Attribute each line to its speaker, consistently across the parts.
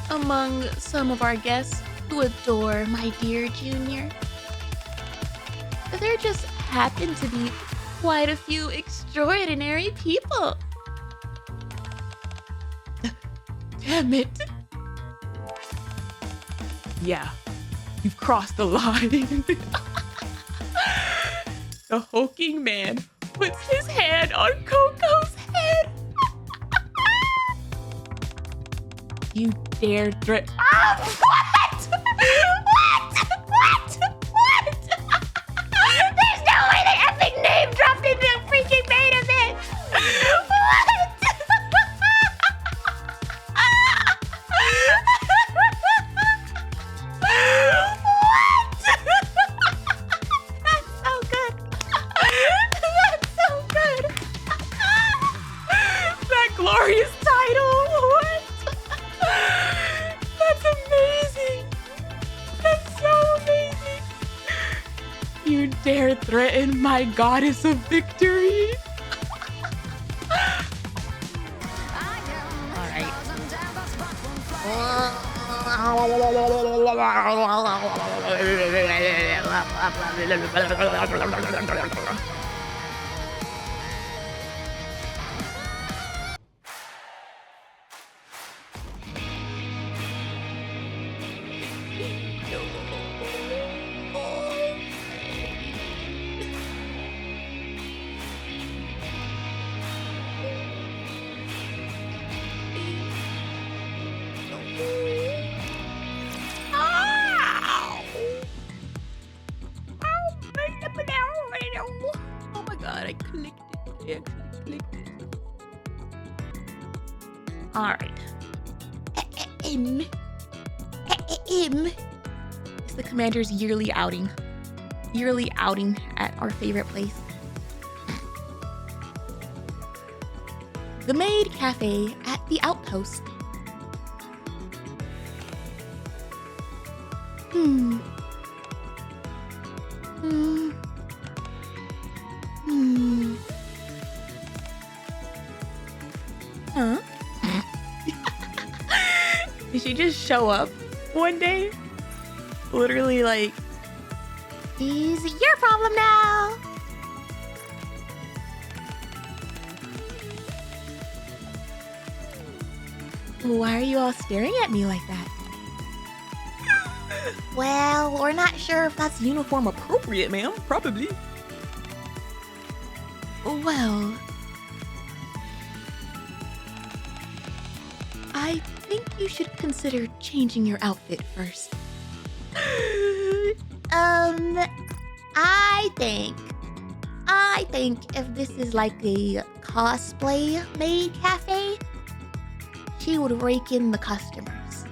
Speaker 1: among some of our guests who adore my dear Junior, there just happen to be quite a few extraordinary people. Damn it. Yeah, you've crossed the line. The hulking man puts his hand on Coco's head. You dare threat. Ah, what? What? There's no way the epic name dropped in the freaking Maid event. What? That's so good. That's so good. That glorious title. What? That's amazing. That's so amazing. You dare threaten my goddess of victory? Oh my god, I clicked it. I actually clicked it. Alright. It's the commander's yearly outing. Yearly outing at our favorite place. The Maid Cafe at the Outpost. Huh? Did she just show up one day? Literally like, it's your problem now. Why are you all staring at me like that? Well, we're not sure if that's uniform appropriate, ma'am. Probably. Well, I think you should consider changing your outfit first. I think if this is like a cosplay maid cafe, she would rake in the customers.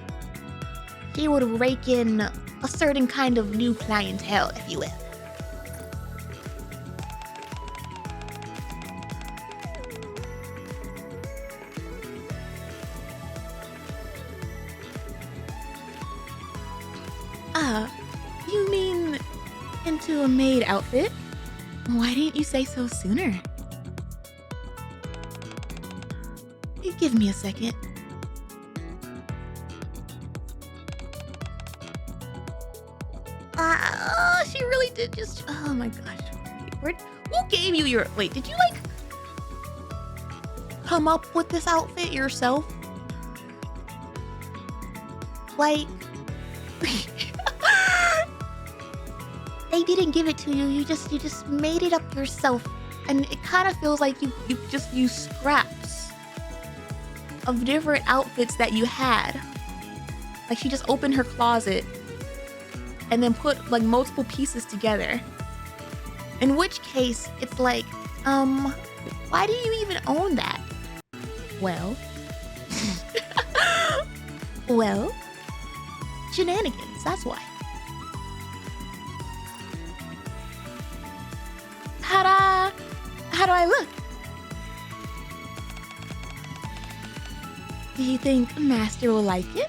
Speaker 1: She would rake in a certain kind of new clientele, if you will. You mean into a maid outfit? Why didn't you say so sooner? Give me a second. She really did just, oh my gosh. Who gave you your, wait, did you like come up with this outfit yourself? Like, they didn't give it to you. You just made it up yourself, and it kind of feels like you just used scraps of different outfits that you had. Like she just opened her closet and then put like multiple pieces together. In which case, it's like, why do you even own that? Well, well, shenanigans. That's why. How do I look? Do you think Master will like it?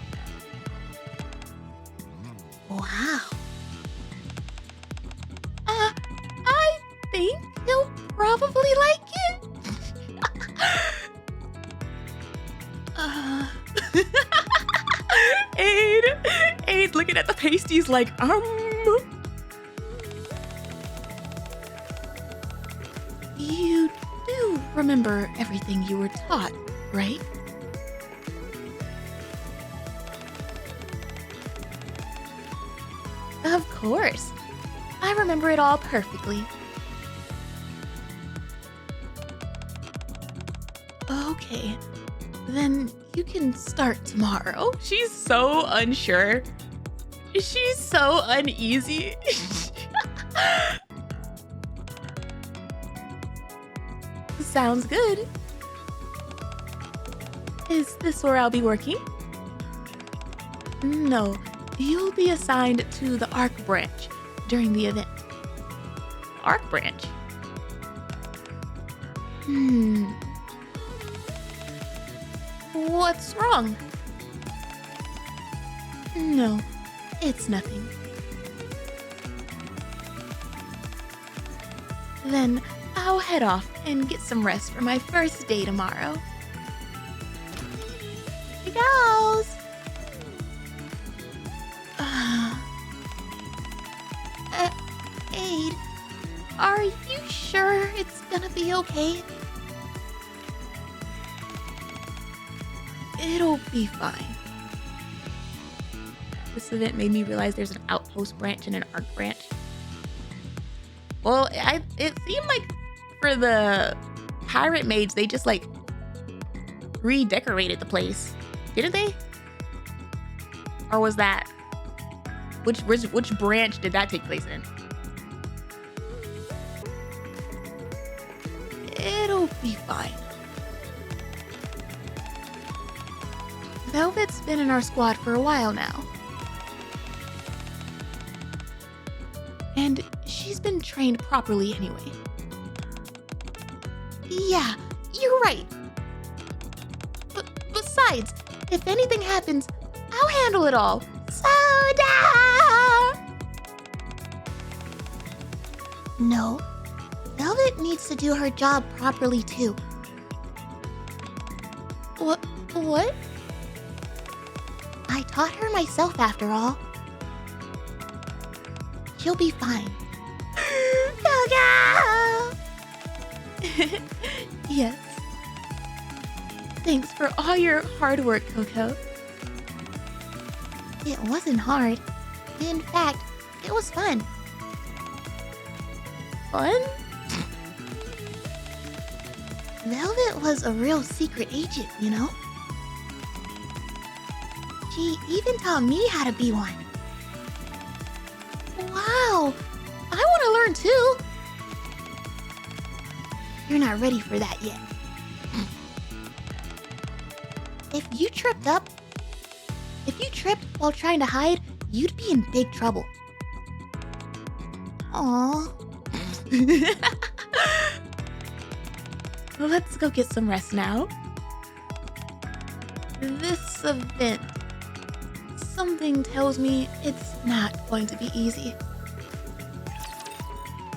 Speaker 1: Wow. I think he'll probably like it. looking at the pasties like, You do remember everything you were taught, right? Of course. I remember it all perfectly. Okay, then you can start tomorrow. She's so unsure. She's so uneasy. Sounds good. Is this where I'll be working? No, you'll be assigned to the ARC branch during the event. ARC branch? What's wrong? No, it's nothing. Then I'll head off and get some rest for my first day tomorrow. Here goes! Maid, are you sure it's gonna be okay? It'll be fine. This event made me realize there's an outpost branch and an ARC branch. Well, it seemed like for the pirate maids, they just like redecorated the place, didn't they? Or was that which branch did that take place in? It'll be fine. Velvet's been in our squad for a while now. And she's been trained properly anyway. Yeah, you're right. But besides, if anything happens, I'll handle it all. Soda! No, Velvet needs to do her job properly too. What? I taught her myself after all. She'll be fine. Go! Yes. Thanks for all your hard work, Coco. It wasn't hard. In fact, it was fun. Fun? Velvet was a real secret agent, you know? She even taught me how to be one. Wow! I want to learn too! You're not ready for that yet. If you tripped while trying to hide, you'd be in big trouble. Aww. Let's go get some rest now. This event, something tells me it's not going to be easy.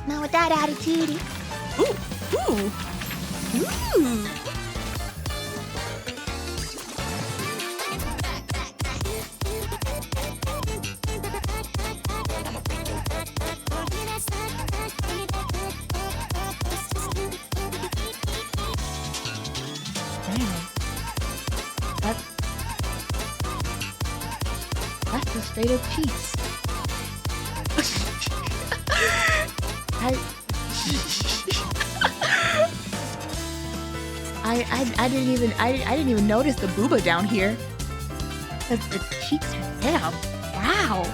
Speaker 1: Now with that attitude. Ooh. That's just straight up cheese. I didn't even notice the booba down here. Its cheeks are damn. Wow.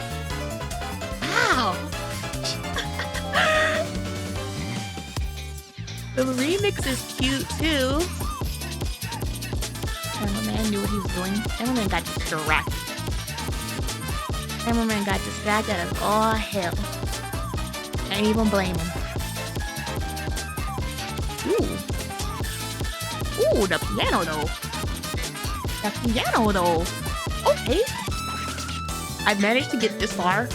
Speaker 1: The remix is cute too. Cameraman knew what he was doing. Cameraman got distracted. Cameraman got distracted as all hell. Can't even blame him. Ooh, the piano though. Okay. I've managed to get this far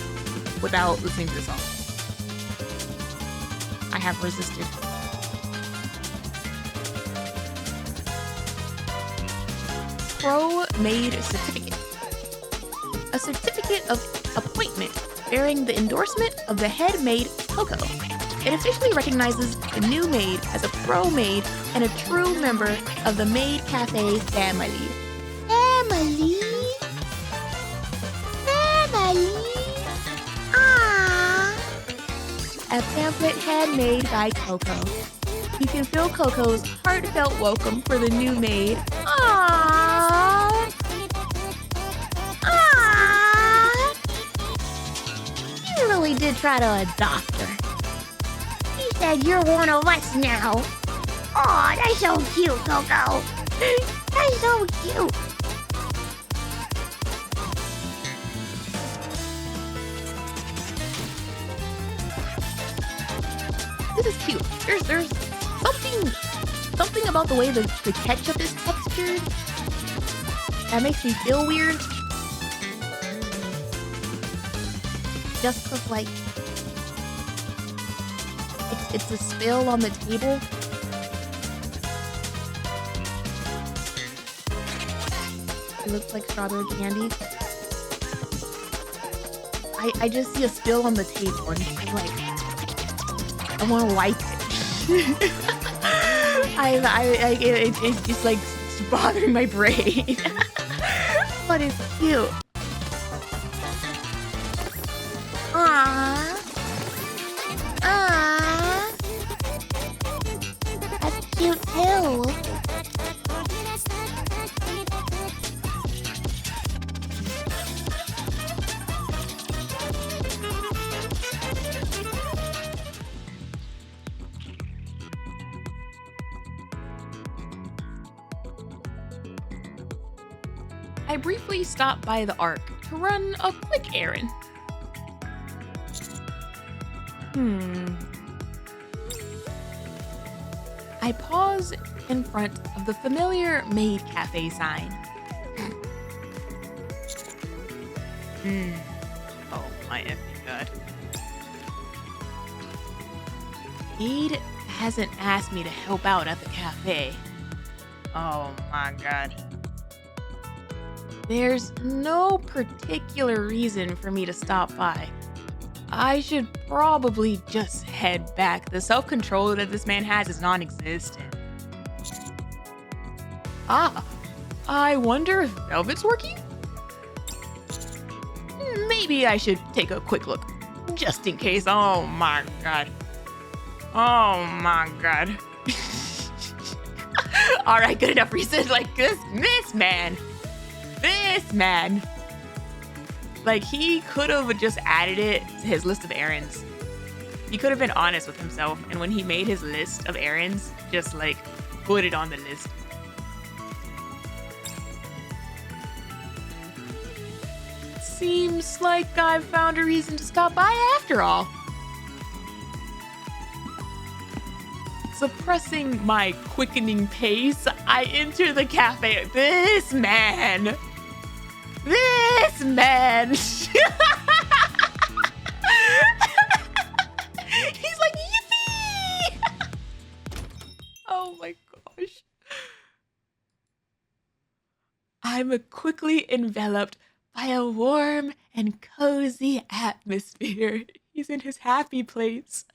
Speaker 1: without listening to the song. I have resisted. Pro Maid certificate. A certificate of appointment bearing the endorsement of the head maid, Coco. It officially recognizes the new maid as a pro maid and a true member of the Maid Cafe family. Family? Ah! A pamphlet handmade by Coco. You can feel Coco's heartfelt welcome for the new maid. Aww! Aww! You really did try to adopt her. He said you're one of us now. Aw, that's so cute, Coco. That's so cute. This is cute. There's something about the way the ketchup is textured that makes me feel weird. Just 'cause like it's a spill on the table. It looks like strawberry candy. I just see a spill on the table and I'm like, I want to wipe it. It's just like bothering my brain. But it's cute. Aww. Aww. That's cute too. I briefly stopped by the Ark to run a quick errand. I pause in front of the familiar Maid Cafe sign. Oh my effing god. Maid hasn't asked me to help out at the cafe. Oh my god. There's no particular reason for me to stop by. I should probably just head back. The self-control that this man has is non-existent. Ah, I wonder if Velvet's working? Maybe I should take a quick look, just in case. Oh my god. Oh my god. Alright, good enough reason. Like this man. This man. Like, he could have just added it to his list of errands. He could have been honest with himself, and when he made his list of errands, just like put it on the list. Seems like I've found a reason to stop by after all. Suppressing my quickening pace, I enter the cafe. This man. This man. He's like, yippee! Oh my gosh. I'm quickly enveloped by a warm and cozy atmosphere. He's in his happy place.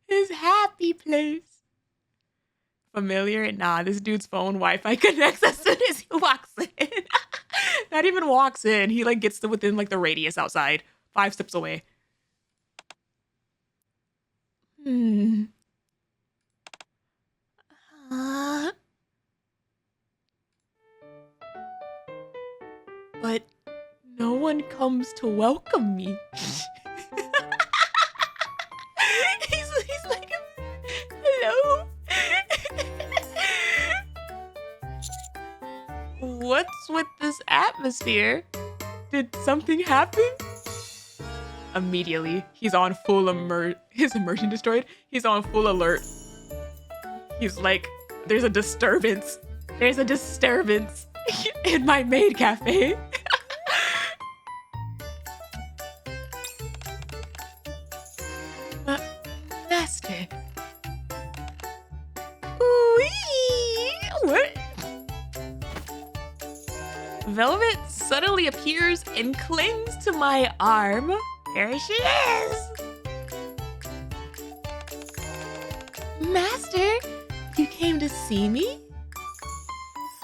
Speaker 1: His happy place. Familiar? Nah, this dude's phone Wi-Fi connects as soon as he walks in. Not even walks in. He like gets to within like the radius outside. 5 steps away. But no one comes to welcome me. He's like, hello? What's with this atmosphere? Did something happen? Immediately, he's on full his immersion destroyed. He's on full alert. He's like, there's a disturbance. There's a disturbance in my maid cafe. Master. Ooh-wee. What? Velvet subtly magically appears and clings to my arm. There she is! Master, you came to see me?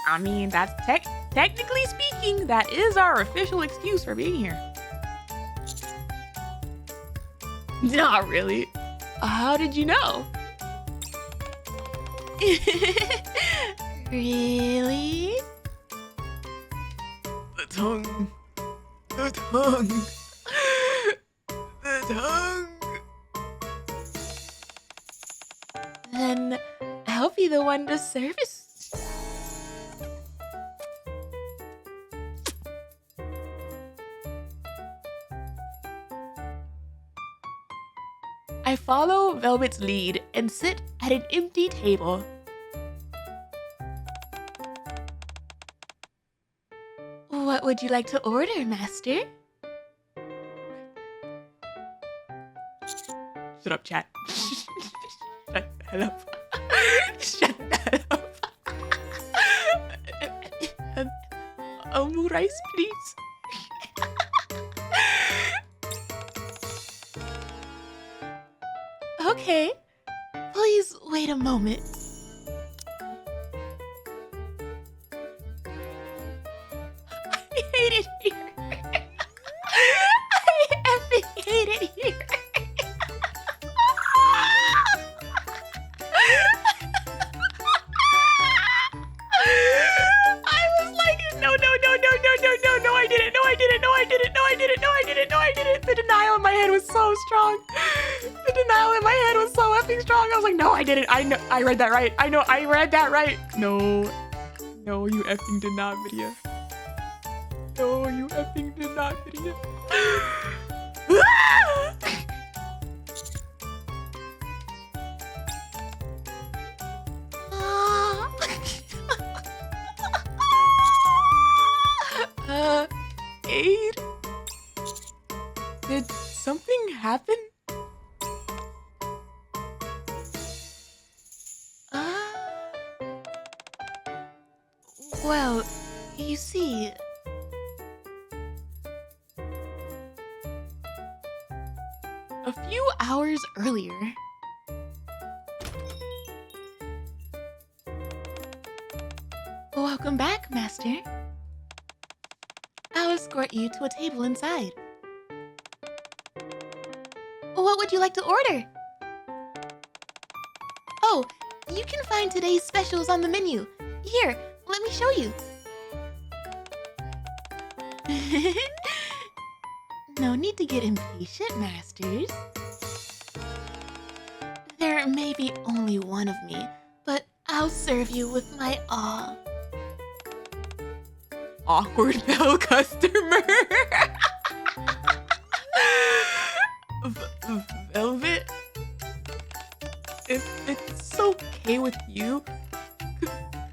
Speaker 1: I mean, that's technically speaking, that is our official excuse for being here. Not really. How did you know? Really? The tongue. The tongue. The tongue. Then I'll be the one to service. I follow Velvet's lead and sit at an empty table. What would you like to order, Master? Shut up, chat. Shut that up. Shut that up. Rice, please. Okay. Please wait a moment. I hate it here. I effing hate it here. I was like, no, I didn't. The denial in my head was so strong. The denial in my head was so effing strong. I was like, no, I didn't. I know, I read that right. I know, I read that right. No, you effing did not, video. No, you effing did not, video. Maid? Did something happen? Well, you see... A few hours earlier... Welcome back, Master. I'll escort you to a table inside. What would you like to order? Oh, you can find today's specials on the menu. Here, let me show you. No need to get impatient, Masters. There may be only one of me, but I'll serve you with my awe. Awkward bell customer. Velvet? If it's okay with you,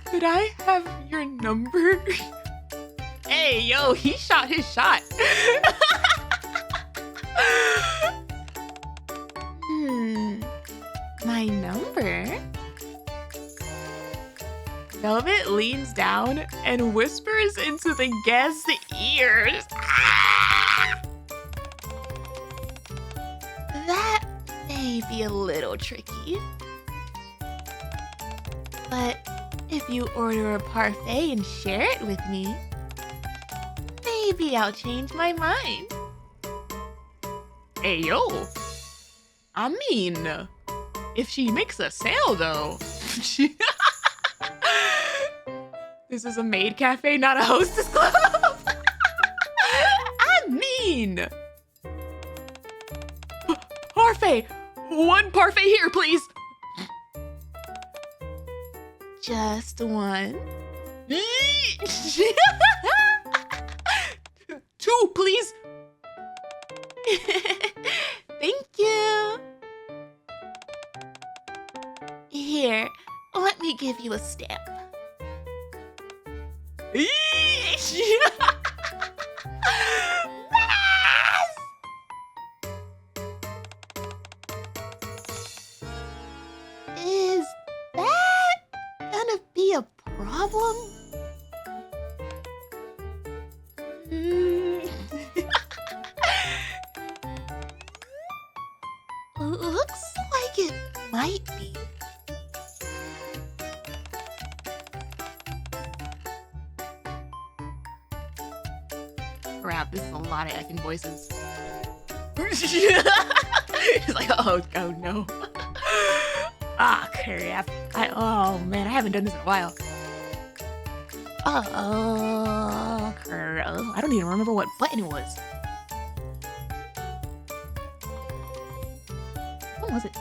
Speaker 1: could I have your number? Hey, yo, he shot his shot. My number? Velvet leans down and whispers into the guest's ears. That may be a little tricky. But if you order a parfait and share it with me, maybe I'll change my mind. Hey, yo. I mean, if she makes a sale, though. This is a maid cafe, not a hostess club. I mean... Parfait! One parfait here, please! Just one. Two, please! Thank you! Here, let me give you a stamp. Is that gonna be a problem? might be. Crap, this is a lot of effing voices. It's like, oh no. Ah, crap. Oh man, I haven't done this in a while. Oh, crap. I don't even remember what button it was. What was it?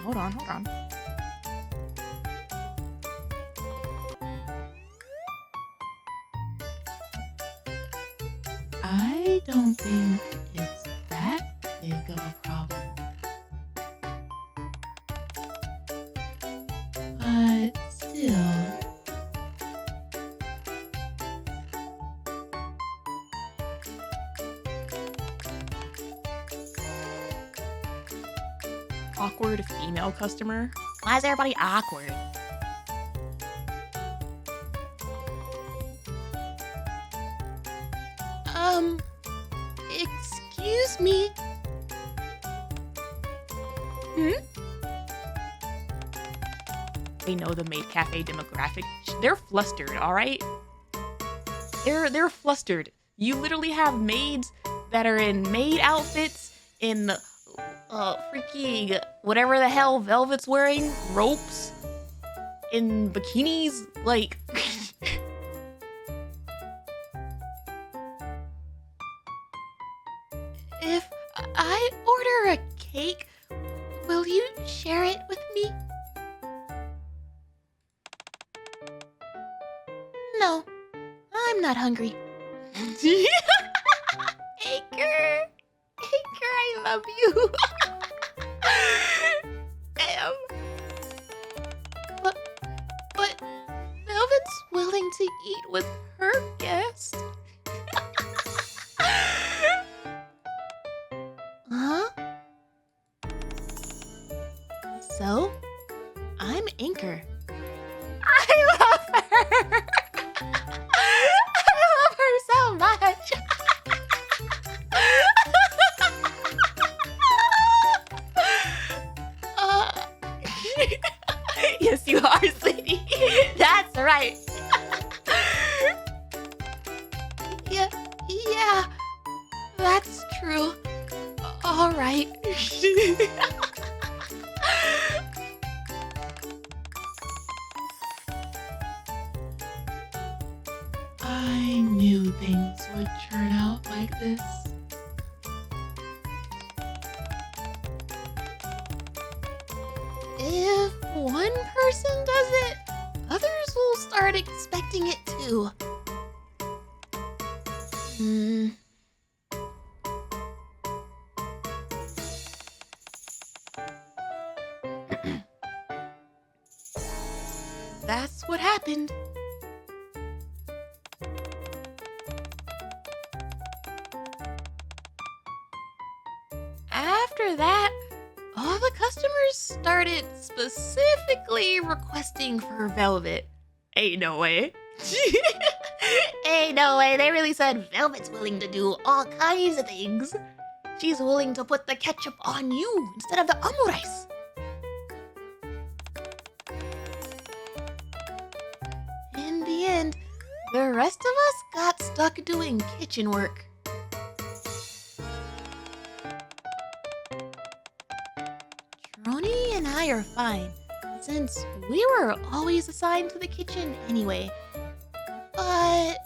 Speaker 1: Hold on. I don't think it's that big of a problem. But still. Awkward female customer? Why is everybody awkward? Excuse me? They know the Maid Cafe demographic. They're flustered, alright? They're flustered. You literally have maids that are in maid outfits, in freaking whatever the hell Velvet's wearing, ropes, in bikinis, like... If I order a cake, will you share it with me? No, I'm not hungry. Anchor, I love you. But Velvet's willing to eat with her guest. Huh? So, I'm Anchor. I love her. I love her so much. Yes, you are, sweetie. That's right. Yeah, that's true. All right. I knew things would turn out like this. If one person does it, others will start expecting it too. That's what happened. After that, all the customers started specifically requesting for Velvet. Ain't no way. Ain't no way. They really said Velvet's willing to do all kinds of things. She's willing to put the ketchup on you instead of the omurice. In the end, the rest of us got stuck doing kitchen work. Troni and I are fine, since we were always assigned to the kitchen anyway. But...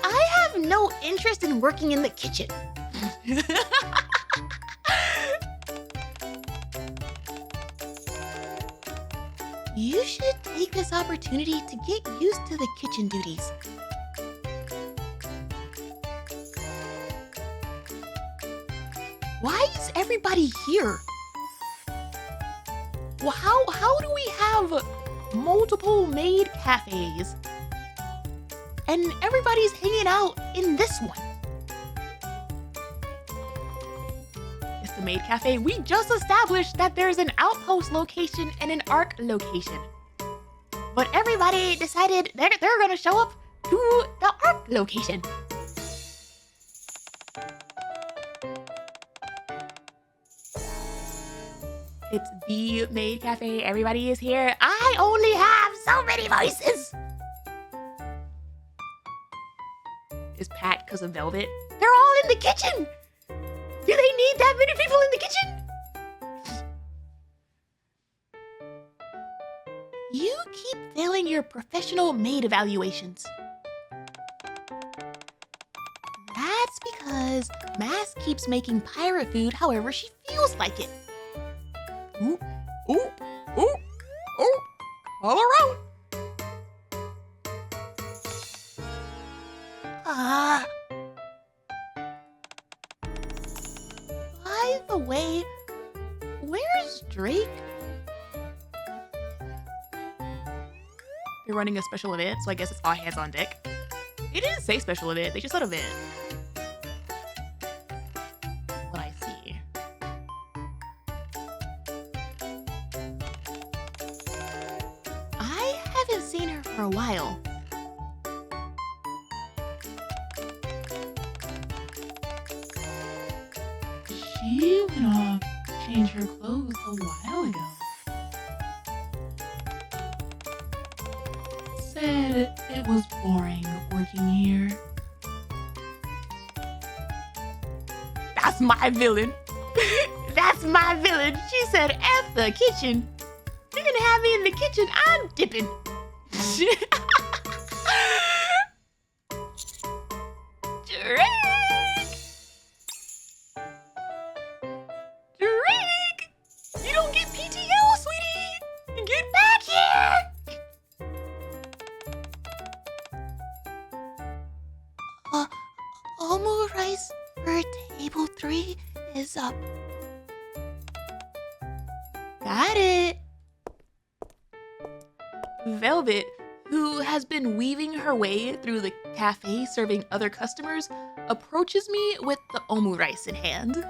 Speaker 1: I have no interest in working in the kitchen. You should take this opportunity to get used to the kitchen duties. Why is everybody here? Well, how do we have multiple maid cafes and everybody's hanging out in this one? It's the maid cafe. We just established that there's an outpost location and an ARC location. But everybody decided they're gonna show up to the ARC location. It's the Maid Cafe. Everybody is here. I only have so many voices. Is Pat because of Velvet? They're all in the kitchen. Do they need that many people in the kitchen? You keep failing your professional maid evaluations. That's because Mask keeps making pirate food however she feels like it. Ooh, ooh, ooh, ooh, all around. By the way, where's Drake? They're running a special event, so I guess it's all hands on deck. They didn't say special event, they just said event. What I see. I haven't seen her for a while. She went off to change her clothes a while ago. Said it was boring working here. That's my villain. That's my villain. She said, F the kitchen. You're gonna have me in the kitchen. I'm dipping. Drake! You don't get PTO, sweetie! Get back here! Omu rice for table 3 is up. Got it. Velvet, who has been weaving her way through the cafe serving other customers, approaches me with the omu rice in hand.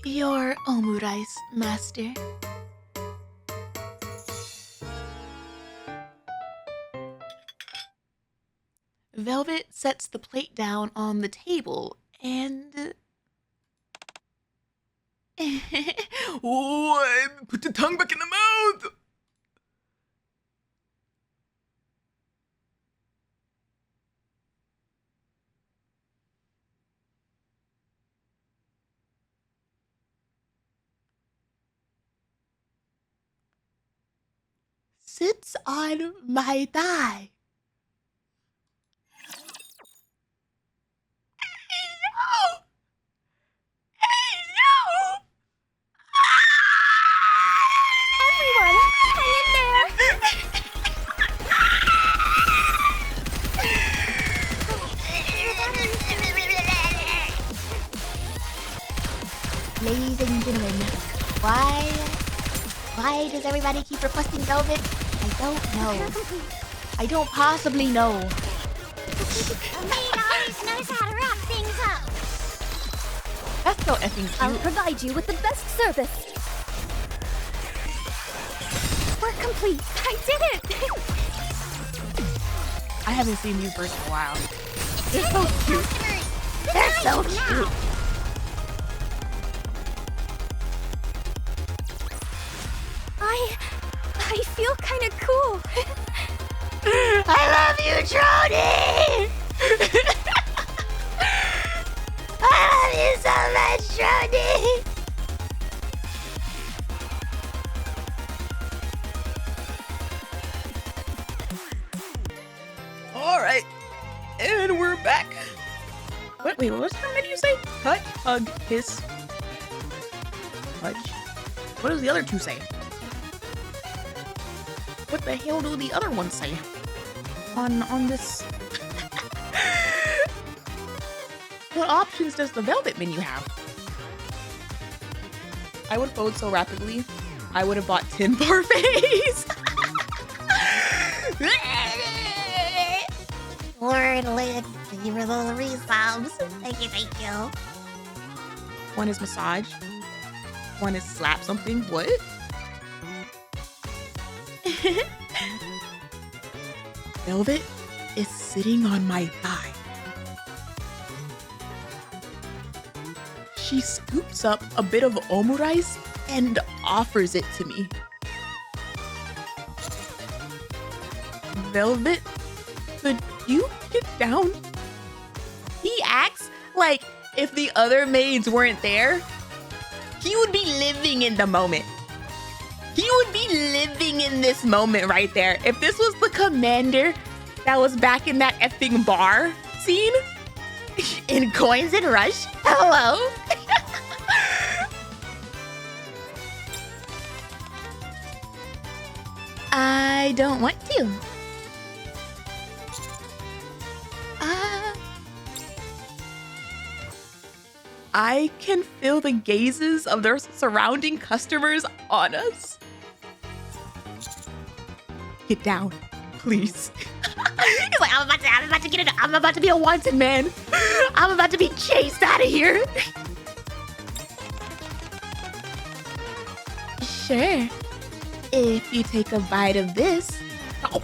Speaker 1: Your omu rice, master. Velvet sets the plate down on the table and...
Speaker 2: Oh, put the tongue back in the mouth!
Speaker 1: Sits on my thigh. Ladies and gentlemen, why does everybody keep requesting Velvet? I don't know. I don't possibly know.
Speaker 3: Maid always knows how to wrap things up.
Speaker 1: That's so effing cute.
Speaker 3: I'll provide you with the best service. We're complete. I did it.
Speaker 1: I haven't seen these birds in a while. They're so cute. They're so cute.
Speaker 3: I feel kind of cool.
Speaker 1: I love you, Trony! I love you so much, Trony!
Speaker 2: Alright, and we're back.
Speaker 1: Wait, what did you say?
Speaker 2: Cut, hug, hiss, touch.
Speaker 1: What does the other two say? What the hell do the other ones say? On this... What options does the Velvet menu have? I would fold so rapidly, I would have bought 10 parfaits.
Speaker 3: Word lid. Thank you for those resubs. Thank you.
Speaker 1: One is massage. One is slap something. What? Velvet is sitting on my thigh.
Speaker 2: She scoops up a bit of omurice and offers it to me. Velvet, could you get down?
Speaker 1: He acts like if the other maids weren't there, he would be living in the moment. He would be living in this moment right there. If this was the commander that was back in that effing bar scene in Coins and Rush, hello? I don't want to.
Speaker 2: I can feel the gazes of their surrounding customers on us. Get down, please.
Speaker 1: He's like, I'm about to get it. I'm about to be a wanted man. I'm about to be chased out of here. Sure. If you take a bite of this. Oh.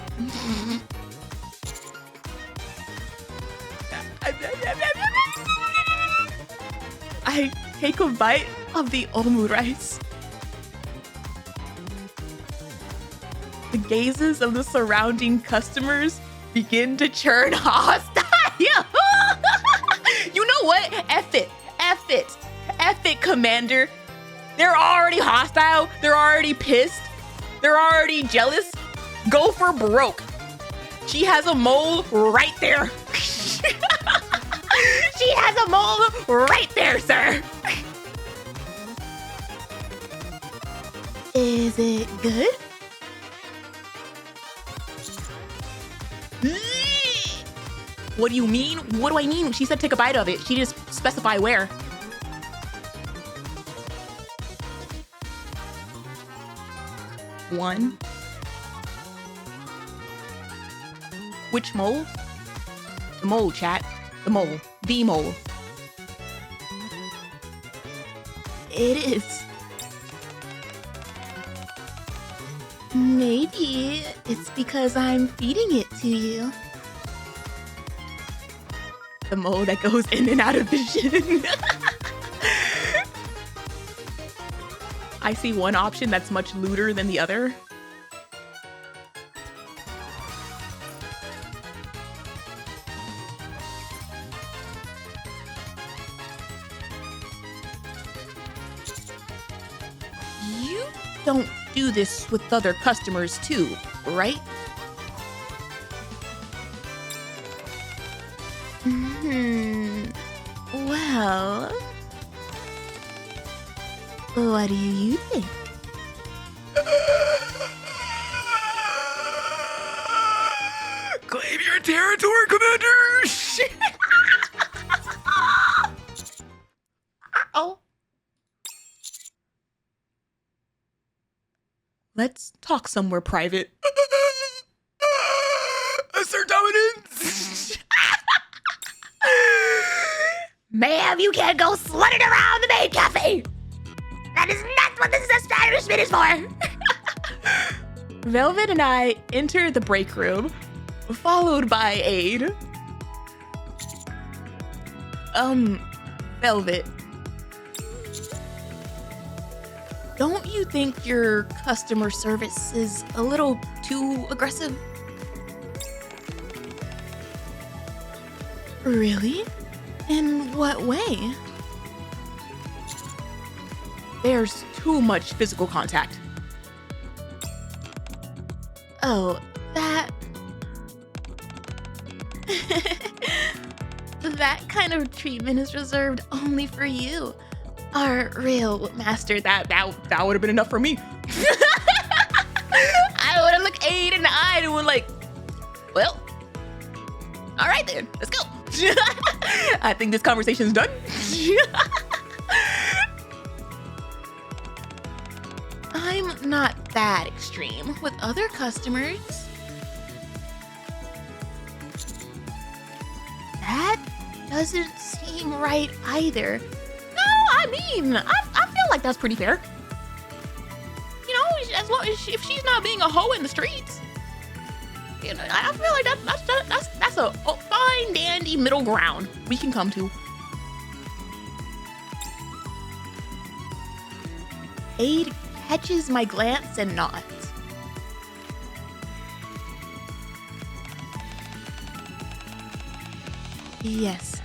Speaker 2: I take a bite of the omurice. The gazes of the surrounding customers begin to turn hostile.
Speaker 1: You know what? F it. F it. F it, Commander. They're already hostile. They're already pissed. They're already jealous. Go for broke. She has a mole right there. She has a mole right there, sir. Is it good?
Speaker 2: What do you mean? What do I mean? She said take a bite of it. She just specify where. One. Which mole? The mole, chat. The mole. The mole.
Speaker 1: It is. Maybe it's because I'm feeding it to you.
Speaker 2: The mole that goes in and out of vision. I see one option that's much lewder than the other.
Speaker 1: You don't do this with other customers too, right? Well, what do you think?
Speaker 2: Claim your territory, Commander!
Speaker 1: Oh.
Speaker 2: Let's talk somewhere private. Assert dominance!
Speaker 1: Ma'am, you can't go slutting around the maid cafe! That is not what this establishment is for!
Speaker 2: Velvet and I enter the break room, followed by Aid. Velvet. Don't you think your customer service is a little too aggressive?
Speaker 1: Really? In what way?
Speaker 2: There's too much physical contact.
Speaker 1: Oh, that... that kind of treatment is reserved only for you. Our real master,
Speaker 2: That would have been enough for me.
Speaker 1: I would have looked Aid in the eye and was like, well, all right then, let's go.
Speaker 2: I think this conversation's done.
Speaker 1: I'm not that extreme with other customers. That doesn't seem right either.
Speaker 2: No, I mean, I feel like that's pretty fair. You know, as long as if she's not being a hoe in the streets, you know, I feel like that's a fine, dandy middle ground we can come to.
Speaker 1: Aid catches my glance and nods. Yes,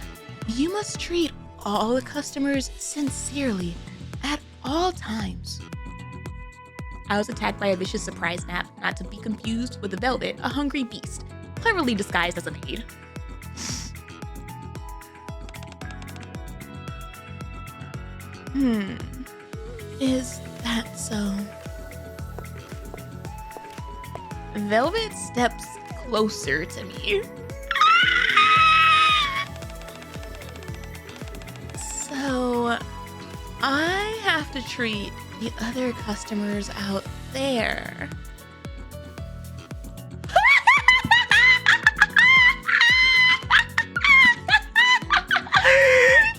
Speaker 1: you must treat all the customers sincerely at all times. I was attacked by a vicious surprise nap, not to be confused with the Velvet, a hungry beast, cleverly disguised as a maid. Is that so? Velvet steps closer to me. So, I have to treat the other customers out there.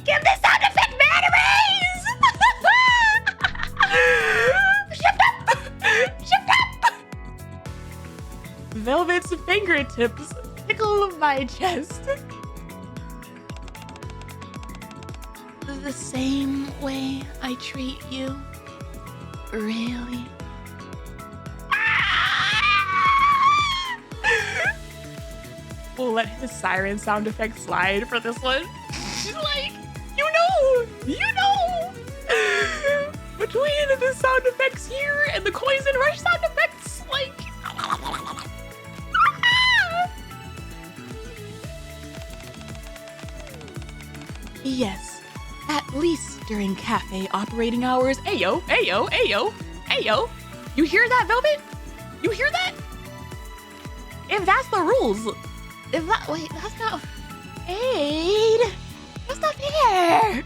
Speaker 1: Give this sound effect batteries! Shift up! Shift up! Velvet's fingertips tickle my chest. The same way I treat you? Really? We'll let his siren sound effect slide for this one. She's like, you know! Between the sound effects here and the Coins and Rush sound effects, like... Yes, at least during cafe operating hours. Ayo, ayo, ayo, ayo. You hear that, Velvet? You hear that? If that's the rules. Wait, that's not... Aid. That's not fair.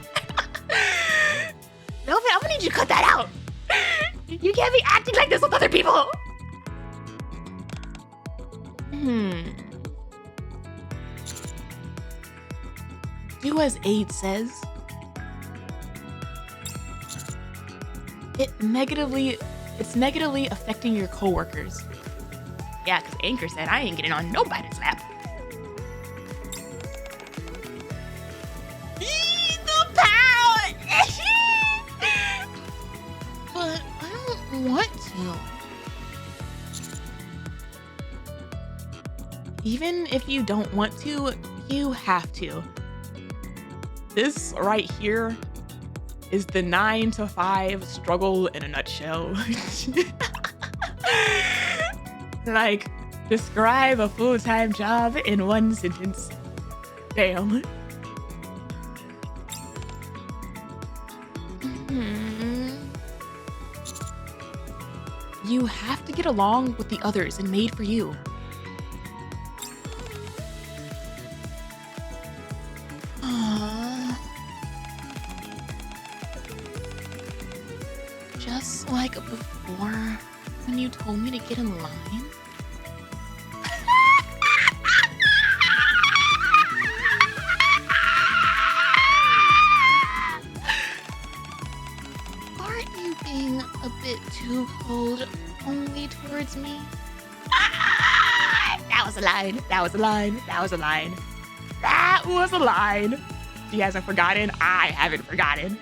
Speaker 1: Velvet, I'm gonna need you to cut that out. You can't be acting like this with other people. Do as Aid says. It's negatively affecting your coworkers. Yeah, because Anchor said I ain't getting on nobody's lap. The pound! But I don't want to. Even if you don't want to, you have to. This right here is the 9-to-5 struggle in a nutshell. Like, describe a full-time job in one sentence. Damn. You have to get along with the others and Made for you. Just like before, when you told me to get in line. Aren't you being a bit too cold only towards me? That was a line. That was a line. That was a line. That was a line. She hasn't forgotten. I haven't forgotten.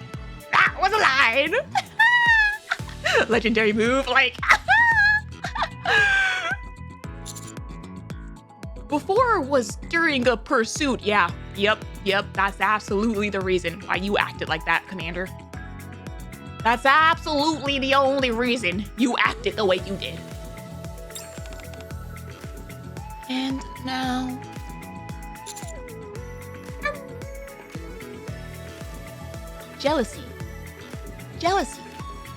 Speaker 1: That was a line. Legendary move, like. Before was during a pursuit. Yeah, yep. That's absolutely the reason why you acted like that, Commander. That's absolutely the only reason you acted the way you did. And now... Jealousy. Jealousy.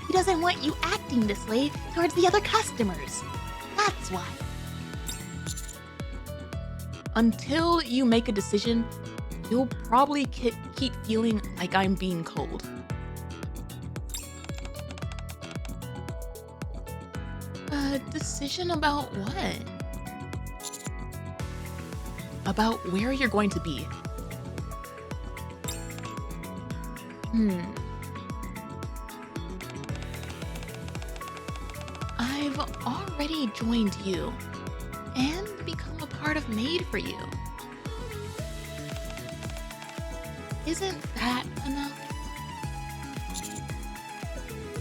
Speaker 1: He doesn't want you acting this way towards the other customers. That's why. Until you make a decision, you'll probably keep feeling like I'm being cold. A decision about what? About where you're going to be. I've already joined you and become a part of Maid for you. Isn't that enough?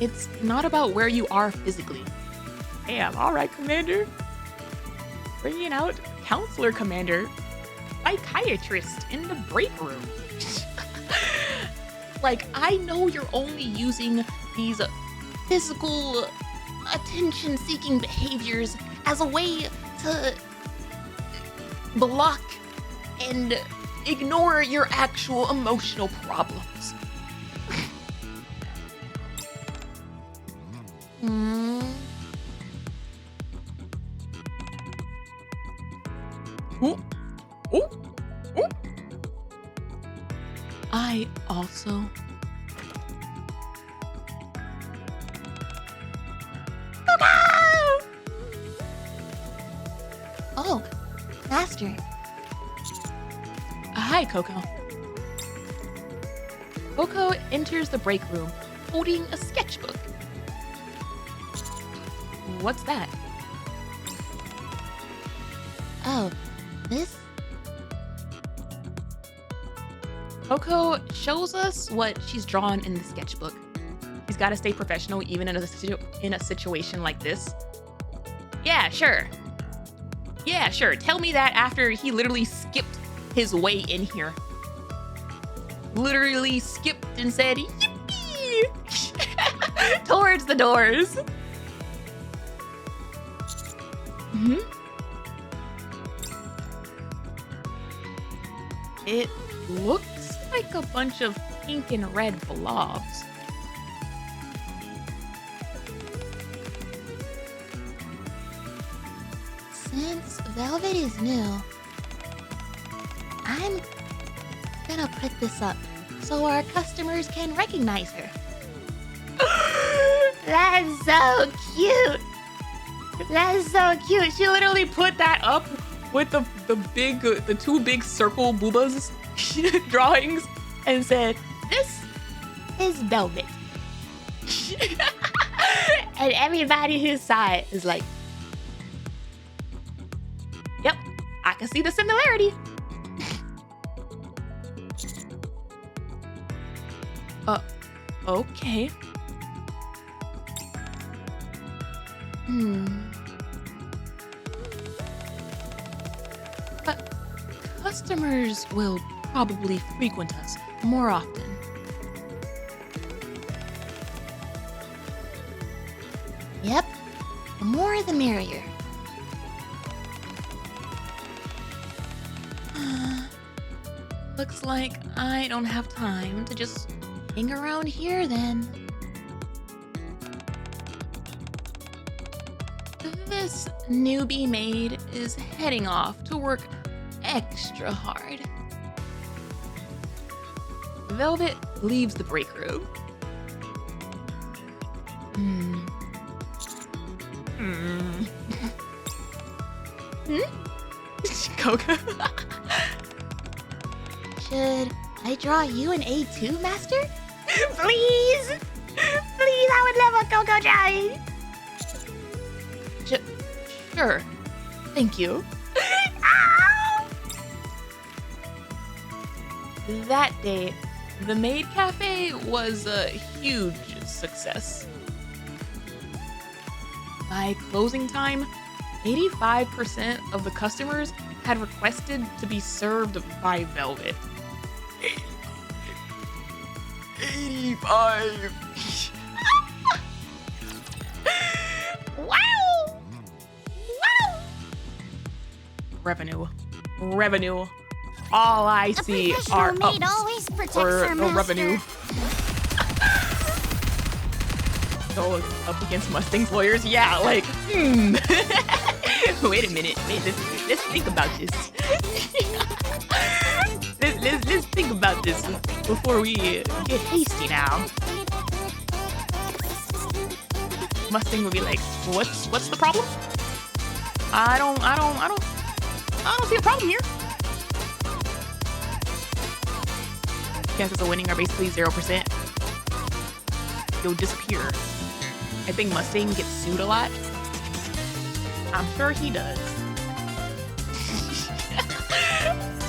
Speaker 2: It's not about where you are physically. Damn, all right, Commander. Bringing out Counselor Commander, Psychiatrist in the break room. Like, I know you're only using these physical attention-seeking behaviors as a way to block and ignore your actual emotional problems. Ooh. Ooh. Ooh. I also...
Speaker 1: Oh, Master.
Speaker 2: Hi, Coco. Coco enters the break room holding a sketchbook. What's that?
Speaker 1: Oh, this?
Speaker 2: Coco shows us what she's drawn in the sketchbook. She's got to stay professional even in a situation like this. Yeah, sure. Yeah, sure. Tell me that after he literally skipped his way in here. Literally skipped and said, yippee! Towards the doors. Mm-hmm. It looks like a bunch of pink and red blobs.
Speaker 1: Since Velvet is new, I'm gonna put this up so our customers can recognize her.
Speaker 3: That's so cute. That's so cute.
Speaker 2: She literally put that up with the two big circle boobas drawings and said, "This is Velvet."
Speaker 1: And everybody who saw it is like,
Speaker 2: "Yep, I can see the similarity." Okay. But customers will probably frequent us more often.
Speaker 1: yep, the more the merrier.
Speaker 2: Looks like I don't have time to just hang around here then. This newbie maid is heading off to work extra hard. Velvet leaves the break room. Coco.
Speaker 1: Should I draw you an A2, Master?
Speaker 3: Please. Please, I would love a Coco drawing.
Speaker 2: Sure. Thank you. That day, the Maid Cafe was a huge success. By closing time, 85% of the customers had requested to be served by Velvet. 85.
Speaker 3: Wow. Wow.
Speaker 2: Revenue. All I see are
Speaker 3: maid
Speaker 2: ups
Speaker 3: always protects
Speaker 2: for
Speaker 3: her
Speaker 2: the
Speaker 3: master.
Speaker 2: revenue. Go up against Mustang's lawyers? Yeah, like, Wait a minute. Wait, let's think about this. let's think about this before we get hasty now. Mustang would be like, what's the problem? I don't see a problem here. Chances of winning are basically 0%. You'll disappear. I think Mustang gets sued a lot. I'm sure he does.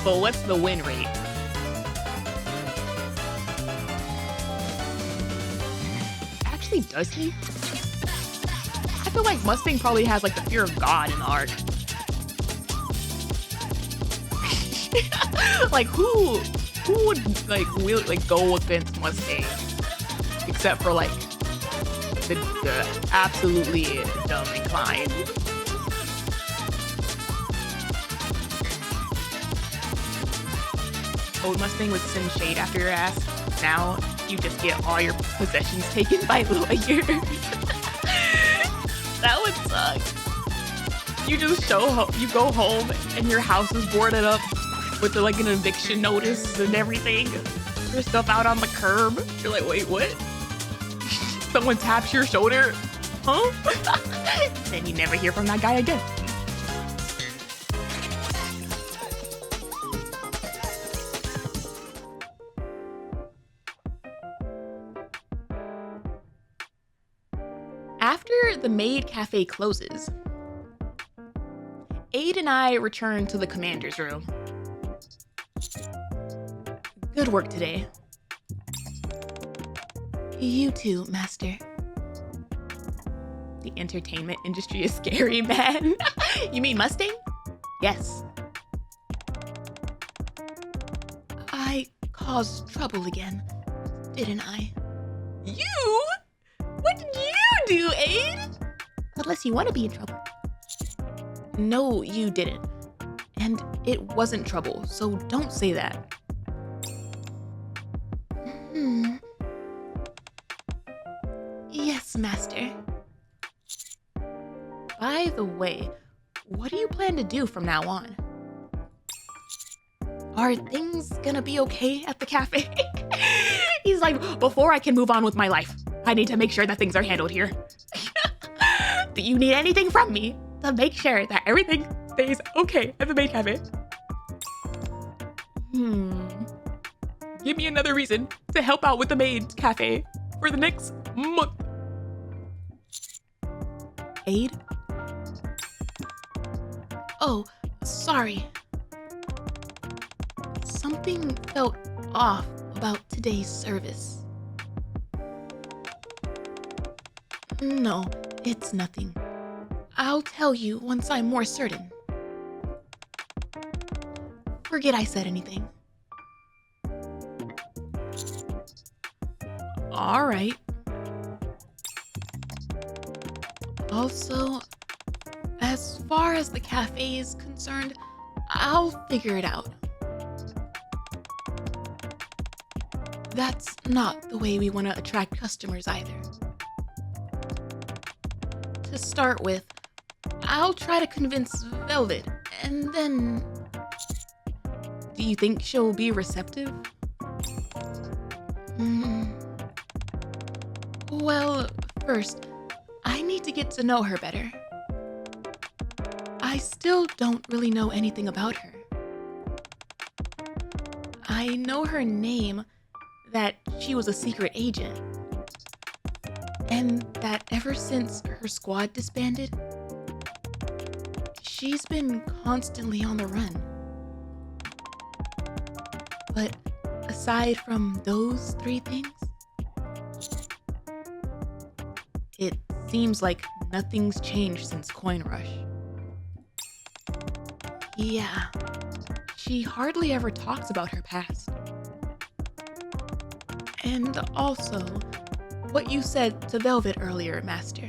Speaker 2: But what's the win rate? Actually, does he? I feel like Mustang probably has like the fear of God in the arc. Like who would like really like go against Mustang except for like the absolutely dumb inclined. Old Mustang would send shade after your ass. Now you just get all your possessions taken by lawyers. That would suck. You just you go home and your house is boarded up with like an eviction notice and everything. Your stuff out on the curb. You're like, wait, what? Someone taps your shoulder? Huh? Then you never hear from that guy again. After the Maid Cafe closes, Aid and I return to the commander's room. Good work today. You too, Master. The entertainment industry is scary, man. You mean Mustang? Yes. I caused trouble again, didn't I? You? What did you do, Aid?
Speaker 1: Unless you want to be in trouble.
Speaker 2: No, you didn't. And it wasn't trouble, so don't say that.
Speaker 1: Yes, Master.
Speaker 2: By the way, what do you plan to do from now on? Are things gonna be okay at the cafe? He's like, before I can move on with my life, I need to make sure that things are handled here. Do you need anything from me to make sure that everything stays okay at the Maid Cafe? Give me another reason to help out with the Maid Cafe for the next month. Aid? Oh, sorry. Something felt off about today's service. No, it's nothing. I'll tell you once I'm more certain. Forget I said anything. All right. Also, as far as the cafe is concerned, I'll figure it out. That's not the way we want to attract customers either. To start with, I'll try to convince Velvet, and then... Do you think she'll be receptive? Well, first, I need to get to know her better. I still don't really know anything about her. I know her name, that she was a secret agent, and that ever since her squad disbanded, she's been constantly on the run. But aside from those three things, it seems like nothing's changed since Coin Rush. Yeah, she hardly ever talks about her past. And also, what you said to Velvet earlier, Master.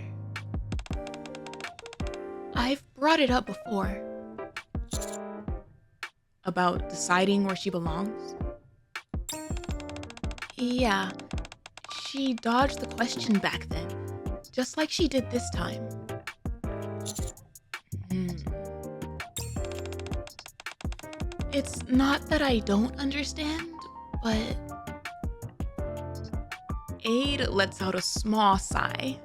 Speaker 2: I've brought it up before. About deciding where she belongs? Yeah, she dodged the question back then, just like she did this time. It's not that I don't understand, but... Aid lets out a small sigh.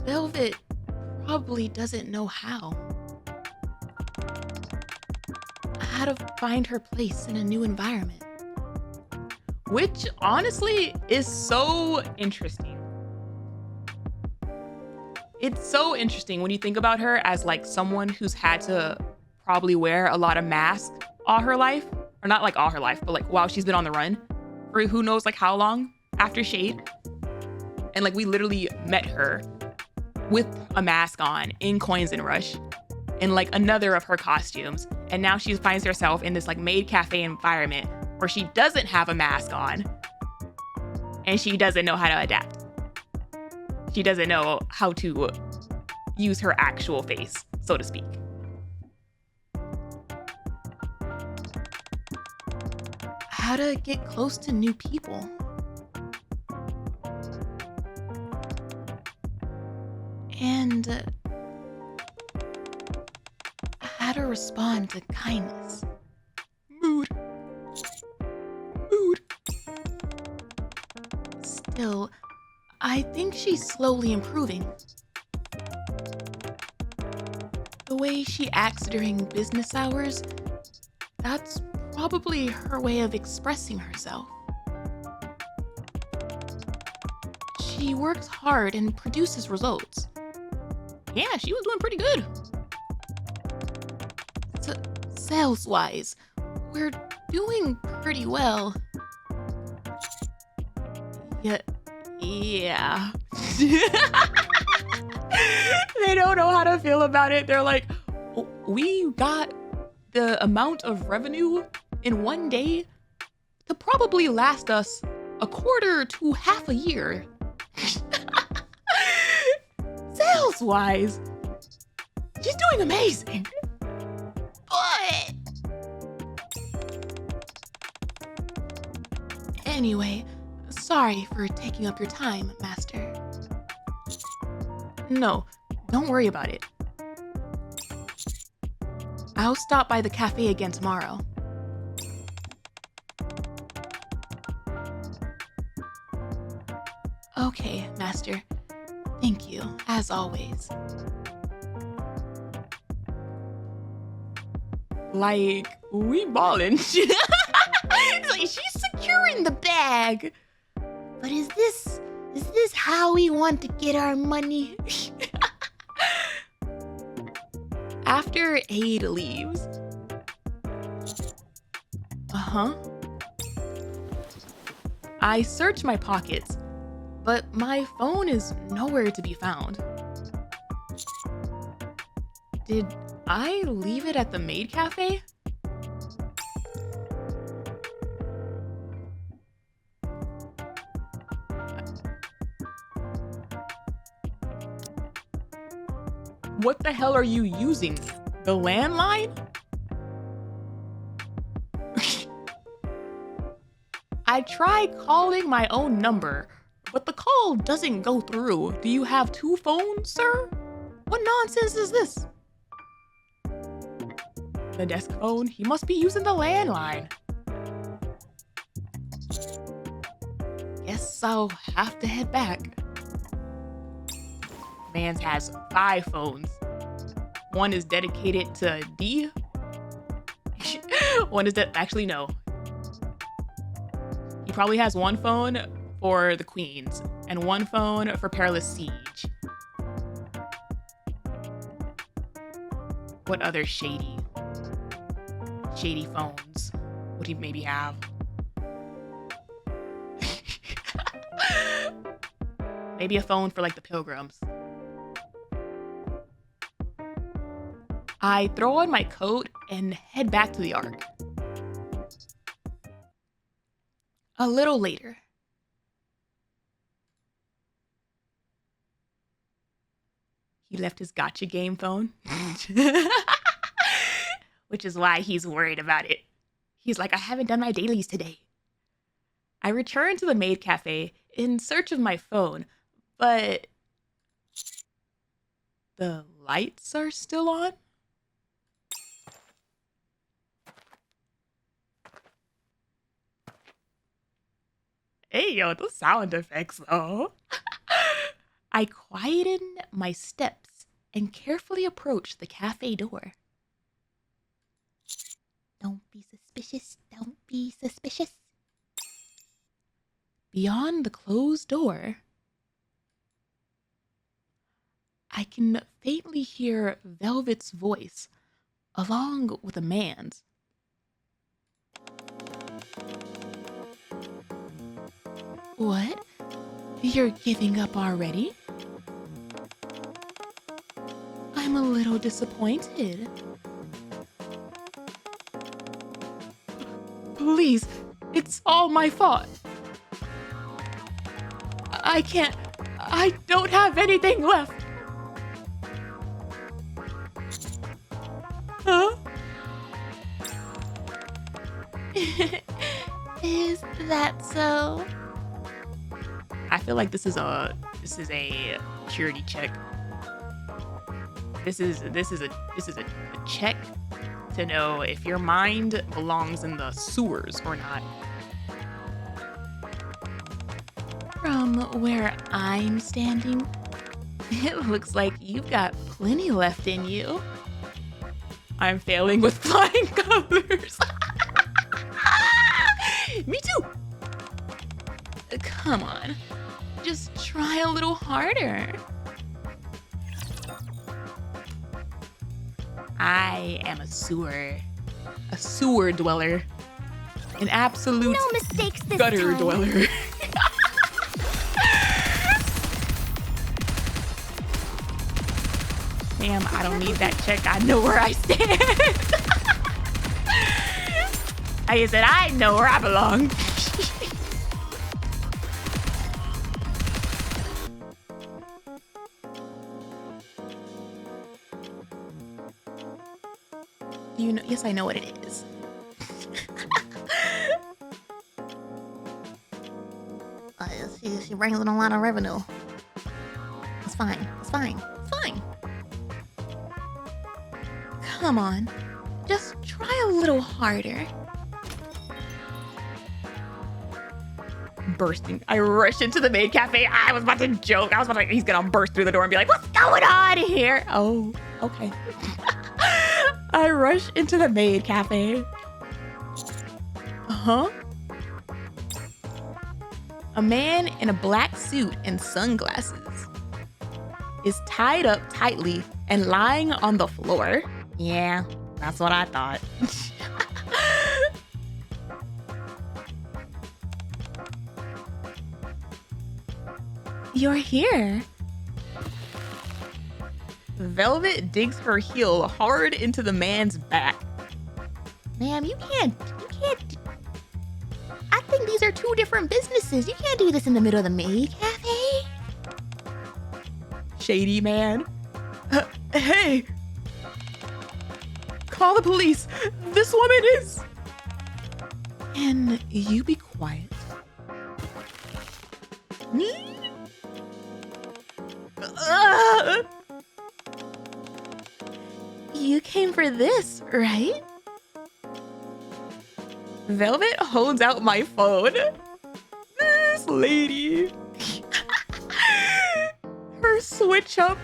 Speaker 2: Velvet probably doesn't know how to find her place in a new environment. Which honestly is so interesting. It's so interesting when you think about her as like someone who's had to probably wear a lot of masks all her life. Or not like all her life, but like while she's been on the run for who knows like how long after Shade. And like we literally met her with a mask on in Coins and Rush in like another of her costumes. And now she finds herself in this like Maid cafe environment where she doesn't have a mask on and she doesn't know how to adapt. She doesn't know how to use her actual face, so to speak. How to get close to new people. And how to respond to kindness. Mood. Still, I think she's slowly improving. The way she acts during business hours, that's probably her way of expressing herself. She works hard and produces results. Yeah, she was doing pretty good. Sales-wise, we're doing pretty well. Yeah. They don't know how to feel about it. They're like, we got the amount of revenue in one day to probably last us a quarter to half a year. Sales-wise, she's doing amazing. But anyway, sorry for taking up your time, Master. No, don't worry about it. I'll stop by the cafe again tomorrow. Okay, Master. Thank you, as always. Like, we ballin'. It's like she's securing the bag.
Speaker 1: But is this how we want to get our money?
Speaker 2: After Aid leaves. I search my pockets, but my phone is nowhere to be found. Did I leave it at the Maid cafe? What the hell are you using? The landline? I tried calling my own number, but the call doesn't go through. Do you have two phones, sir? What nonsense is this? The desk phone? He must be using the landline. Guess I'll have to head back. Mans has 5 phones. One is dedicated to D. One is actually no. He probably has one phone for the Queens and one phone for Perilous Siege. What other shady phones would he maybe have? Maybe a phone for like the Pilgrims. I throw on my coat and head back to the Ark. A little later. He left his gacha game phone. Which is why he's worried about it. He's like, I haven't done my dailies today. I return to the Maid cafe in search of my phone, but the lights are still on. Hey, yo, those sound effects, though. I quieten my steps and carefully approach the cafe door.
Speaker 1: Don't be suspicious. Don't be suspicious.
Speaker 2: Beyond the closed door, I can faintly hear Velvet's voice, along with a man's. What? You're giving up already? I'm a little disappointed. Please, it's all my fault. I don't have anything left. Huh?
Speaker 1: Is that so?
Speaker 2: I feel like this is a purity check. This is a check to know if your mind belongs in the sewers or not.
Speaker 1: From where I'm standing, it looks like you've got plenty left in you.
Speaker 2: I'm failing with flying colors. Me too.
Speaker 1: Come on, just try a little harder.
Speaker 2: I am a sewer dweller, an absolute
Speaker 3: No mistakes this
Speaker 2: gutter
Speaker 3: time.
Speaker 2: dweller. Damn, I don't need that check. I know where I stand. I said I know where I belong. You know, yes, I know what it is.
Speaker 1: She brings in a lot of revenue. It's fine. It's fine. It's fine. Come on. Just try a little harder.
Speaker 2: Bursting. I rush into the Maid Cafe. I was about to joke. He's gonna burst through the door and be like, what's going on here? Oh, okay. I rush into the Maid Cafe. Uh-huh. A man in a black suit and sunglasses is tied up tightly and lying on the floor. Yeah, that's what I thought.
Speaker 1: You're here.
Speaker 2: Velvet digs her heel hard into the man's back.
Speaker 1: Ma'am, you can't. I think these are two different businesses. You can't do this in the middle of the Maid Cafe.
Speaker 2: Shady man. Hey! Call the police! This woman is... Can you be quiet?
Speaker 1: You came for this, right?
Speaker 2: Velvet holds out my phone. This lady. Her switch up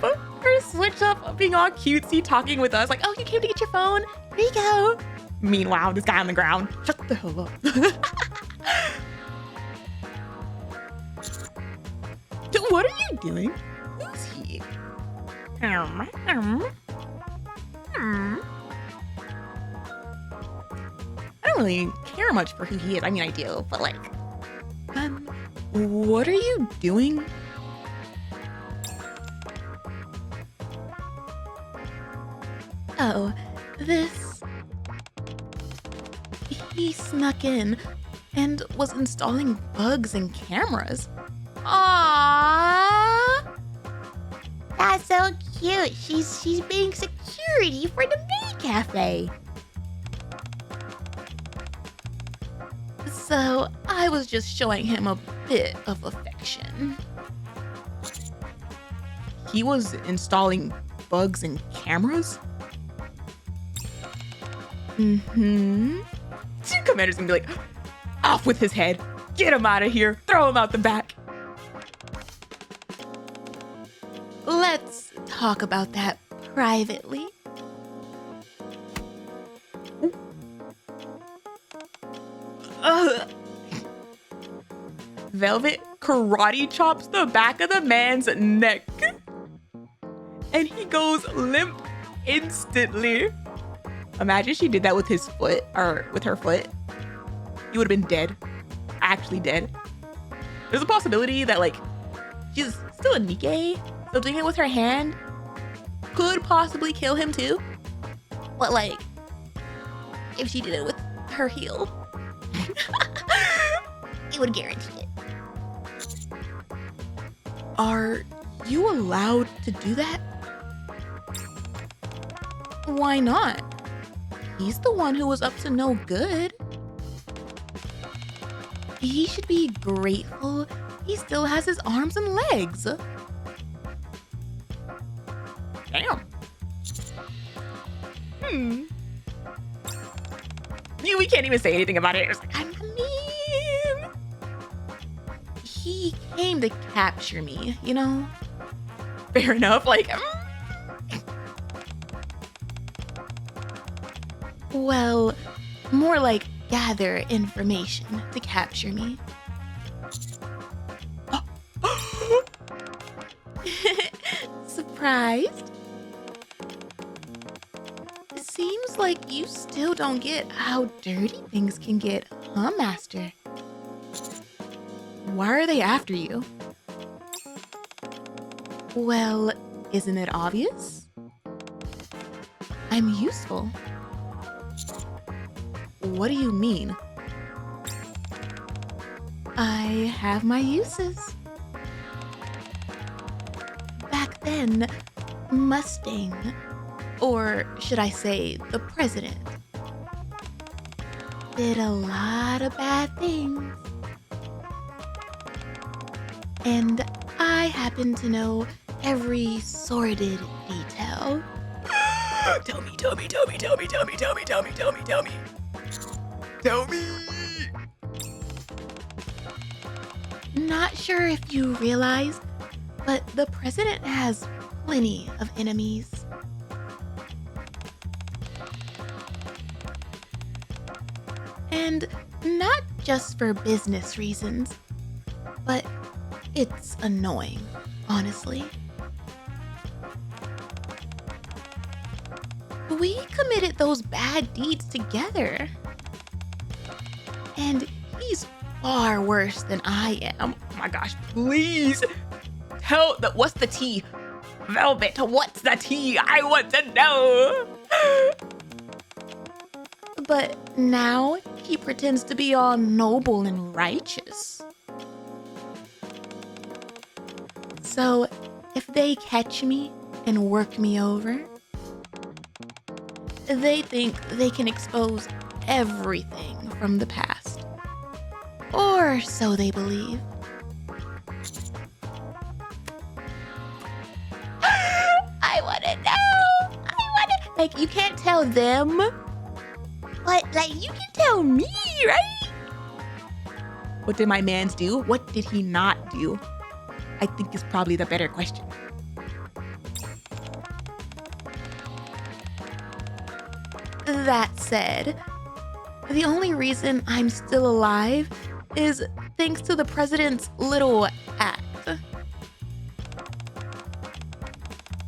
Speaker 2: being all cutesy, talking with us like, oh, you came to get your phone? Here you go. Meanwhile, this guy on the ground, shut the hell up. What are you doing? Who's he? I don't really care much for who he is. I mean, I do, but like, what are you doing?
Speaker 1: Oh, this... He snuck in and was installing bugs and cameras. Aww!
Speaker 3: That's so cute.
Speaker 1: She's being security for the Maid Cafe. So I was just showing him a bit of affection.
Speaker 2: He was installing bugs and cameras?
Speaker 1: Mm-hmm.
Speaker 2: Two commanders gonna be like, off with his head. Get him out of here. Throw him out the back.
Speaker 1: Let's talk about that privately.
Speaker 2: Velvet karate chops the back of the man's neck. And he goes limp instantly. Imagine she did that with his foot, or with her foot. You would have been dead. Actually dead. There's a possibility that like she's still a NIKKE, so doing it with her hand could possibly kill him too.
Speaker 1: But like, if she did it with her heel, it would guarantee it.
Speaker 2: Are you allowed to do that? Why not? He's the one who was up to no good. He should be grateful he still has his arms and legs. Damn. We can't even say anything about it. It's like, I mean, he came to capture me, you know? Fair enough, like, well, more like gather information to capture me. Surprised? Seems like you still don't get how dirty things can get, huh, Master? Why are they after you? Well, isn't it obvious? I'm useful. What do you mean? I have my uses. Back then, Mustang, or should I say the president, did a lot of bad things. And I happen to know every sordid detail. Tell me. Tell me. Not sure if you realize, but the president has plenty of enemies. And not just for business reasons, but it's annoying, honestly. We committed those bad deeds together. And he's far worse than I am. Oh my gosh, please tell what's the tea? Velvet, what's the tea? I want to know. But now he pretends to be all noble and righteous. So if they catch me and work me over, they think they can expose everything from the past. Or so they believe. I wanna know! Like, you can't tell them, but, like, you can tell me, right? What did my mans do? What did he not do? I think is probably the better question. That said, the only reason I'm still alive is thanks to the president's little act.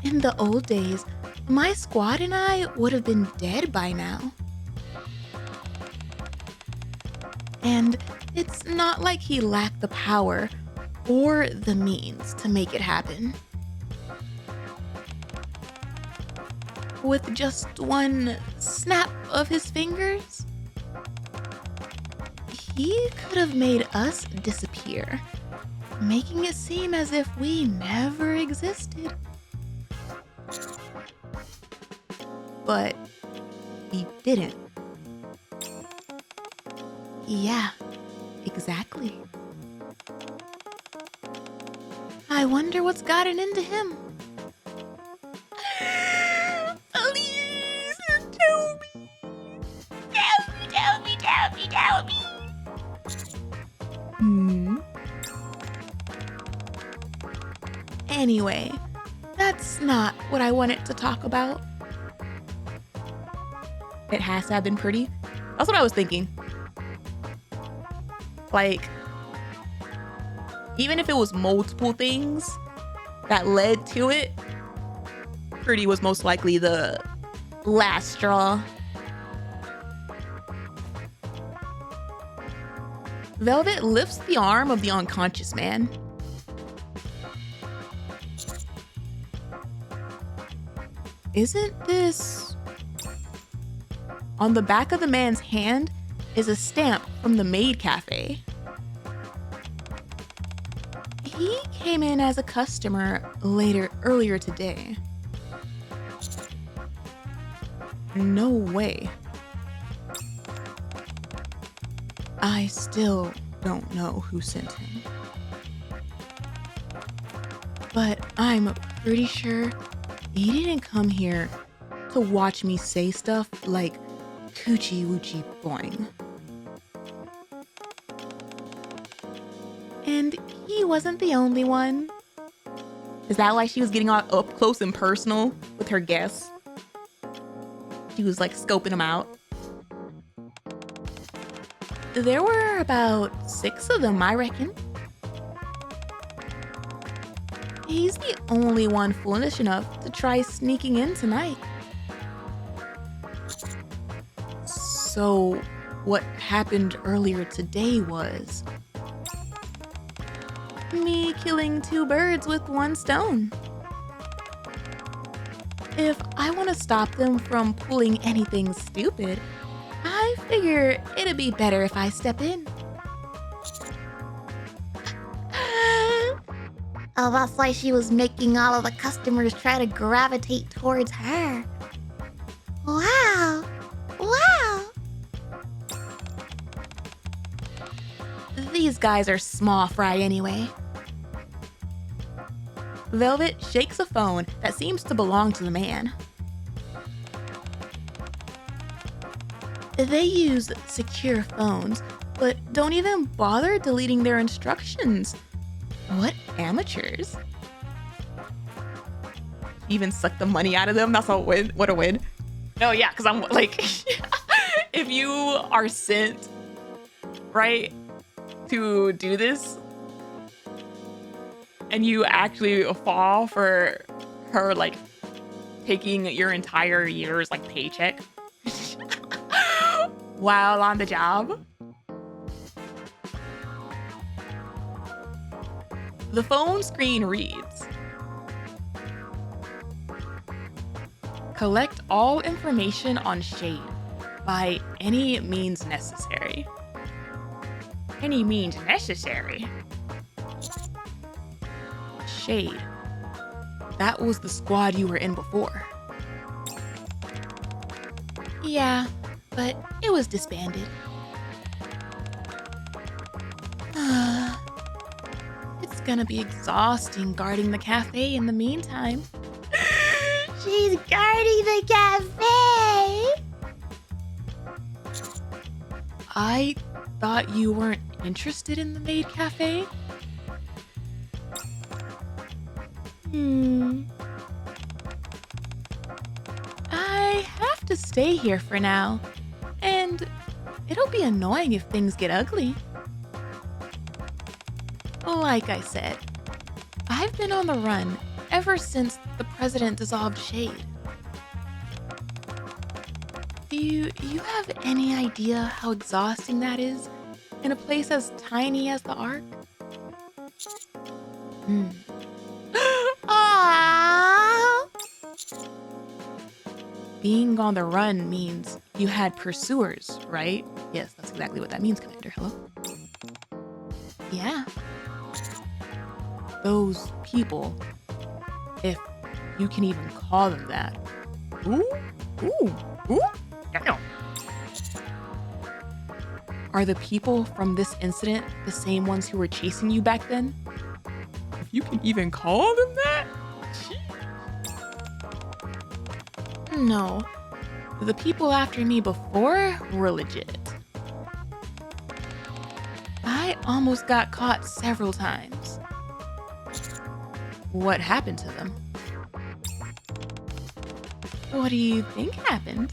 Speaker 2: In the old days, my squad and I would have been dead by now. And it's not like he lacked the power or the means to make it happen. With just one snap of his fingers, he could have made us disappear, making it seem as if we never existed. But he didn't. Yeah, exactly. I wonder what's gotten into him. Please tell me. Tell me. Anyway, that's not what I wanted to talk about. It has to have been pretty. That's what I was thinking. Like, even if it was multiple things that led to it, pretty was most likely the last straw. Velvet lifts the arm of the unconscious man. Isn't this... On the back of the man's hand is a stamp from the Maid Cafe. He came in as a customer earlier today. No way. I still don't know who sent him. But I'm pretty sure he didn't come here to watch me say stuff like coochie woochie boing. And he wasn't the only one. Is that why she was getting all up close and personal with her guests? She was like scoping them out. There were about 6 of them, I reckon. He's the only one foolish enough to try sneaking in tonight. So, what happened earlier today was me killing 2 birds with 1 stone. If I want to stop them from pulling anything stupid, I figure it'd be better if I step in.
Speaker 3: Oh, that's why she was making all of the customers try to gravitate towards her. Wow. Wow.
Speaker 2: These guys are small fry anyway. Velvet shakes a phone that seems to belong to the man. They use secure phones, but don't even bother deleting their instructions. What amateurs. Even suck the money out of them? That's a win. What a win. No, yeah, because I'm like, if you are sent, right, to do this, and you actually fall for her, like, taking your entire year's, like, paycheck while on the job. The phone screen reads, collect all information on Shade by any means necessary. Any means necessary? Shade. That was the squad you were in before. Yeah, but it was disbanded. It's gonna be exhausting guarding the cafe in the meantime.
Speaker 3: She's guarding the cafe.
Speaker 2: I thought you weren't interested in the Maid Cafe? I have to stay here for now, and it'll be annoying if things get ugly. Like I said, I've been on the run ever since the president dissolved Shade. Do you have any idea how exhausting that is in a place as tiny as the Ark?
Speaker 3: Aww.
Speaker 2: Being on the run means you had pursuers, right? Yes, that's exactly what that means, Commander. Hello? Yeah. Those people, if you can even call them that. Ooh. Damn. Are the people from this incident the same ones who were chasing you back then? If you can even call them that? No. The people after me before were legit. I almost got caught several times. What happened to them? What do you think happened?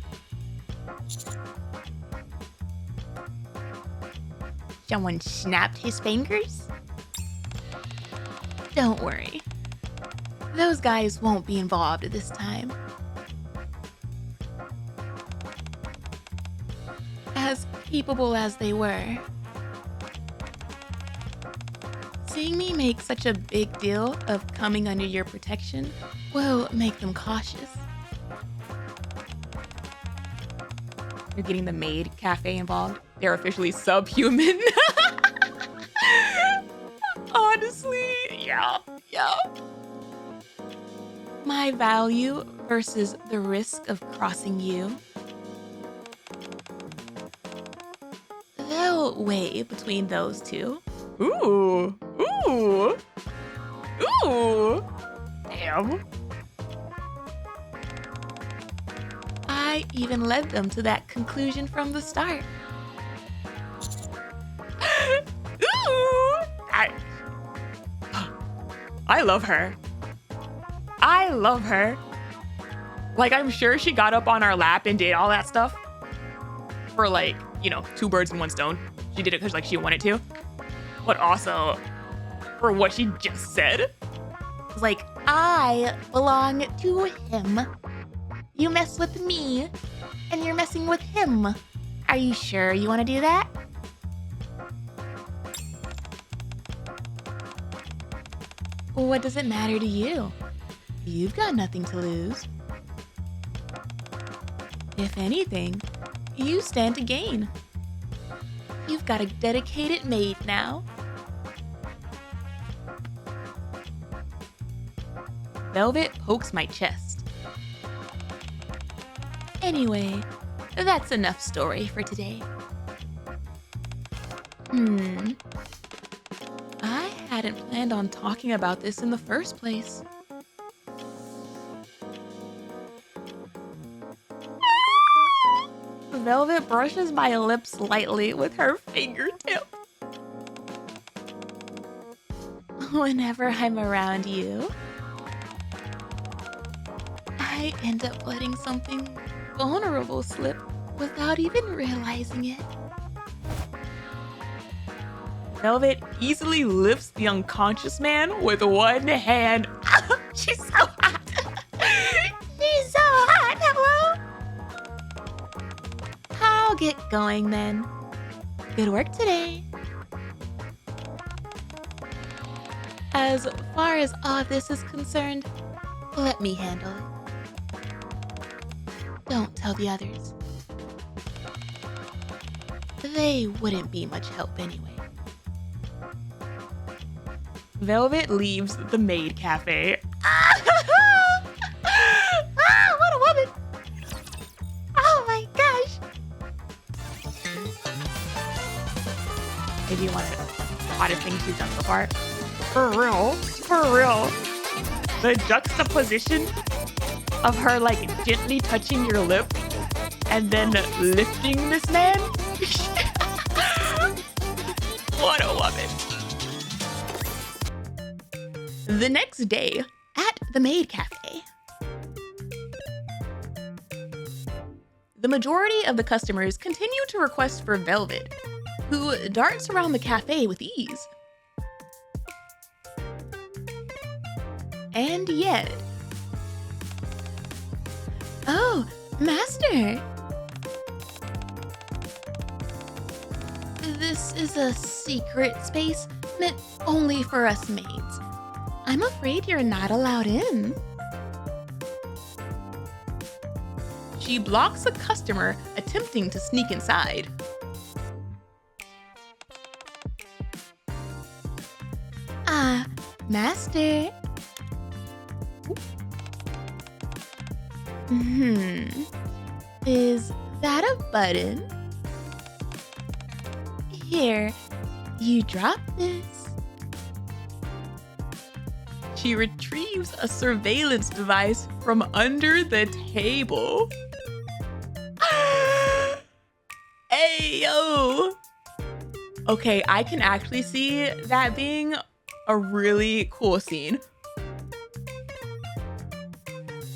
Speaker 3: Someone snapped his fingers?
Speaker 2: Don't worry. Those guys won't be involved this time. As capable as they were, Seeing me make such a big deal of coming under your protection will make them cautious. You're getting the Maid cafe involved. They're officially subhuman. Honestly, yeah. My value versus the risk of crossing you. They'll weigh between those two. Ooh. Damn. I even led them to that conclusion from the start. Ooh. I love her. Like, I'm sure she got up on our lap and did all that stuff for, like, you know, 2 birds in 1 stone. She did it because, like, she wanted to. But also, for what she just said.
Speaker 1: Like, I belong to him. You mess with me, and you're messing with him. Are you sure you want to do that?
Speaker 2: What does it matter to you? You've got nothing to lose. If anything, you stand to gain. You've got a dedicated maid now. Velvet pokes my chest. Anyway, that's enough story for today. I hadn't planned on talking about this in the first place. Velvet brushes my lips lightly with her fingertip. Whenever I'm around you, I end up letting something vulnerable slip without even realizing it. Velvet easily lifts the unconscious man with 1 hand. She's so hot.
Speaker 1: She's so hot, hello?
Speaker 2: I'll get going then. Good work today. As far as all this is concerned, let me handle it. Don't tell the others. They wouldn't be much help anyway. Velvet leaves the Maid cafe.
Speaker 1: What a woman! Oh my gosh!
Speaker 2: Maybe you want the hottest thing she's done so far. For real. The juxtaposition of her, like, gently touching your lip and then lifting this man. What a woman. The next day at the Maid cafe, the majority of the customers continue to request for Velvet, who darts around the cafe with ease. And yet... Oh, Master! This is a secret space meant only for us maids. I'm afraid you're not allowed in. She blocks a customer attempting to sneak inside.
Speaker 1: Master.
Speaker 2: Is that a button? Here, you drop this. She retrieves a surveillance device from under the table. Hey, yo! Okay, I can actually see that being a really cool scene.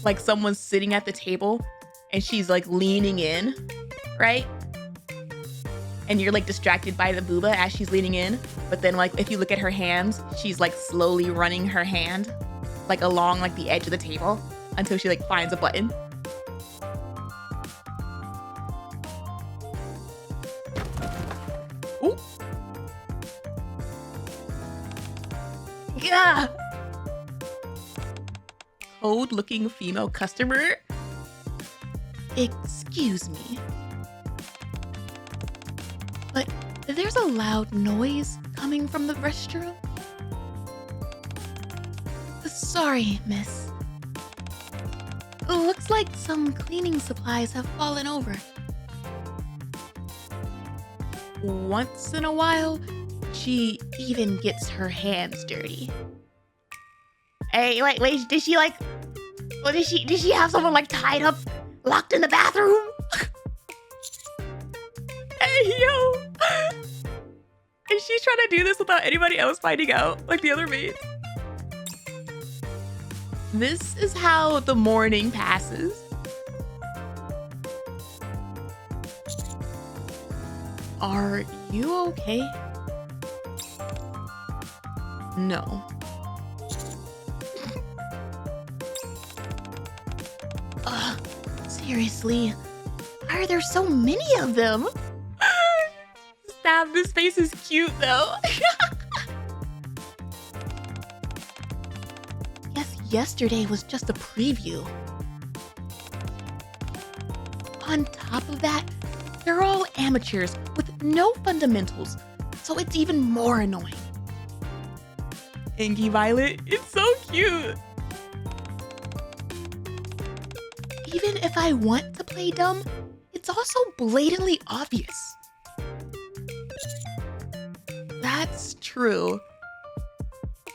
Speaker 2: Like someone's sitting at the table and she's like leaning in, right? And you're like distracted by the booba as she's leaning in. But then like if you look at her hands, she's like slowly running her hand like along like the edge of the table until she like finds a button. Ooh. Yeah. Cold-looking female customer. Excuse me. But there's a loud noise coming from the restroom. Sorry, miss. Looks like some cleaning supplies have fallen over. Once in a while, she even gets her hands dirty.
Speaker 1: Hey, wait, did she like... Well, did she have someone like tied up, locked in the bathroom?
Speaker 2: Hey, yo! And she's trying to do this without anybody else finding out, like the other maid. This is how the morning passes. Are you okay? No.
Speaker 1: Seriously, why are there so many of them?
Speaker 2: Stab, this face is cute though.
Speaker 1: Guess yesterday was just a preview. On top of that, they're all amateurs with no fundamentals, so it's even more annoying.
Speaker 2: Inky Violet, it's so cute.
Speaker 1: Even if I want to play dumb, it's also blatantly obvious.
Speaker 2: That's true.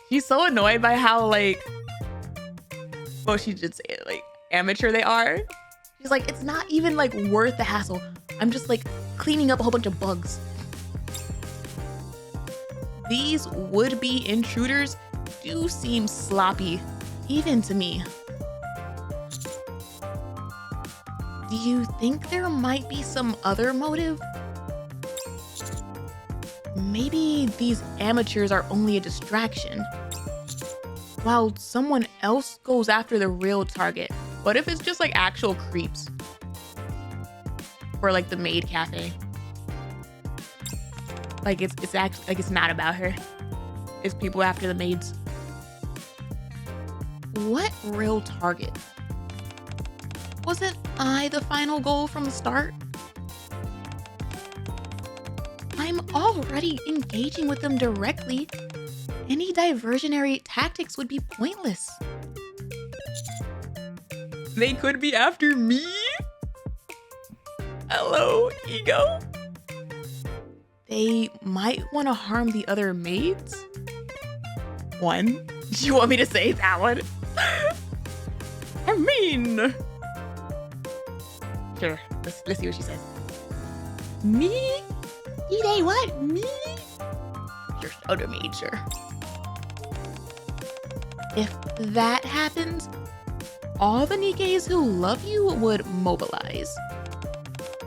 Speaker 2: She's so annoyed by how, like, well, she did say it, like, amateur they are.
Speaker 1: She's like, it's not even like worth the hassle. I'm just like cleaning up a whole bunch of bugs.
Speaker 2: These would-be intruders do seem sloppy, even to me.
Speaker 1: Do you think there might be some other motive?
Speaker 2: Maybe these amateurs are only a distraction, while someone else goes after the real target. What if it's just like actual creeps? Or like the Maid cafe. Like it's actually like it's not about her. It's people after the maids. What real target? Wasn't I the final goal from the start? I'm already engaging with them directly. Any diversionary tactics would be pointless. They could be after me? Hello, ego? They might want to harm the other maids? One? Do you want me to say that one? I mean... Sure, let's see what she says. Me?
Speaker 1: You they what? Me?
Speaker 2: Your other maid, sure. If that happens, all the Nikkes who love you would mobilize.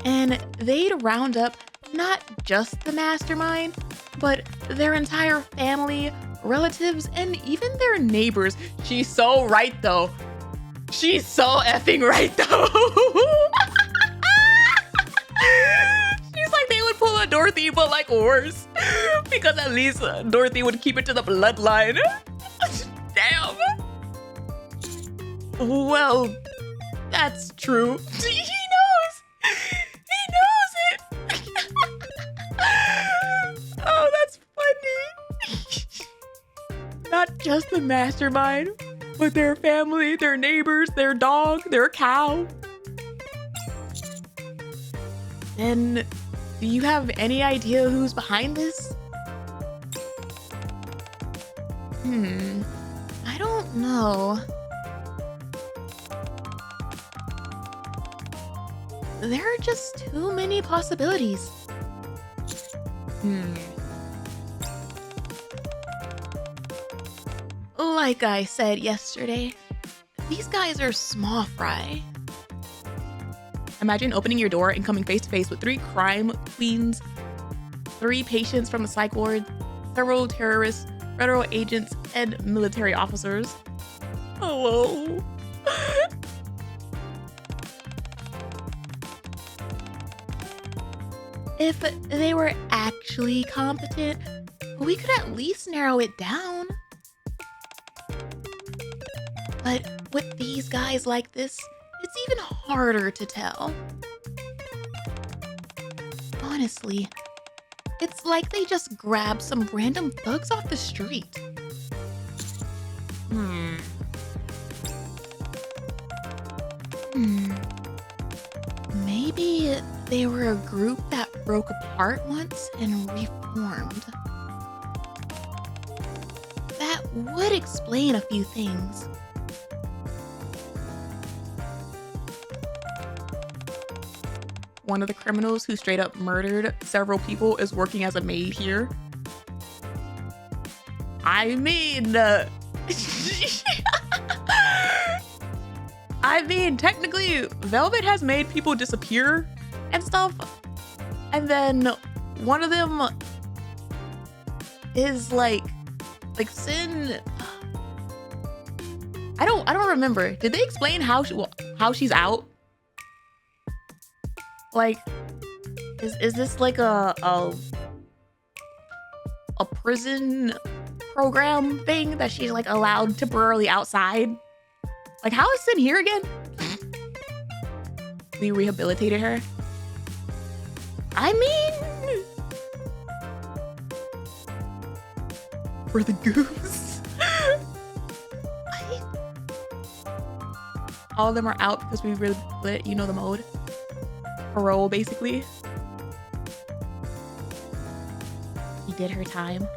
Speaker 2: And they'd round up not just the mastermind, but their entire family, relatives, and even their neighbors. She's so right though. She's so effing right though. She's like, they would pull a Dorothy, but like worse. Because at least Dorothy would keep it to the bloodline. Damn. Well, that's true. He knows. He knows it. Oh, that's funny. Not just the mastermind, but their family, their neighbors, their dog, their cow. Then, do you have any idea who's behind this?
Speaker 1: I don't know. There are just too many possibilities. Like I said yesterday, these guys are small fry.
Speaker 2: Imagine opening your door and coming face to face with 3 crime queens, 3 patients from the psych ward, several terrorists, federal agents, and military officers. Hello.
Speaker 1: If they were actually competent, we could at least narrow it down. But with these guys like this, it's even harder to tell. Honestly, it's like they just grabbed some random thugs off the street. Maybe they were a group that broke apart once and reformed. That would explain a few things.
Speaker 2: One of the criminals who straight up murdered several people is working as a maid here. I mean, technically, Velvet has made people disappear and stuff. And then one of them is like Sin. I don't remember. Did they explain how she's out? Like, is this like a prison program thing that she's like allowed temporarily outside? Like, how is Sin here again? We rehabilitated her. I mean, for the goose. All of them are out because we really lit, you know the mode. Parole, basically. He did her time.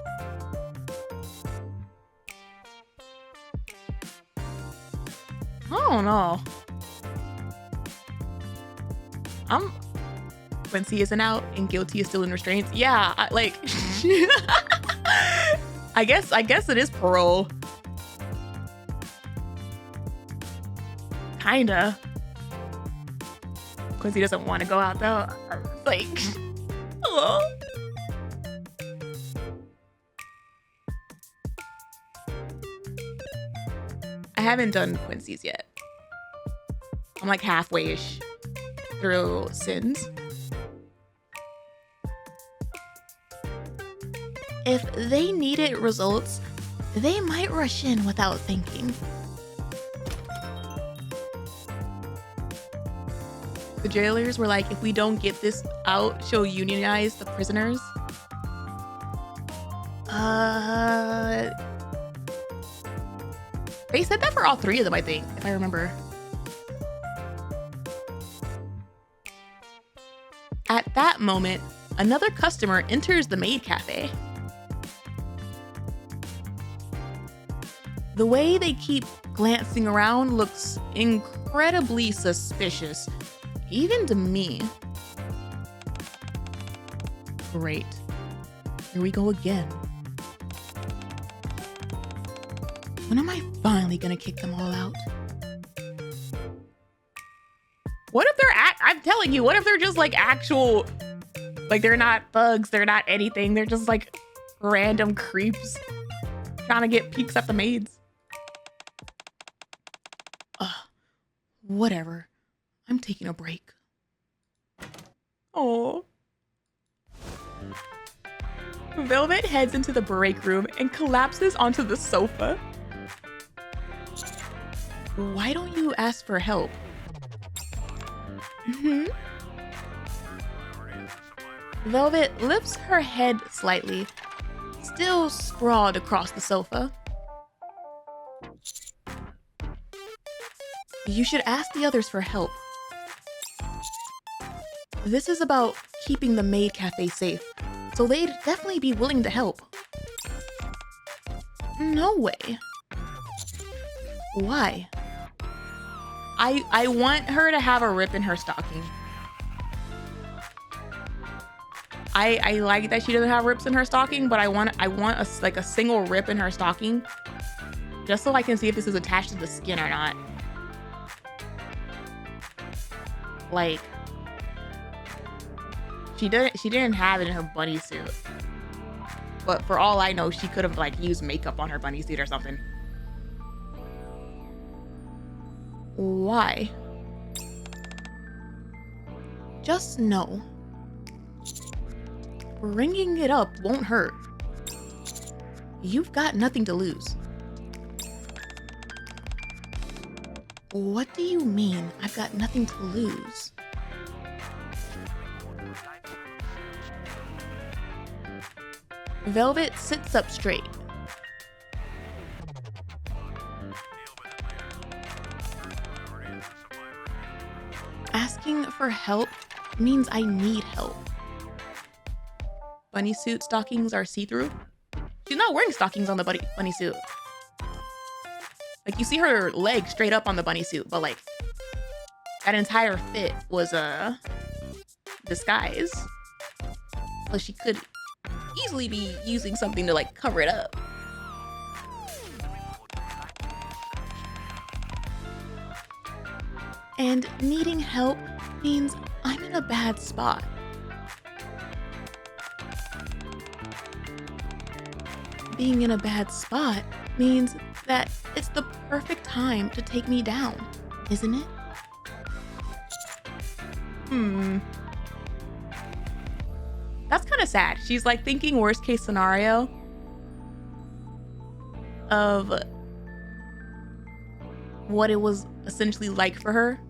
Speaker 2: I don't know. Quincy isn't out and Guilty is still in restraints. Yeah, I guess it is parole. Kinda. Quincy doesn't want to go out though. Like, hello. I haven't done Quincy's yet. I'm like halfway-ish through Sins.
Speaker 1: If they needed results, they might rush in without thinking.
Speaker 2: The jailers were like, if we don't get this out, she'll unionize the prisoners. They said that for all three of them, I think, if I remember. At that moment, another customer enters the Maid Cafe. The way they keep glancing around looks incredibly suspicious, even to me. Great. Here we go again. When am I finally gonna kick them all out? What if they're I'm telling you, what if they're just like actual, like they're not thugs, they're not anything, they're just like random creeps trying to get peeks at the maids. Whatever. I'm taking a break. Oh. Velvet heads into the break room and collapses onto the sofa. Why don't you ask for help? Velvet lifts her head slightly, still sprawled across the sofa. You should ask the others for help. This is about keeping the Maid Cafe safe, so they'd definitely be willing to help. No way. Why? I want her to have a rip in her stocking. I like that she doesn't have rips in her stocking, but I want a single rip in her stocking, just so I can see if this is attached to the skin or not. Like, she didn't have it in her bunny suit, but for all I know, she could have like used makeup on her bunny suit or something. Why? Just know, bringing it up won't hurt. You've got nothing to lose.
Speaker 1: What do you mean? I've got nothing to lose. Velvet sits up straight. Asking for help means I need help. Bunny suit stockings are see-through. She's not wearing stockings on the bunny suit. Like, you see her leg straight up on the bunny suit, but like that entire fit was a disguise. So she could easily be using something to like cover it up. And needing help means I'm in a bad spot. Being in a bad spot means that it's the perfect time to take me down, isn't it? That's kind of sad. She's like thinking worst case scenario of what it was essentially like for her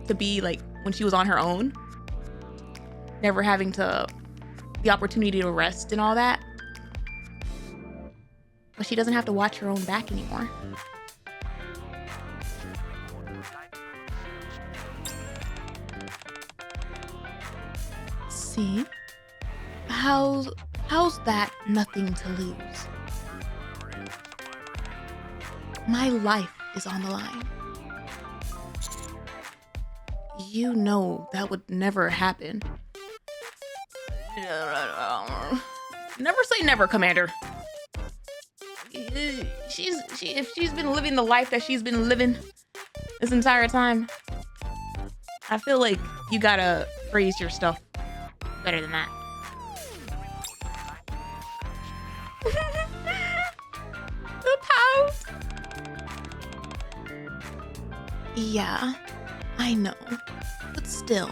Speaker 1: to be like when she was on her own, never having the opportunity to rest and all that. But she doesn't have to watch her own back anymore. See? How's that nothing to lose? My life is on the line. You know that would never happen. Never say never, Commander. If she's been living the life that she's been living this entire time, I feel like you gotta phrase your stuff better than that. The pout. Yeah, I know, but still.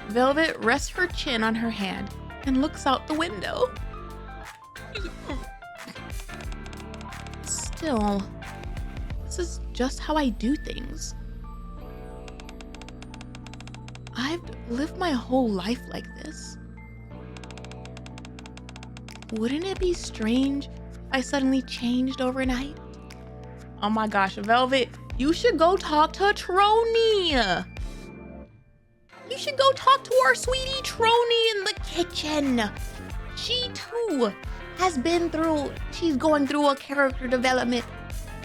Speaker 1: Velvet rests her chin on her hand and looks out the window. Still, this is just how I do things. I've lived my whole life like this. Wouldn't it be strange if I suddenly changed overnight? Oh my gosh, Velvet, you should go talk to Trony. You should go talk to our sweetie Trony in the kitchen. She too has she's going through a character development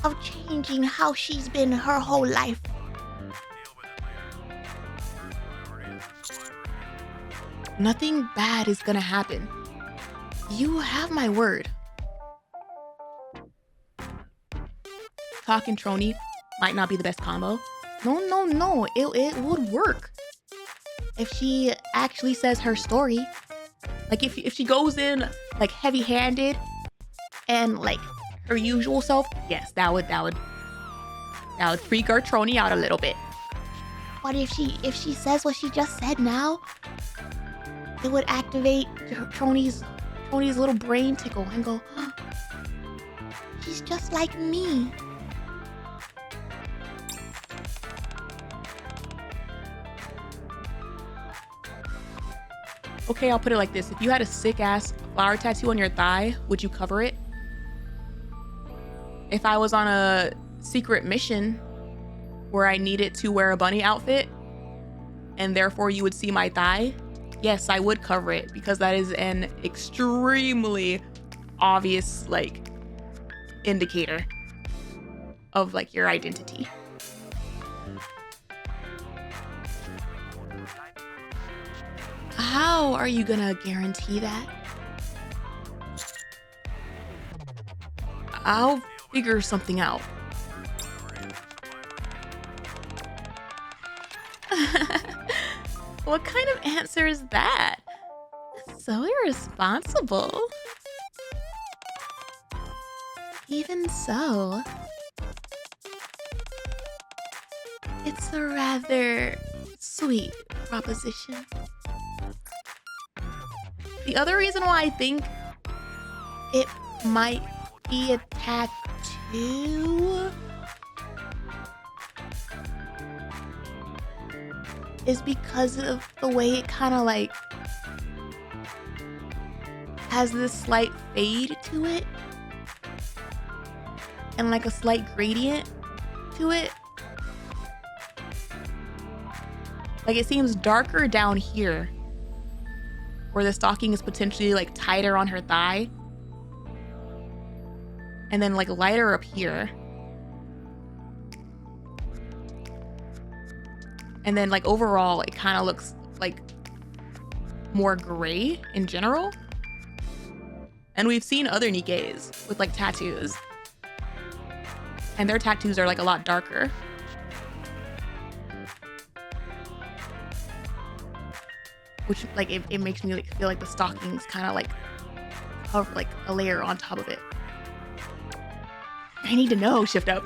Speaker 1: of changing how she's been her whole life. Nothing bad is gonna happen. You have my word. Talk and Trony might not be the best combo. No, it would work. If she actually says her story, like if she goes in like heavy-handed and like her usual self, yes, that would freak our Trony out a little bit.
Speaker 3: What if she says what she just said now? It would activate Trony's little brain tickle and go, oh, she's just like me.
Speaker 1: Okay, I'll put it like this. If you had a sick-ass flower tattoo on your thigh, would you cover it? If I was on a secret mission where I needed to wear a bunny outfit, and therefore you would see my thigh, yes, I would cover it, because that is an extremely obvious, like, indicator of, like, your identity. How are you gonna guarantee that? I'll figure something out. What kind of answer is that? So irresponsible. Even so, it's a rather sweet proposition. The other reason why I think it might be a tattoo two is because of the way it kind of like has this slight fade to it and like a slight gradient to it. Like it seems darker down here where the stocking is potentially like tighter on her thigh, and then like lighter up here. And then like overall it kind of looks like more gray in general. And we've seen other Nikkes with like tattoos, and their tattoos are like a lot darker. Which like it makes me like feel like the stockings kind of like cover like a layer on top of it. I need to know, shift up.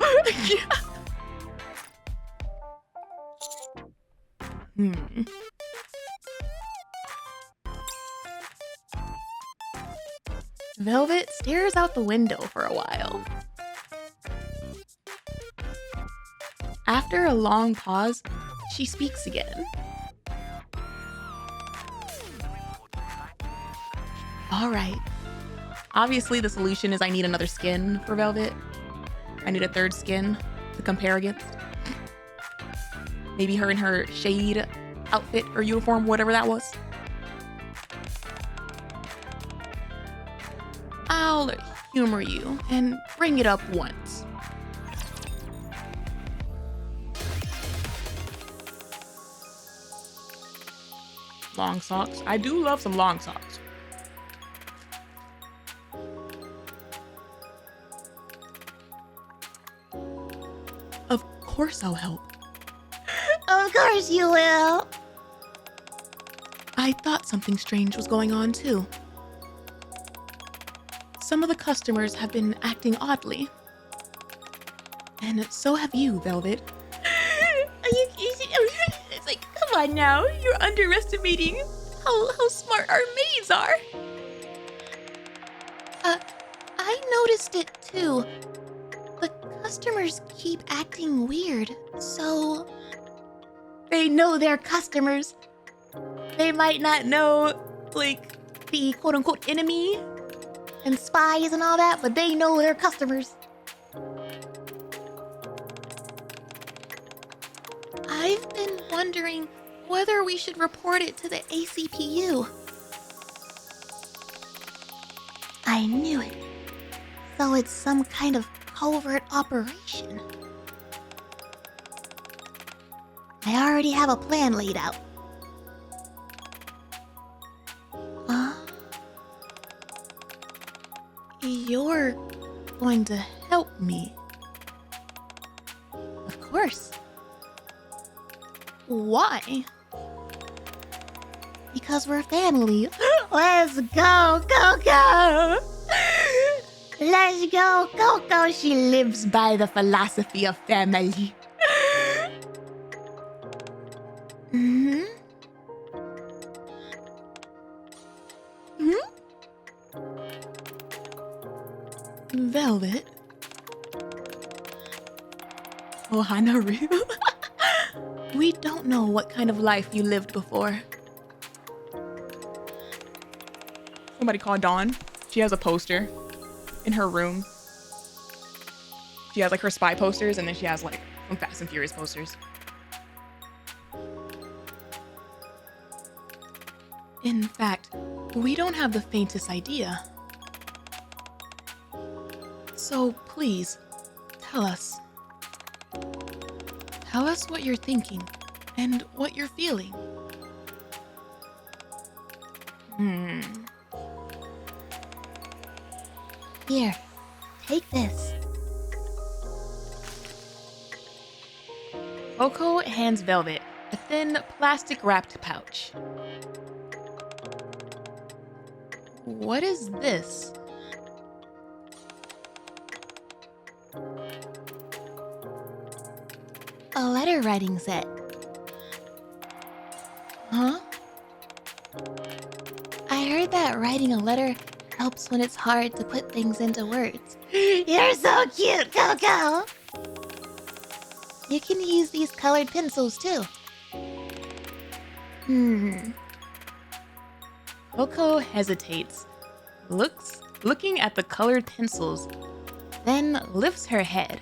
Speaker 1: Velvet stares out the window for a while. After a long pause, she speaks again. All right. Obviously, the solution is I need another skin for Velvet. I need a third skin to compare against. Maybe her in her shade outfit or uniform, whatever that was. I'll humor you and bring it up once. Long socks. I do love some long socks. Of course I'll help.
Speaker 3: Of course you will.
Speaker 1: I thought something strange was going on too. Some of the customers have been acting oddly. And so have you, Velvet.
Speaker 2: It's like, come on now, you're underestimating how smart our maids are.
Speaker 3: I noticed it too. The customers keep acting weird, so
Speaker 1: They know they're customers. They might not know, like, the quote-unquote enemy
Speaker 3: and spies and all that, but they know they're customers.
Speaker 1: I've been wondering whether we should report it to the ACPU.
Speaker 3: I knew it. So it's some kind of covert operation. I already have a plan laid out. Huh?
Speaker 1: You're going to help me.
Speaker 3: Of course.
Speaker 1: Why?
Speaker 3: Because we're family. Let's go, go! Let's go, go!
Speaker 1: She lives by the philosophy of family.
Speaker 3: Mm-hmm.
Speaker 1: Velvet. Oh, Hanaru. We don't know what kind of life you lived before.
Speaker 2: Somebody call Dawn. She has a poster in her room. She has like her spy posters, and then she has like some Fast and Furious posters.
Speaker 1: In fact, we don't have the faintest idea. So please, tell us. Tell us what you're thinking and what you're feeling.
Speaker 3: Here, take this.
Speaker 2: Coco hands Velvet a thin plastic-wrapped pouch.
Speaker 1: What is this?
Speaker 3: A letter writing set.
Speaker 1: Huh?
Speaker 3: I heard that writing a letter helps when it's hard to put things into words. You're so cute, Coco! You can use these colored pencils too.
Speaker 2: Coco hesitates, looking at the colored pencils, then lifts her head.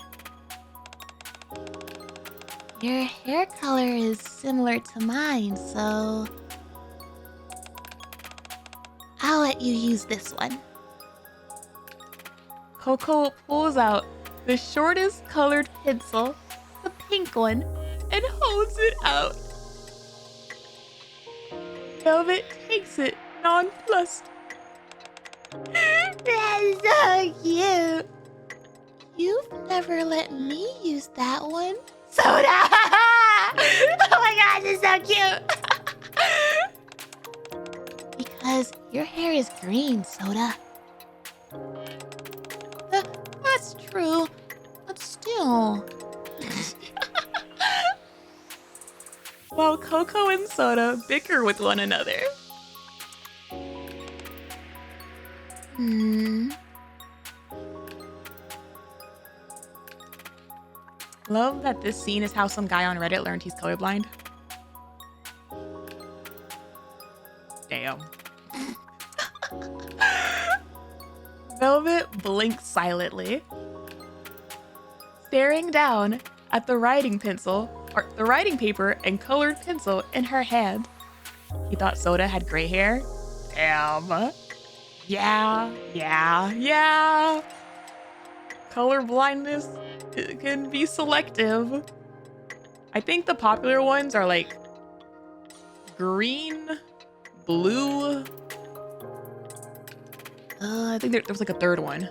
Speaker 3: Your hair color is similar to mine, so I'll let you use this one.
Speaker 2: Coco pulls out the shortest colored pencil, the pink one, and holds it out. Velvet takes it, nonplussed.
Speaker 3: That's so cute. You've never let me use that one. Soda! Oh my gosh, it's so cute. Because your hair is green, Soda.
Speaker 1: That's true, but still.
Speaker 2: While Coco and Soda bicker with one another. Love that this scene is how some guy on Reddit learned he's colorblind. Damn. Velvet blinks silently, staring down at the writing paper and colored pencil in her hand. He thought Soda had gray hair. Damn. Yeah. Color blindness can be selective. I think the popular ones are like green, blue. I think there was like a third one.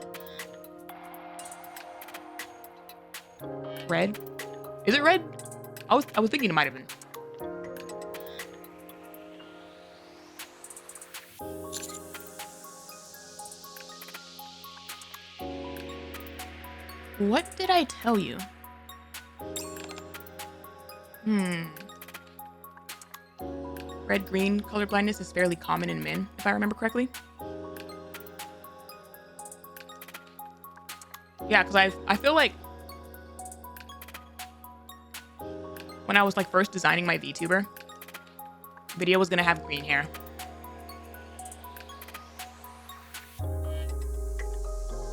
Speaker 2: Red? Is it red? I was thinking it might have been. What did I tell you? Red-green color blindness is fairly common in men, if I remember correctly. Yeah, because I feel like when I was like first designing my VTuber, video was gonna have green hair.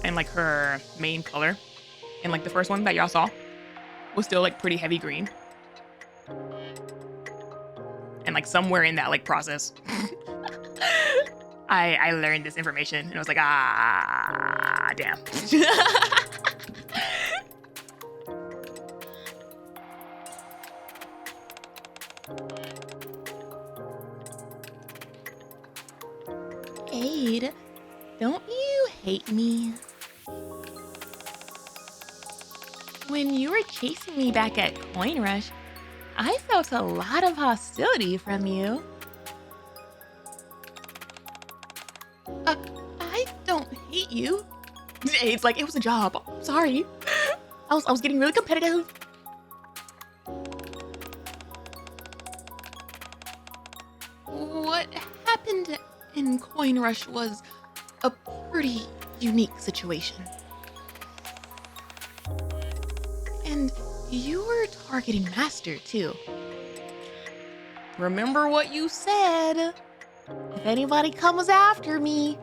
Speaker 2: And like her main color, and like the first one that y'all saw, was still like pretty heavy green. And like somewhere in that like process, I learned this information and I was like, damn.
Speaker 1: Maid, don't you hate me? When you were chasing me back at Coin Rush, I felt a lot of hostility from you. I don't hate you.
Speaker 2: It's like, it was a job. Sorry. I was getting really competitive.
Speaker 1: What happened in Coin Rush was a pretty unique situation. And you were targeting Master, too. Remember what you said. If anybody comes after me,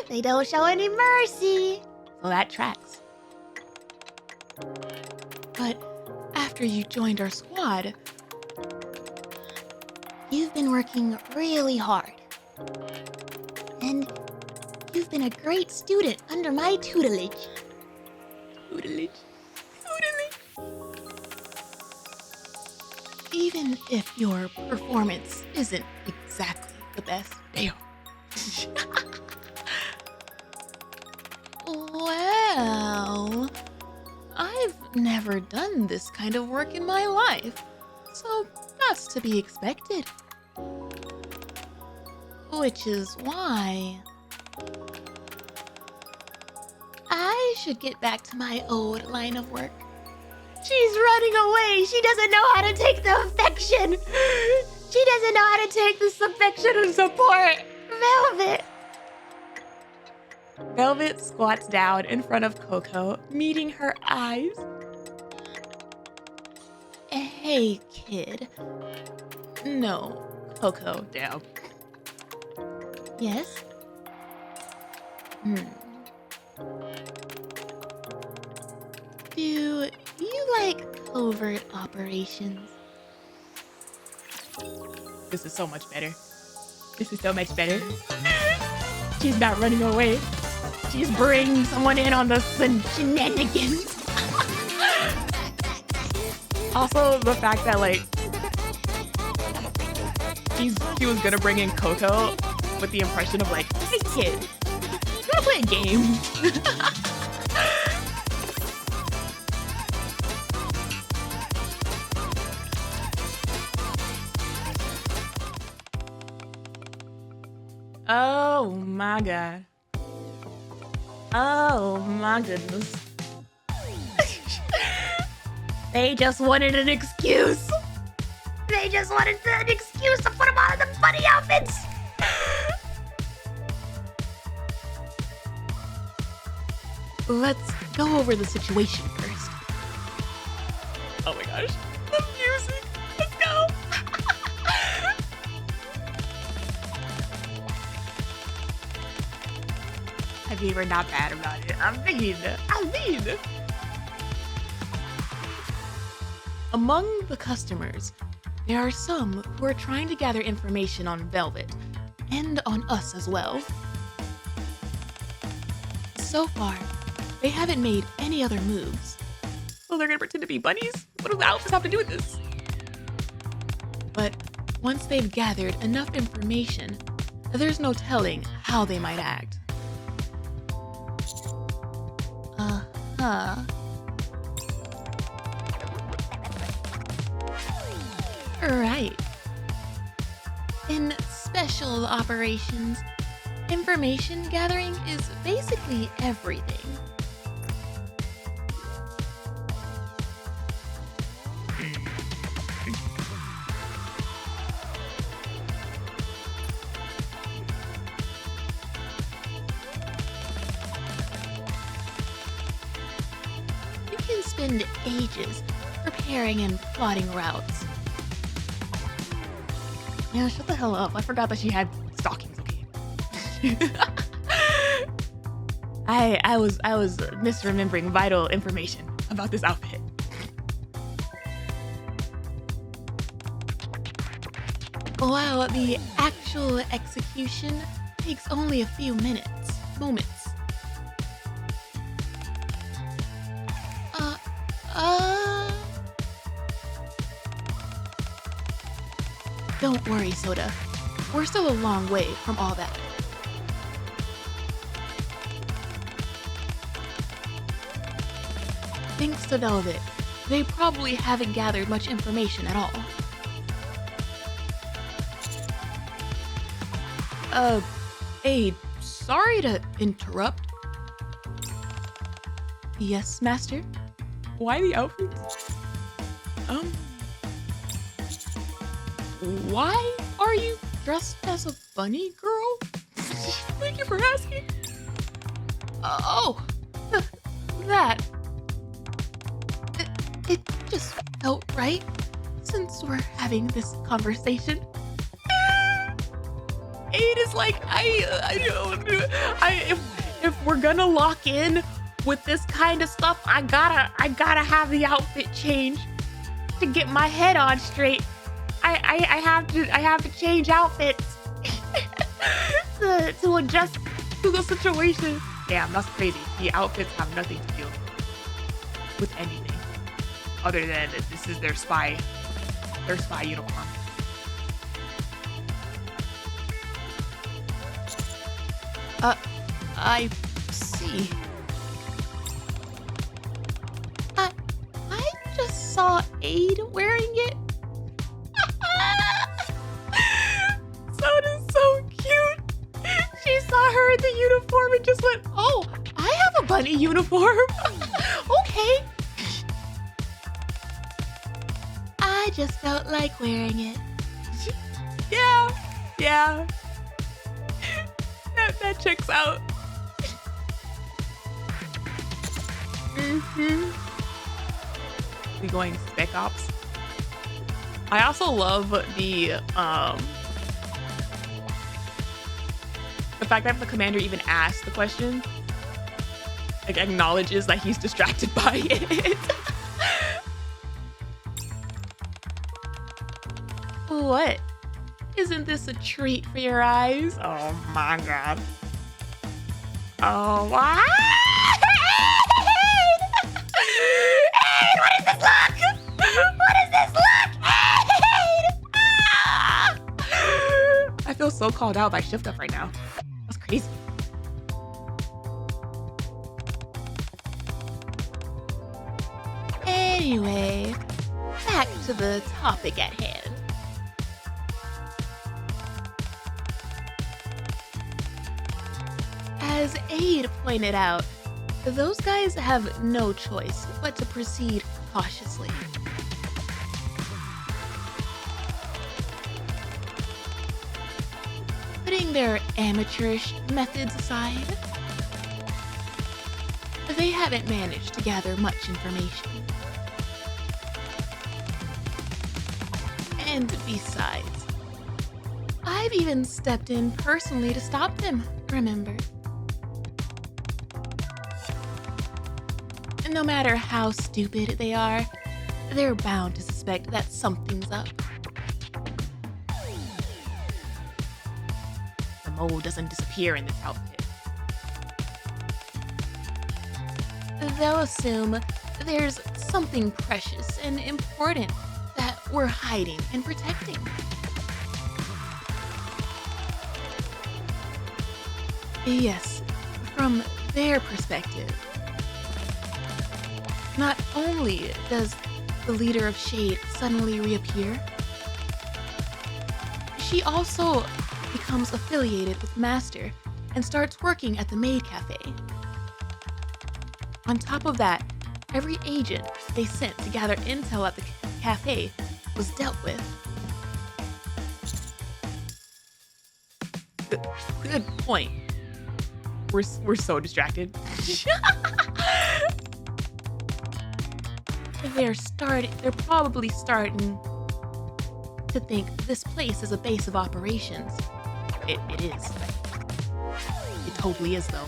Speaker 1: they don't show any mercy. So that tracks. But after you joined our squad, you've been working really hard. And you've been a great student under my tutelage. Even if your performance isn't exactly the best.
Speaker 2: Damn.
Speaker 1: Well, I've never done this kind of work in my life, so that's to be expected. Which is why I should get back to my old line of work. She's running away. She doesn't know how to take the affection. She doesn't know how to take this affection and support. Velvet.
Speaker 2: Velvet squats down in front of Coco, meeting her eyes. Hey, kid. No, Coco, down.
Speaker 1: Yes? Do you like covert operations?
Speaker 2: This is so much better. This is so much better. She's not running away. She's bringing someone in on the shenanigans. Also, the fact that, like, she was gonna bring in Coco with the impression of, like, hey kid, you wanna play a game? Oh my god. Oh my goodness.
Speaker 1: They just wanted an excuse. They just wanted an excuse to put them on the funny outfits.
Speaker 2: Let's go over the situation first. Oh my gosh. The music. Let's go. I mean, we're not bad about it. I mean. Among the customers, there are some who are trying to gather information on Velvet, and on us as well. So far, they haven't made any other moves. Oh, they're gonna pretend to be bunnies? What do the outfits have to do with this? But once they've gathered enough information, there's no telling how they might act. Right. In special operations, information gathering is basically everything. You can spend ages preparing and plotting routes. Yeah, shut the hell up. I forgot that she had stockings, okay? I was misremembering vital information about this outfit. While the actual execution takes only a few moments. Don't worry, Soda. We're still a long way from all that. Thanks to Velvet, they probably haven't gathered much information at all. Maid, sorry to interrupt. Yes, Master? Why the outfits? Why are you dressed as a bunny girl? Thank you for asking. That. It just felt right since we're having this conversation. Maid is like, if we're gonna lock in with this kind of stuff, I gotta have the outfit change to get my head on straight. I have to change outfits to adjust to the situation. Damn, that's crazy. The outfits have nothing to do with anything other than this is their spy uniform. I see. I just saw Aid wearing it. Soda's so cute. She saw her in the uniform and just went, oh, I have a bunny uniform. Okay. I just felt like wearing it. Yeah. That checks out. We going spec ops. I also love the fact that the commander even asked the question, like acknowledges that he's distracted by it. What? Isn't this a treat for your eyes? Oh my god. Oh my. Hey, what is this look? What is this look? Hey! Ah! I feel so called out by Shift Up right now. That's crazy.
Speaker 1: Anyway, back to the topic at hand. As Aid pointed out, those guys have no choice but to proceed cautiously. Putting their amateurish methods aside, they haven't managed to gather much information. And besides, I've even stepped in personally to stop them, remember? No matter how stupid they are, they're bound to suspect that something's up.
Speaker 2: The mole doesn't disappear in this outfit.
Speaker 1: They'll assume there's something precious and important that we're hiding and protecting. Yes, from their perspective. Not only does the leader of Shade suddenly reappear, she also becomes affiliated with Master and starts working at the Maid Cafe. On top of that, every agent they sent to gather intel at the cafe was dealt with.
Speaker 2: Good point. We're so distracted.
Speaker 1: They're probably starting to think this place is a base of operations.
Speaker 2: It is. It totally is, though.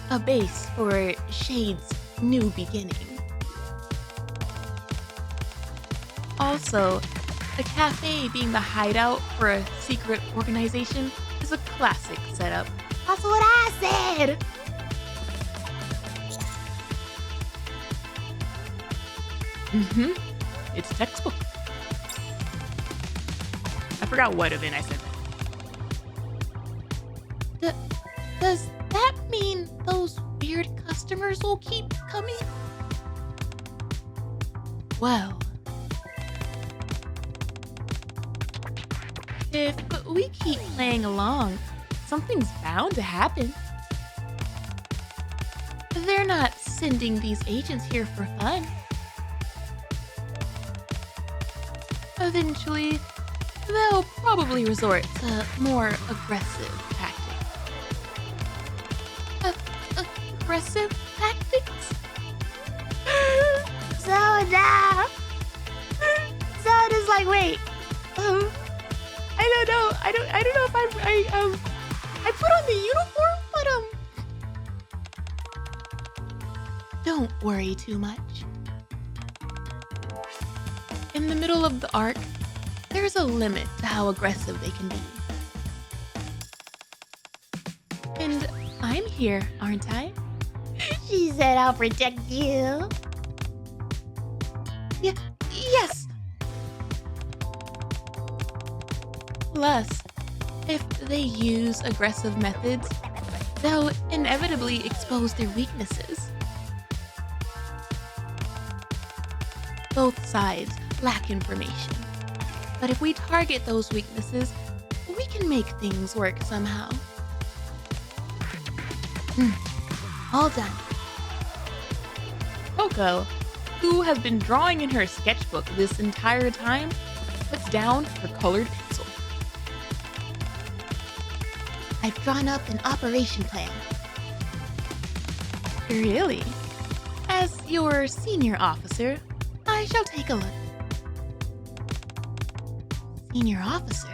Speaker 1: A base for Shade's new beginning. Also, the cafe being the hideout for a secret organization is a classic setup. That's what I said!
Speaker 2: It's textbook. I forgot what event I said that.
Speaker 1: Does that mean those weird customers will keep coming? Well, if we keep playing along, something's bound to happen. They're not sending these agents here for fun. Eventually, they'll probably resort to more aggressive tactics. Aggressive tactics? Zoda! Zoda's like, wait. I don't know. I don't know if I put on the uniform, but don't worry too much. In the middle of the arc, there's a limit to how aggressive they can be. And I'm here, aren't I? She said I'll protect you. Yes. Plus, if they use aggressive methods, they'll inevitably expose their weaknesses. Both sides lack information, but if we target those weaknesses, we can make things work somehow. All done.
Speaker 2: Coco, who has been drawing in her sketchbook this entire time, puts down her colored pencil.
Speaker 3: I've drawn up an operation plan.
Speaker 2: Really? As your senior officer, I shall take a look.
Speaker 3: Senior officer?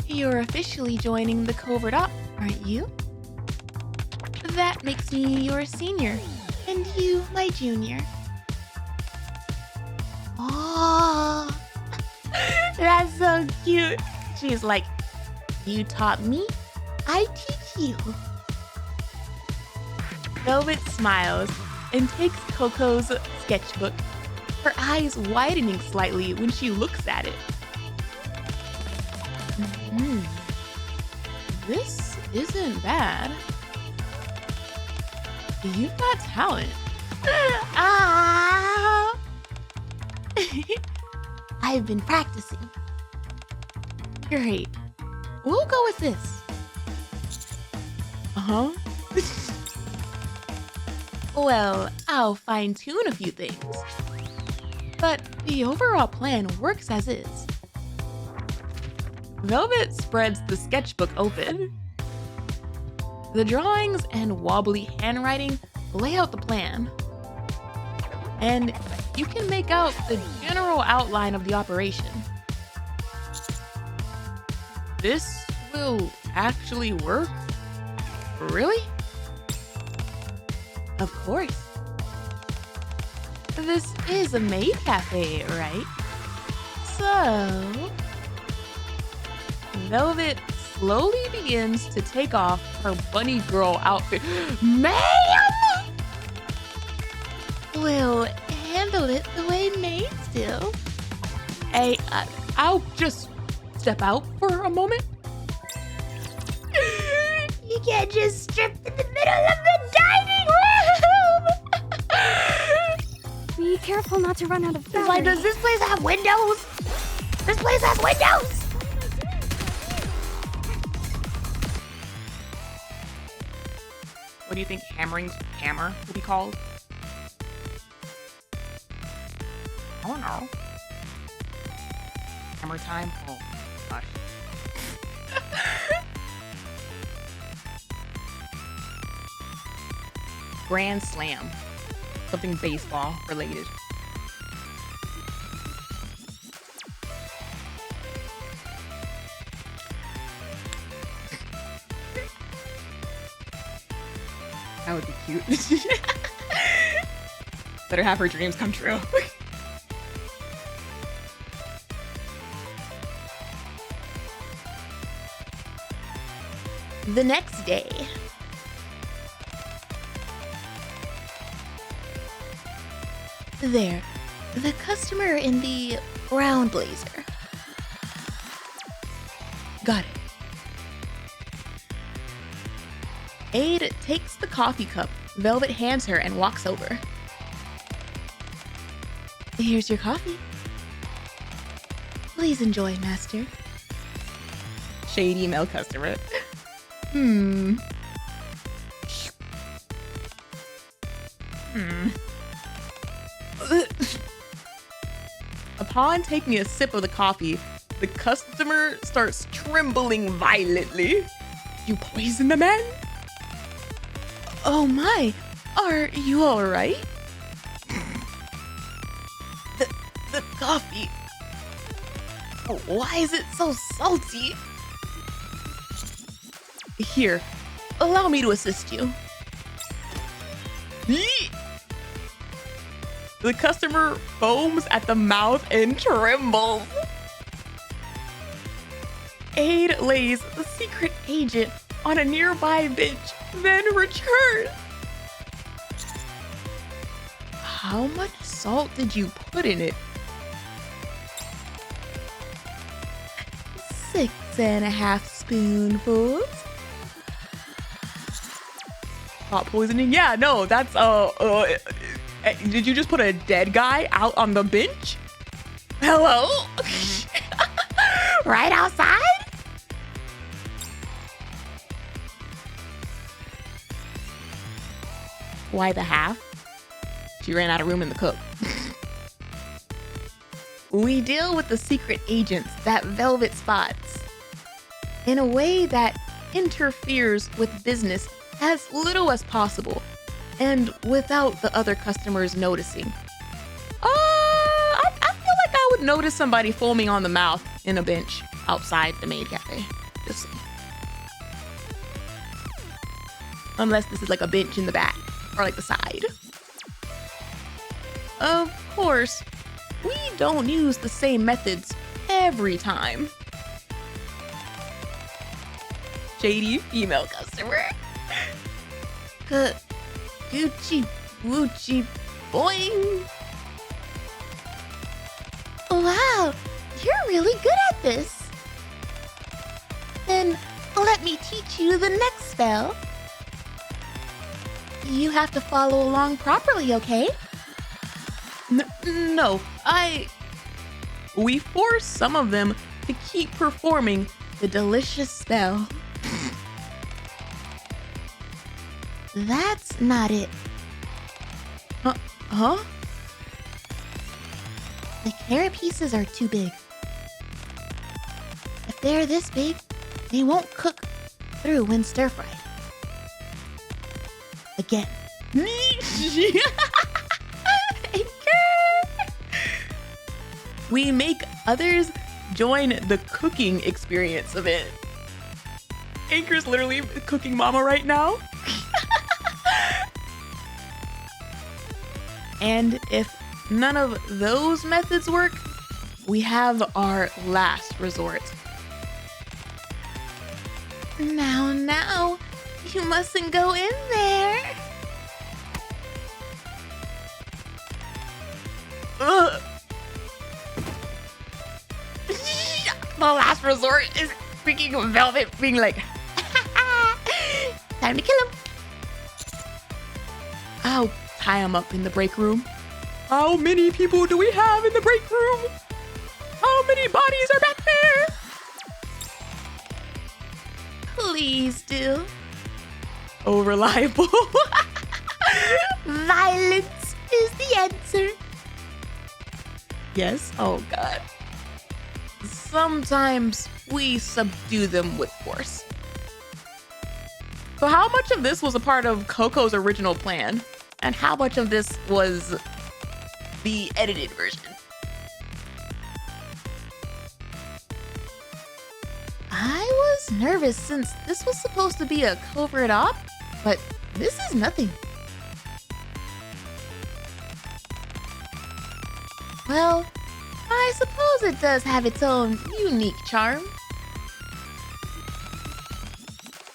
Speaker 2: You're officially joining the covert op, aren't you? That makes me your senior, and you my junior.
Speaker 3: Oh,
Speaker 2: That's so cute. She's like, you taught me,
Speaker 3: I teach you.
Speaker 2: Velvet smiles and takes Coco's sketchbook, her eyes widening slightly when she looks at it. This isn't bad. You've got talent.
Speaker 3: Ah! I've been practicing.
Speaker 2: Great. We'll go with this. Uh-huh. Well, I'll fine-tune a few things. But the overall plan works as is. Velvet spreads the sketchbook open. The drawings and wobbly handwriting lay out the plan. And you can make out the general outline of the operation. This will actually work? Really? Of course. This is a Maid cafe, right? So... Velvet slowly begins to take off her bunny girl outfit. Ma'am!
Speaker 3: We'll handle it the way maids do.
Speaker 2: Hey, I'll just step out for a moment.
Speaker 3: You can't just strip in the middle of the dining room!
Speaker 4: Be careful not to run out of
Speaker 3: It's
Speaker 4: battery.
Speaker 3: like, does this place have windows? This place has windows!
Speaker 2: What do you think Hammering's hammer will be called? I don't know. Hammer time? Oh, gosh. Grand Slam. Something baseball related. That would be cute. Better have her dreams come true.
Speaker 3: The next day. There, the customer in the brown blazer.
Speaker 2: Got it. Aid takes the coffee cup Velvet hands her and walks over.
Speaker 3: Here's your coffee. Please enjoy, master.
Speaker 2: Shady male customer. Upon taking a sip of the coffee, the customer starts trembling violently. You poisoned the man?
Speaker 3: Oh my, are you alright? The coffee. Why is it so salty?
Speaker 2: Here, allow me to assist you. The customer foams at the mouth and trembles. Aid lays the secret agent on a nearby bench, then returns. How much salt did you put in it?
Speaker 3: 6.5 spoonfuls.
Speaker 2: Pot poisoning? Yeah, no, that's, did you just put a dead guy out on the bench? Hello?
Speaker 3: Right outside?
Speaker 2: Why the half? She ran out of room in the cook. We deal with the secret agents that Velvet spots. in a way that interferes with business as little as possible and without the other customers noticing. I feel like I would notice somebody foaming on the mouth in a bench outside the Maid Cafe. Just saying. Unless this is like a bench in the back or like the side. Of course, we don't use the same methods every time. Shady female customer.
Speaker 1: Gucci, Gucci, boing. Wow, you're really good at this. Then let me teach you the next spell. You have to follow along properly, okay?
Speaker 2: No, we force some of them to keep performing the delicious spell.
Speaker 1: That's not it.
Speaker 2: Huh?
Speaker 1: The carrot pieces are too big. If they're this big, they won't cook through when stir-fried. Again.
Speaker 2: We make others join the cooking experience of it. Anchor's literally cooking mama right now. And if none of those methods work, we have our last resort.
Speaker 1: Now, you mustn't go in there.
Speaker 2: Ugh. The last resort is freaking Velvet being like,
Speaker 1: Time to kill him.
Speaker 2: I'll tie him up in the break room. How many people do we have in the break room? How many bodies are back there?
Speaker 1: Please do.
Speaker 2: Oh, reliable.
Speaker 1: Violence is the answer.
Speaker 2: Yes? Oh, God. Sometimes we subdue them with force. So how much of this was a part of Coco's original plan? And how much of this was the edited version?
Speaker 1: I was nervous since this was supposed to be a covert op, but this is nothing. Well, I suppose it does have its own unique charm.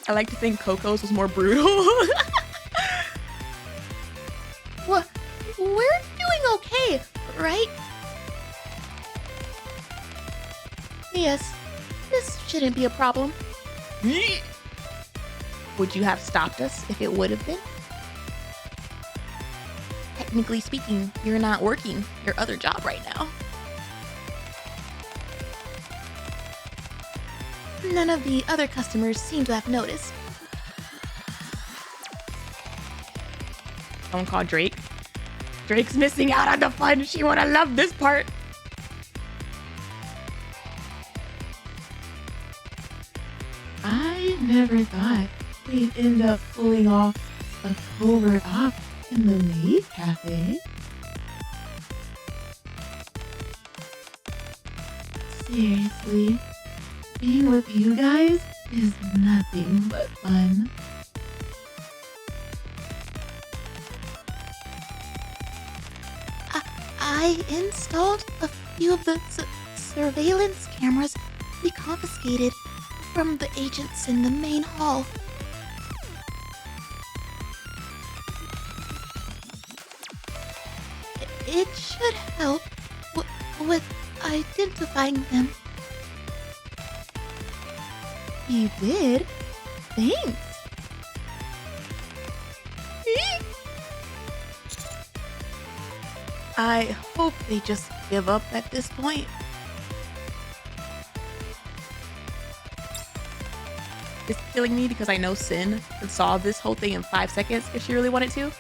Speaker 2: I like to think Coco's was more brutal.
Speaker 1: What? We're doing okay, right? Yes, this shouldn't be a problem.
Speaker 2: Would you have stopped us if it would have been?
Speaker 1: Technically speaking, you're not working your other job right now. None of the other customers seem to have noticed.
Speaker 2: Someone called Drake. Drake's missing out on the fun. She would have loved this part.
Speaker 4: I never thought we'd end up pulling off a covert op in the Maid Cafe. Seriously, being with you guys is nothing but fun.
Speaker 1: I installed a few of the surveillance cameras we confiscated from the agents in the main hall. It should help with identifying them. You did? Thanks.
Speaker 2: I hope they just give up at this point. It's killing me because I know Sin could solve this whole thing in 5 seconds if she really wanted to.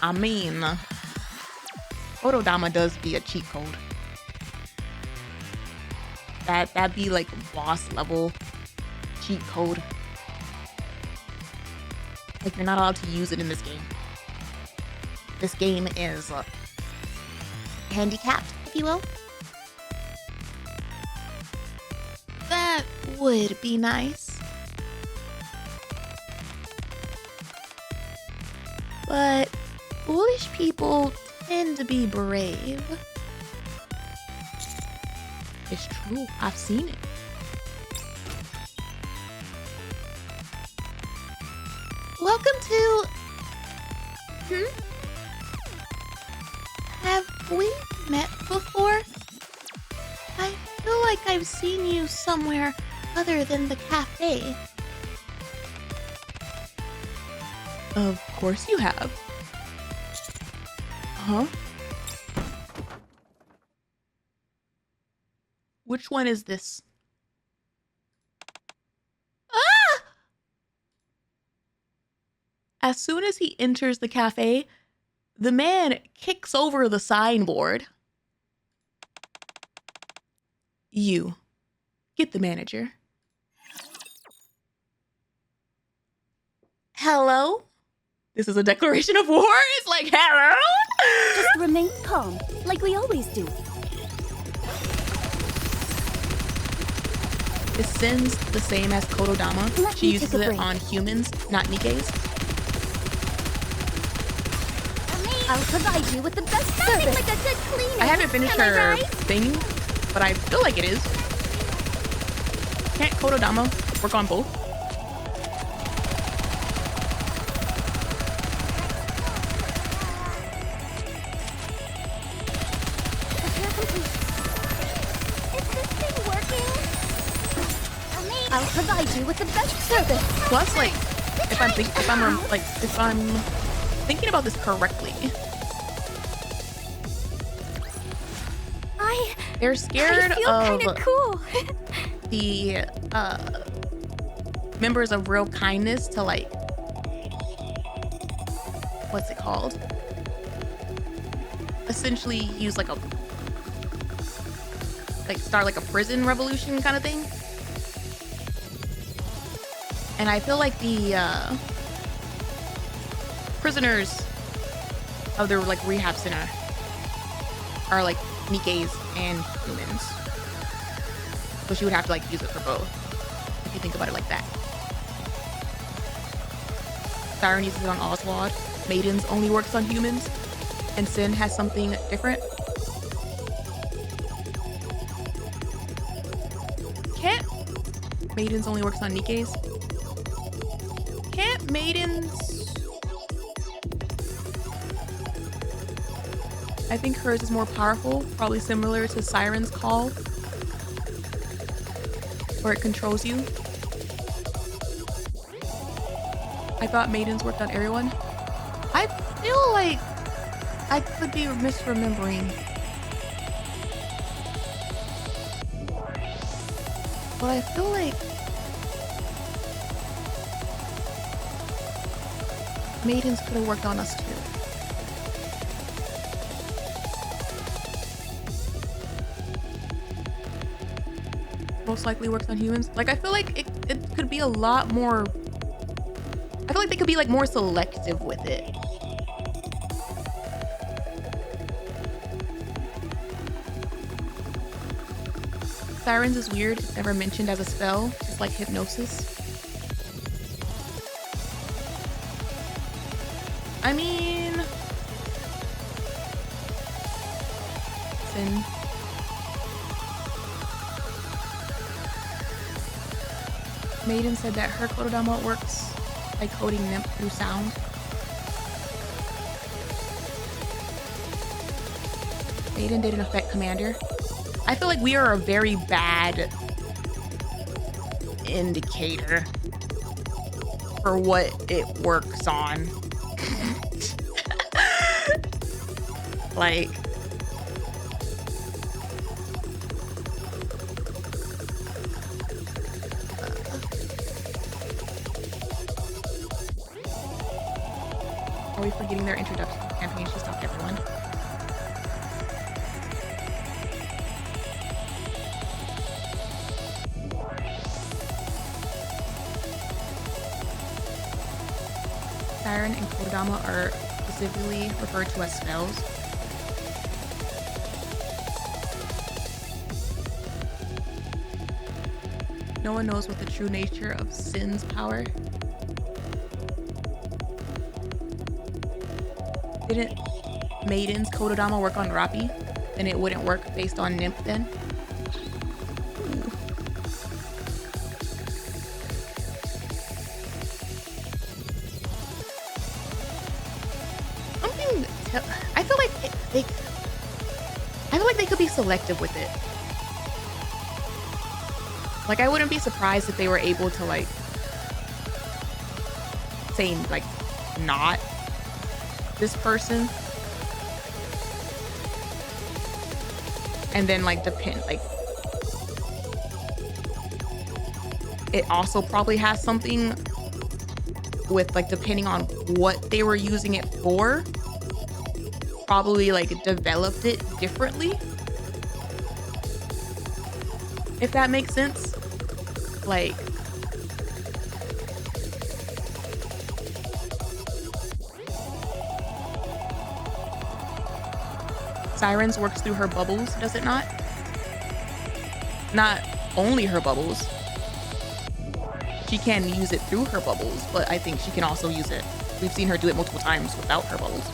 Speaker 2: I mean, Otodama does be a cheat code. That'd be like boss level cheat code. Like you're not allowed to use it in this game. This game is
Speaker 3: Handicapped, if you will.
Speaker 1: That would be nice. But foolish people tend to be brave.
Speaker 2: It's true. I've seen it.
Speaker 1: Welcome to... Have we met before? I feel like I've seen you somewhere other than the cafe.
Speaker 2: Of course you have. Huh? Which one is this?
Speaker 1: Ah!
Speaker 2: As soon as he enters the cafe, the man kicks over the signboard. You. Get the manager.
Speaker 1: Hello?
Speaker 2: This is a declaration of war? It's like, hello?
Speaker 5: Just remain calm, like we always do.
Speaker 2: Is Sin's the same as Kododama?
Speaker 5: Let
Speaker 2: She
Speaker 5: me
Speaker 2: uses
Speaker 5: take a
Speaker 2: it
Speaker 5: break.
Speaker 2: on humans, not Nikke's.
Speaker 5: I'll provide you with the best service. Like a good cleaning.
Speaker 2: I haven't finished
Speaker 5: Am I
Speaker 2: her
Speaker 5: right?
Speaker 2: thing, but I feel like it is. Can't Kododama work on both?
Speaker 5: Repair complete. Is this thing working? I'll provide you with the best service.
Speaker 2: Plus, like, if I'm thinking about this correctly, they're scared
Speaker 5: I feel
Speaker 2: of
Speaker 5: kind of cool.
Speaker 2: the members of real kindness to, like, what's it called? Essentially use like start like a prison revolution kind of thing. And I feel like the prisoners of the like rehab center are like NIKKE's and humans. So she would have to like use it for both, if you think about it like that. Siren uses it on Oswald. Maidens only works on humans. And Sin has something different. Can't Maidens only works on NIKKE's? Can't Maidens... I think hers is more powerful, probably similar to Siren's call, where it controls you. I thought Maidens worked on everyone. I feel like I could be misremembering. But I feel like Maidens could have worked on us too. Most likely works on humans. Like, I feel like it could be a lot more... I feel like they could be like more selective with it. Sirens is weird. It's never mentioned as a spell. It's like hypnosis. I mean... Sin. Maiden said that her Kododama works by coding nymph through sound. Maiden didn't affect Commander. I feel like we are a very bad indicator for what it works on. Like, are we forgetting their introduction campaign? She stopped everyone. Siren and Kodama are specifically referred to as spells. No one knows what the true nature of Sin's power. Didn't Maiden's Kodama work on Rappi? Then it wouldn't work based on Nymph then? Ooh.
Speaker 1: Something. I feel like I feel like they could be selective with it.
Speaker 2: Like, I wouldn't be surprised if they were able to, like, say, like, not this person. And then, like, like, it also probably has something with, like, depending on what they were using it for, probably, like, developed it differently. If that makes sense. Like, Sirens works through her bubbles, does it not? Not only her bubbles. She can use it through her bubbles, but I think she can also use it. We've seen her do it multiple times without her bubbles.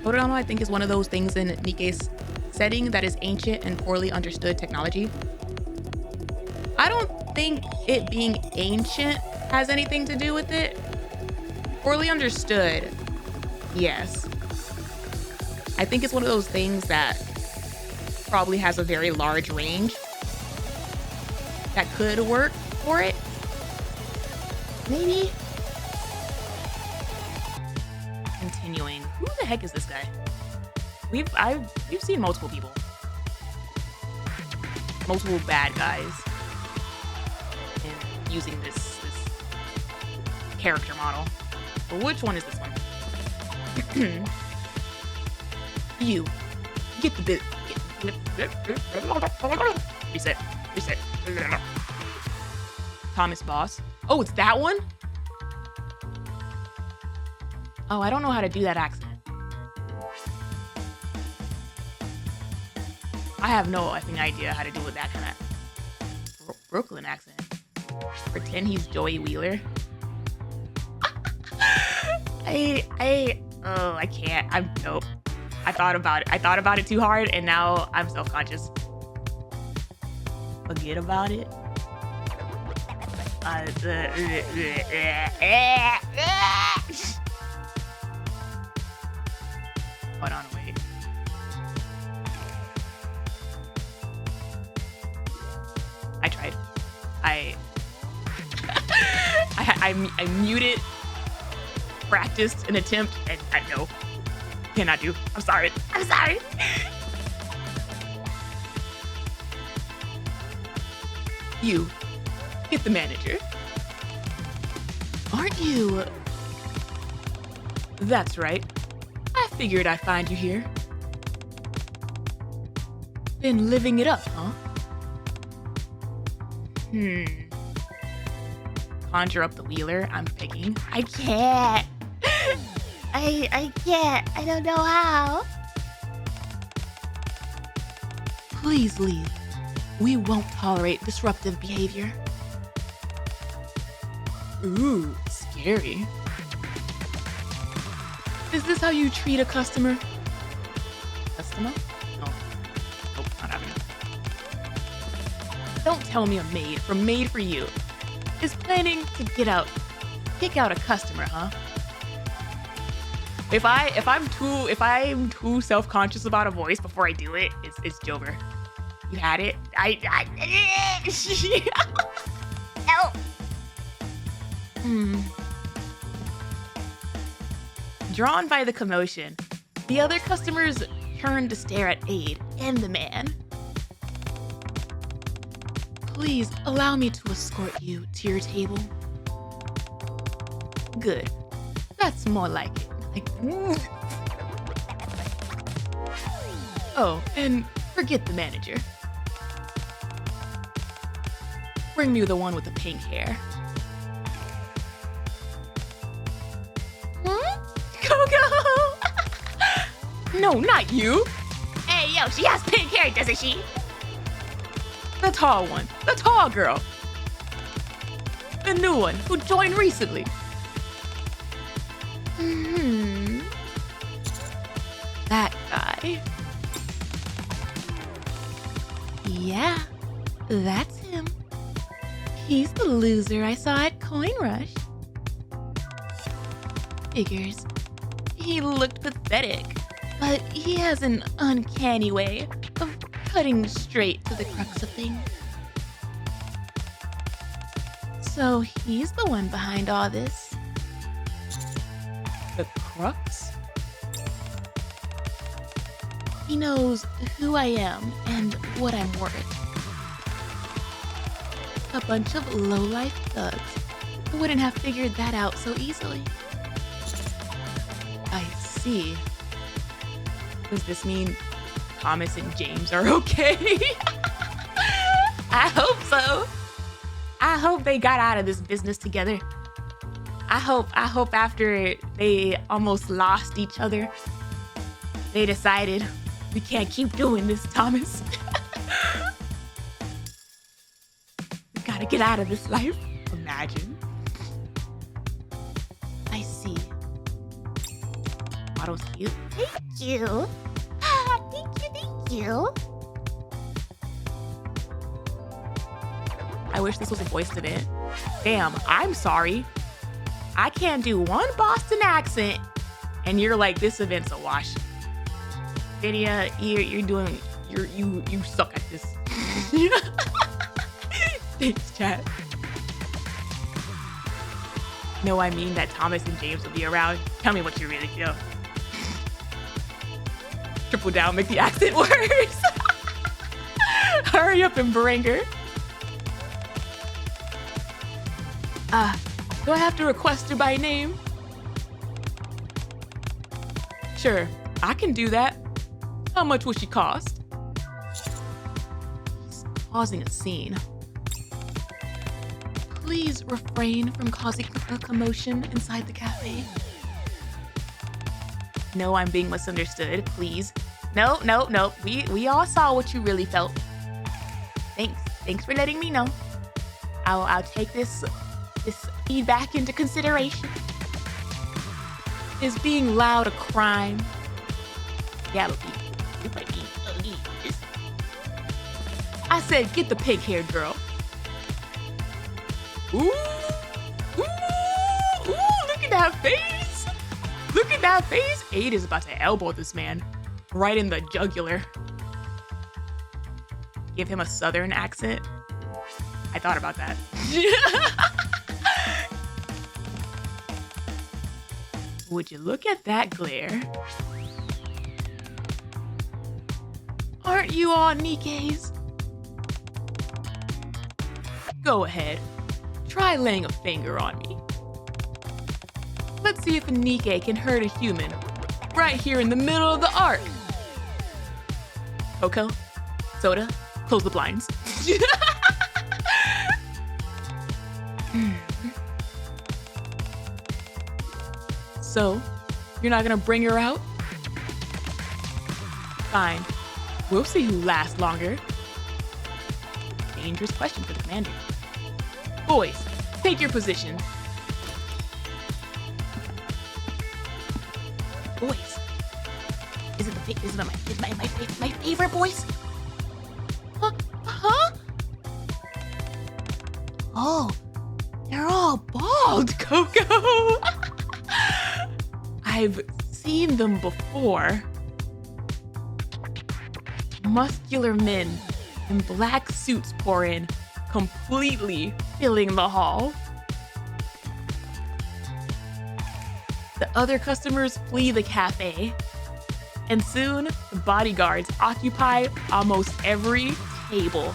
Speaker 2: Kodama, I think, is one of those things in NIKKE's setting that is ancient and poorly understood technology. I don't think it being ancient has anything to do with it. Poorly understood, yes. I think it's one of those things that probably has a very large range that could work for it.
Speaker 1: Maybe.
Speaker 2: Continuing. Who the heck is this guy? We've seen multiple people. Multiple bad guys in using this character model. But which one is this one? You. Get the bit. Reset. Reset. Thomas Boss. Oh, it's that one? Oh, I don't know how to do that accent. I have no effing idea how to do that kind of Brooklyn accent. Pretend he's Joey Wheeler. I can't. I'm nope. I thought about it too hard, and now I'm self-conscious. Forget about it. Hold on, wait. I tried. I muted, practiced an attempt, and no. Cannot do. I'm sorry. I'm sorry. You. Get the manager. Aren't you? That's right. I figured I'd find you here. Been living it up, huh? Conjure up the wheeler I'm picking.
Speaker 1: I can't. I can't. I don't know how.
Speaker 2: Please leave. We won't tolerate disruptive behavior. Ooh, scary. Is this how you treat a customer? Customer? No. Nope, not happening. Don't tell me a maid from Maid for You is planning to kick out a customer, huh? If I'm too self-conscious about a voice before I do it, it's Jover. You had it? No. Drawn by the commotion, the other customers turn to stare at Maid and the man. Please allow me to escort you to your table. Good. That's more like it. Oh, and Forget the manager. Bring me the one with the pink hair. Coco! No, not you.
Speaker 3: Hey, yo, she has pink hair, doesn't she?
Speaker 2: The tall one. The tall girl. The new one who joined recently. That guy. Yeah, that's him. He's the loser I saw at Coin Rush. Figures. He looked pathetic, but he has an uncanny way of cutting straight to the crux of things. So he's the one behind all this. The crux? He knows who I am and what I'm worth. A bunch of low-life thugs wouldn't have figured that out so easily. I see. Does this mean Thomas and James are okay? I hope so. I hope they got out of this business together. I hope after they almost lost each other, they decided, we can't keep doing this, Thomas. We gotta get out of this life. Imagine. I see. Model's cute.
Speaker 3: Thank you. Thank you.
Speaker 2: I wish this was a voice student. Damn, I'm sorry. I can't do one Boston accent, and you're like, this event's a wash. Lydia, you suck at this. Thanks, chat. No, I mean that Thomas and James will be around. Tell me what you really feel. Triple down, make the accent worse. Hurry up and bring her. Do I have to request her by name? Sure, I can do that. How much will she cost? He's causing a scene. Please refrain from causing a commotion inside the cafe. No, I'm being misunderstood, please. No. We all saw what you really felt. Thanks for letting me know. I'll take this feedback into consideration. Is being loud a crime? Yeah, but you might be ugly. I said, get the pink-haired girl. Ooh, look at that face. Look at that face. Aid is about to elbow this man right in the jugular. Give him a southern accent. I thought about that. Would you look at that glare? Aren't you all NIKKEs? Go ahead. Try laying a finger on me. Let's see if a NIKKE can hurt a human right here in the middle of the arc. Coco, soda, close the blinds. So, you're not gonna bring her out? Fine. We'll see who lasts longer. Dangerous question for the commander. Boys, take your position. Boys. Is it my favorite boys? Huh? Oh, they're all bald, Coco. I've seen them before. Muscular men in black suits pour in, completely filling the hall. The other customers flee the cafe, and soon the bodyguards occupy almost every table.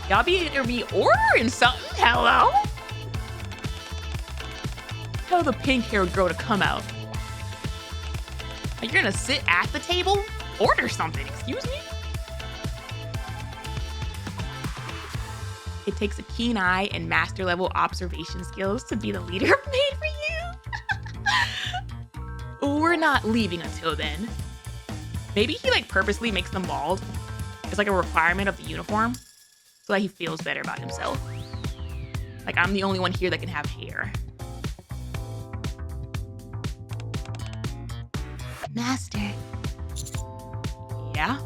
Speaker 2: Y'all be ordering something, hello? Tell the pink-haired girl to come out. You're gonna sit at the table? Order something, excuse me? It takes a keen eye and master level observation skills to be the leader of Maid for you. We're not leaving until then. Maybe he like purposely makes them bald. It's like a requirement of the uniform so that he feels better about himself. Like I'm the only one here that can have hair.
Speaker 3: Master,
Speaker 2: Yeah?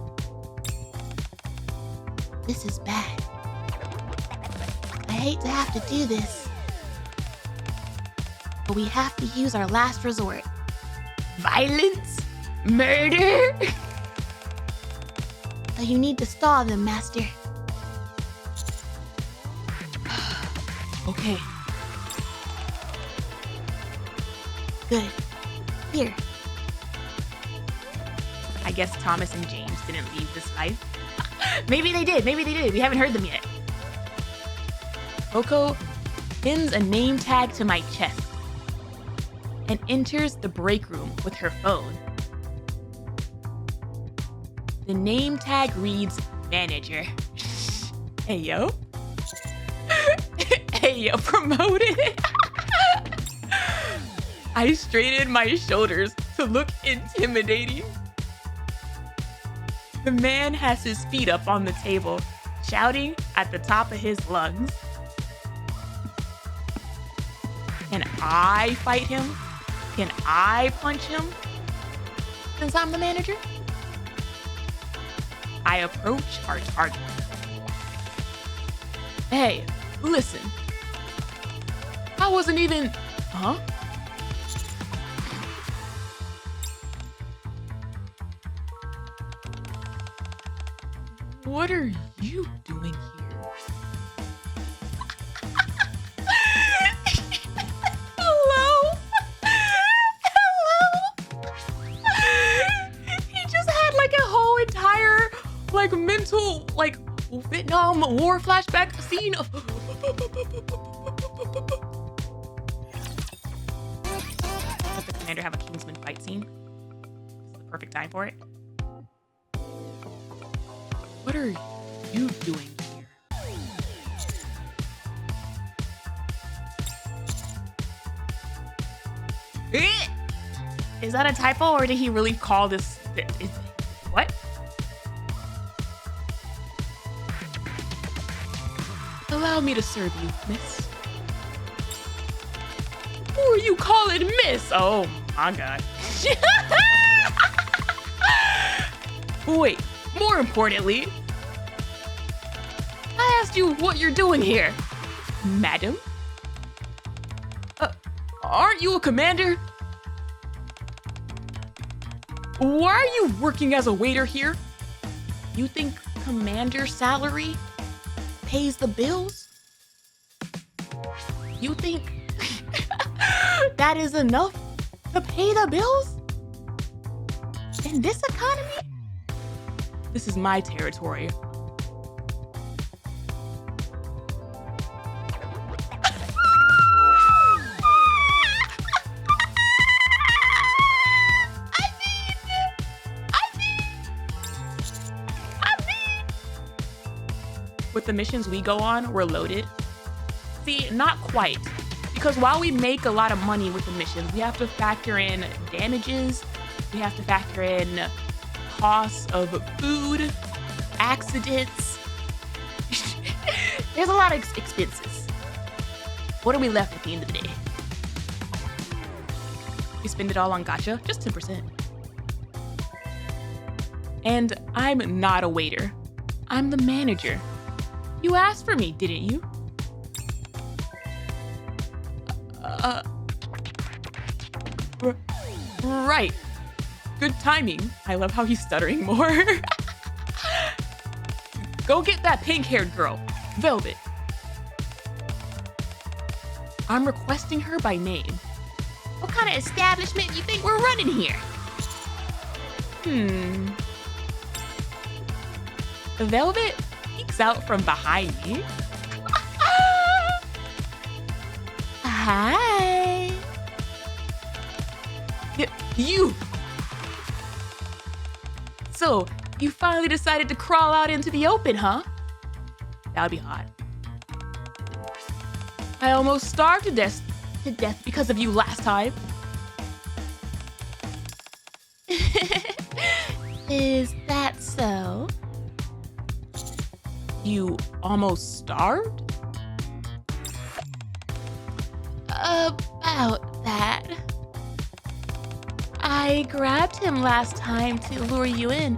Speaker 3: this is bad. I hate to have to do this, but we have to use our last resort.
Speaker 2: Violence? Murder?
Speaker 3: So you need to stall them, Master.
Speaker 2: Okay.
Speaker 3: Good. Here.
Speaker 2: I guess Thomas and James didn't leave this life. Maybe they did. Maybe they did. We haven't heard them yet. Coco pins a name tag to my chest and enters the break room with her phone. The name tag reads manager. Hey, yo. Hey, yo, promoted. I straightened my shoulders to look intimidating. The man has his feet up on the table, shouting at the top of his lungs. Can I fight him? Can I punch him? Since I'm the manager? I approach our target. Hey, listen. I wasn't even... Huh? What are you doing here? Hello? Hello? He just had like a whole entire like mental like Vietnam War flashback scene of Does the commander have a Kingsman fight scene? This is the perfect time for it. What are you doing here? Is that a typo or did he really call this? What? Allow me to serve you, miss. Who are you calling miss? Oh my god. Wait. More importantly, I asked you what you're doing here, madam. Aren't you a commander? Why are you working as a waiter here? You think commander salary pays the bills? You think that is enough to pay the bills? In this economy? This is my territory. With the missions we go on, we're loaded. See, not quite. Because while we make a lot of money with the missions, we have to factor in damages, we have to factor in costs of food, accidents. There's a lot of expenses. What are we left at the end of the day? We spend it all on gacha, just 10%. And I'm not a waiter. I'm the manager. You asked for me, didn't you? Right. Good timing. I love how he's stuttering more. Go get that pink-haired girl, Velvet. I'm requesting her by name. What kind of establishment you think we're running here? Velvet peeks out from behind me. Hi. You. So, you finally decided to crawl out into the open, huh? That would be hot. I almost starved to death because of you last time.
Speaker 1: Is that so?
Speaker 2: You almost starved?
Speaker 1: About that. I grabbed him last time to lure you in,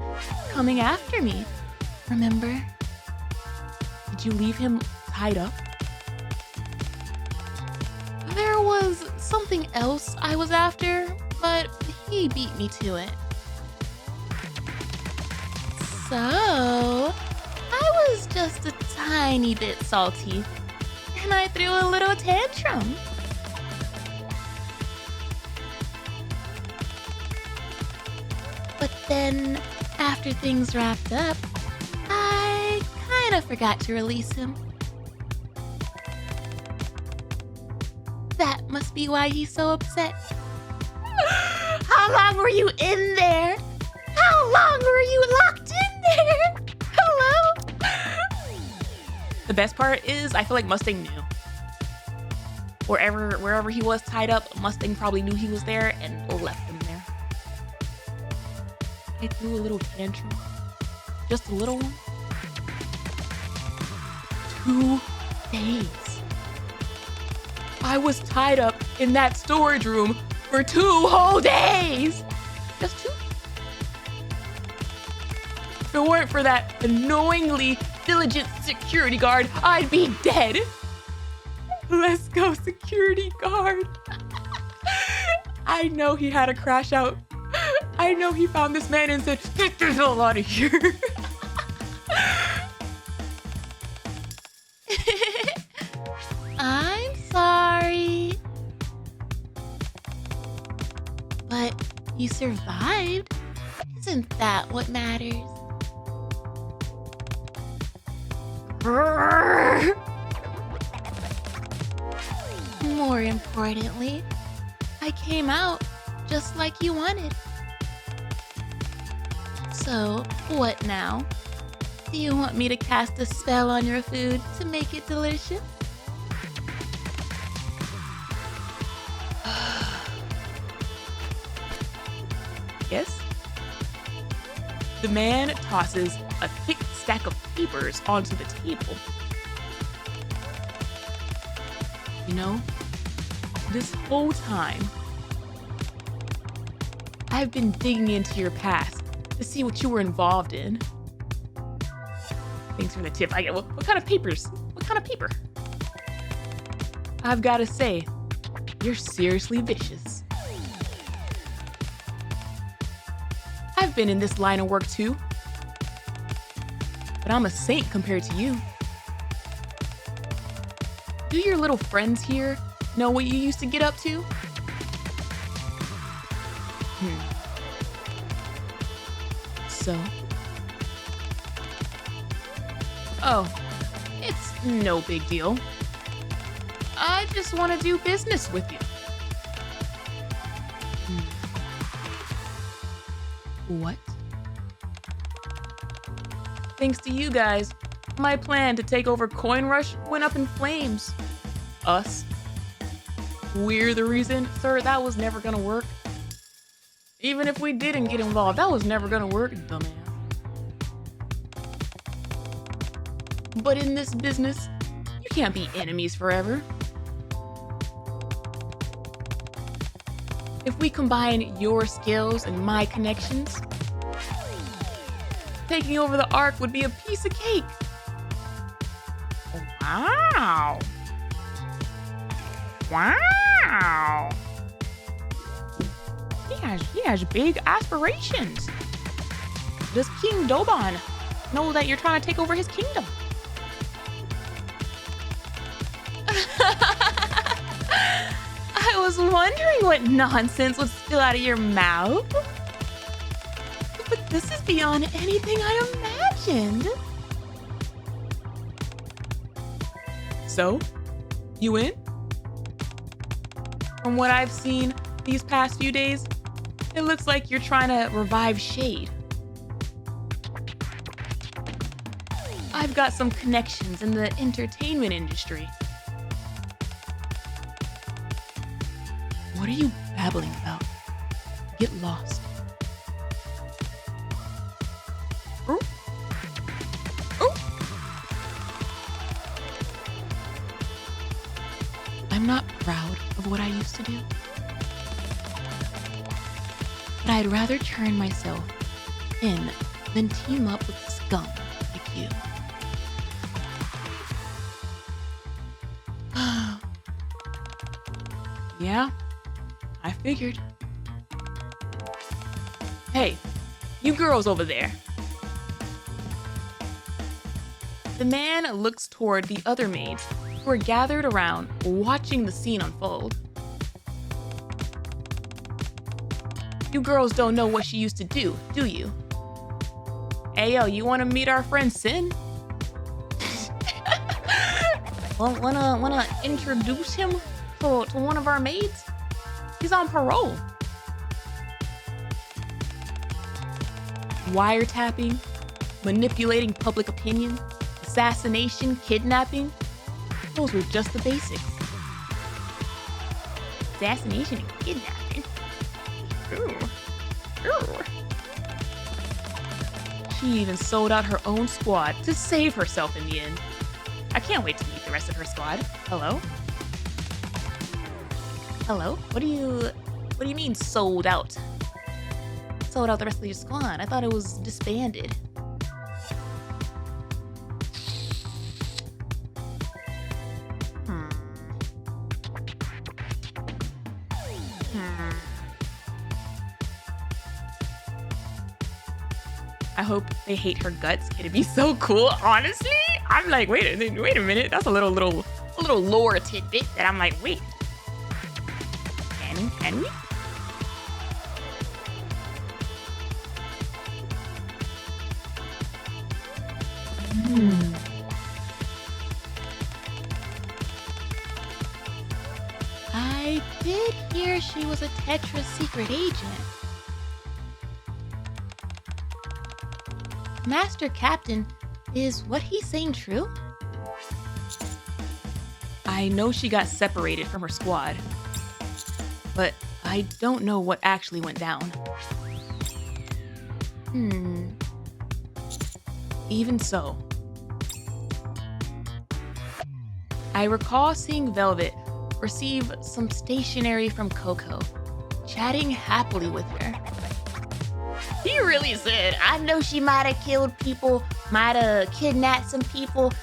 Speaker 1: coming after me. Remember?
Speaker 2: Did you leave him tied up?
Speaker 1: There was something else I was after, but he beat me to it. So, I was just a tiny bit salty, and I threw a little tantrum. But then, after things wrapped up, I kinda forgot to release him. That must be why he's so upset. How long were you in there? How long were you locked in there? Hello?
Speaker 2: The best part is I feel like Mustang knew. Wherever he was tied up, Mustang probably knew he was there and left him there. I threw a little tantrum. Just a little one. 2 days. I was tied up in that storage room for 2 whole days. Just 2. If it weren't for that annoyingly diligent security guard, I'd be dead. Let's go, security guard. I know he had a crash out. I know he found this man and said, "Get this hell out of here."
Speaker 1: I'm sorry. But you survived. Isn't that what matters? More importantly, I came out just like you wanted. So, what now? Do you want me to cast a spell on your food to make it delicious?
Speaker 2: Yes? The man tosses a thick stack of papers onto the table. You know, this whole time, I've been digging into your past to see what you were involved in. Thanks for the tip. I get what kind of papers? What kind of paper? I've got to say, you're seriously vicious. I've been in this line of work too, but I'm a saint compared to you. Do your little friends here know what you used to get up to? So? Oh, it's no big deal. I just want to do business with you. What? Thanks to you guys, my plan to take over Coin Rush went up in flames. Us. We're the reason, sir, that was never gonna work. Even if we didn't get involved, that was never gonna work, dumbass. But in this business, you can't be enemies forever. If we combine your skills and my connections, taking over the Ark would be a piece of cake. Wow. Wow. He has big aspirations. Does King Doban know that you're trying to take over his kingdom? I was wondering what nonsense would spill out of your mouth. But this is beyond anything I imagined. So, you in? From what I've seen these past few days, it looks like you're trying to revive Shade. I've got some connections in the entertainment industry. What are you babbling about? Get lost. Oh. Oh. I'm not proud of what I used to do. But I'd rather turn myself in than team up with scum like you. Yeah, I figured. Hey, you girls over there. The man looks toward the other maids who are gathered around watching the scene unfold. You girls don't know what she used to do you? Ayo, you wanna meet our friend Sin? wanna introduce him to one of our maids? He's on parole. Wiretapping, manipulating public opinion, assassination, kidnapping. Those were just the basics. Assassination and kidnapping. Ooh. Ooh. She even sold out her own squad to save herself in the end. I can't wait to meet the rest of her squad. Hello? Hello? What do you mean sold out? Sold out the rest of your squad. I thought it was disbanded. I hope they hate her guts. It'd be so cool, honestly. I'm like, wait a minute. That's a little lore tidbit that I'm like, wait. Can we? I did hear she was a Tetra secret agent. Master Captain, is what he's saying true? I know she got separated from her squad, but I don't know what actually went down. Even so, I recall seeing Velvet receive some stationery from Coco, chatting happily with her. He really said, I know she might have killed people, might have kidnapped some people.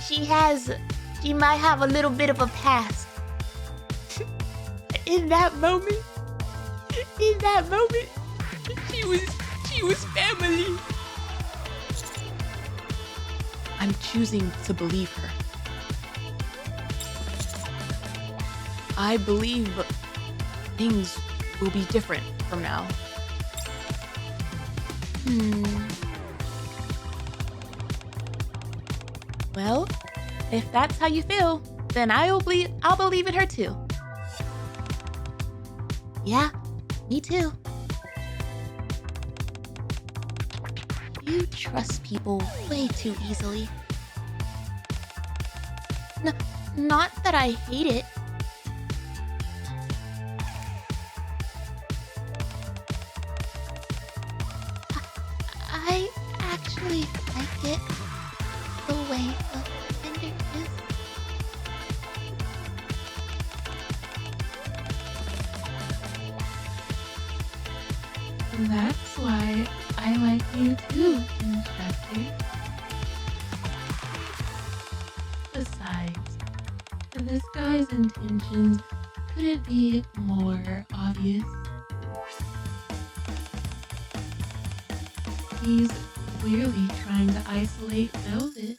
Speaker 2: She might have a little bit of a past. In that moment, she was family. I'm choosing to believe her. I believe things will be different from now. Well, if that's how you feel, then I'll believe in her too. Yeah, me too. You trust people way too easily. Not that I hate it. I actually like it. The way the fender is.
Speaker 4: And that's why I like you too, Instructor. Besides, this guy's intentions couldn't be more obvious. He's clearly trying to isolate Velvet.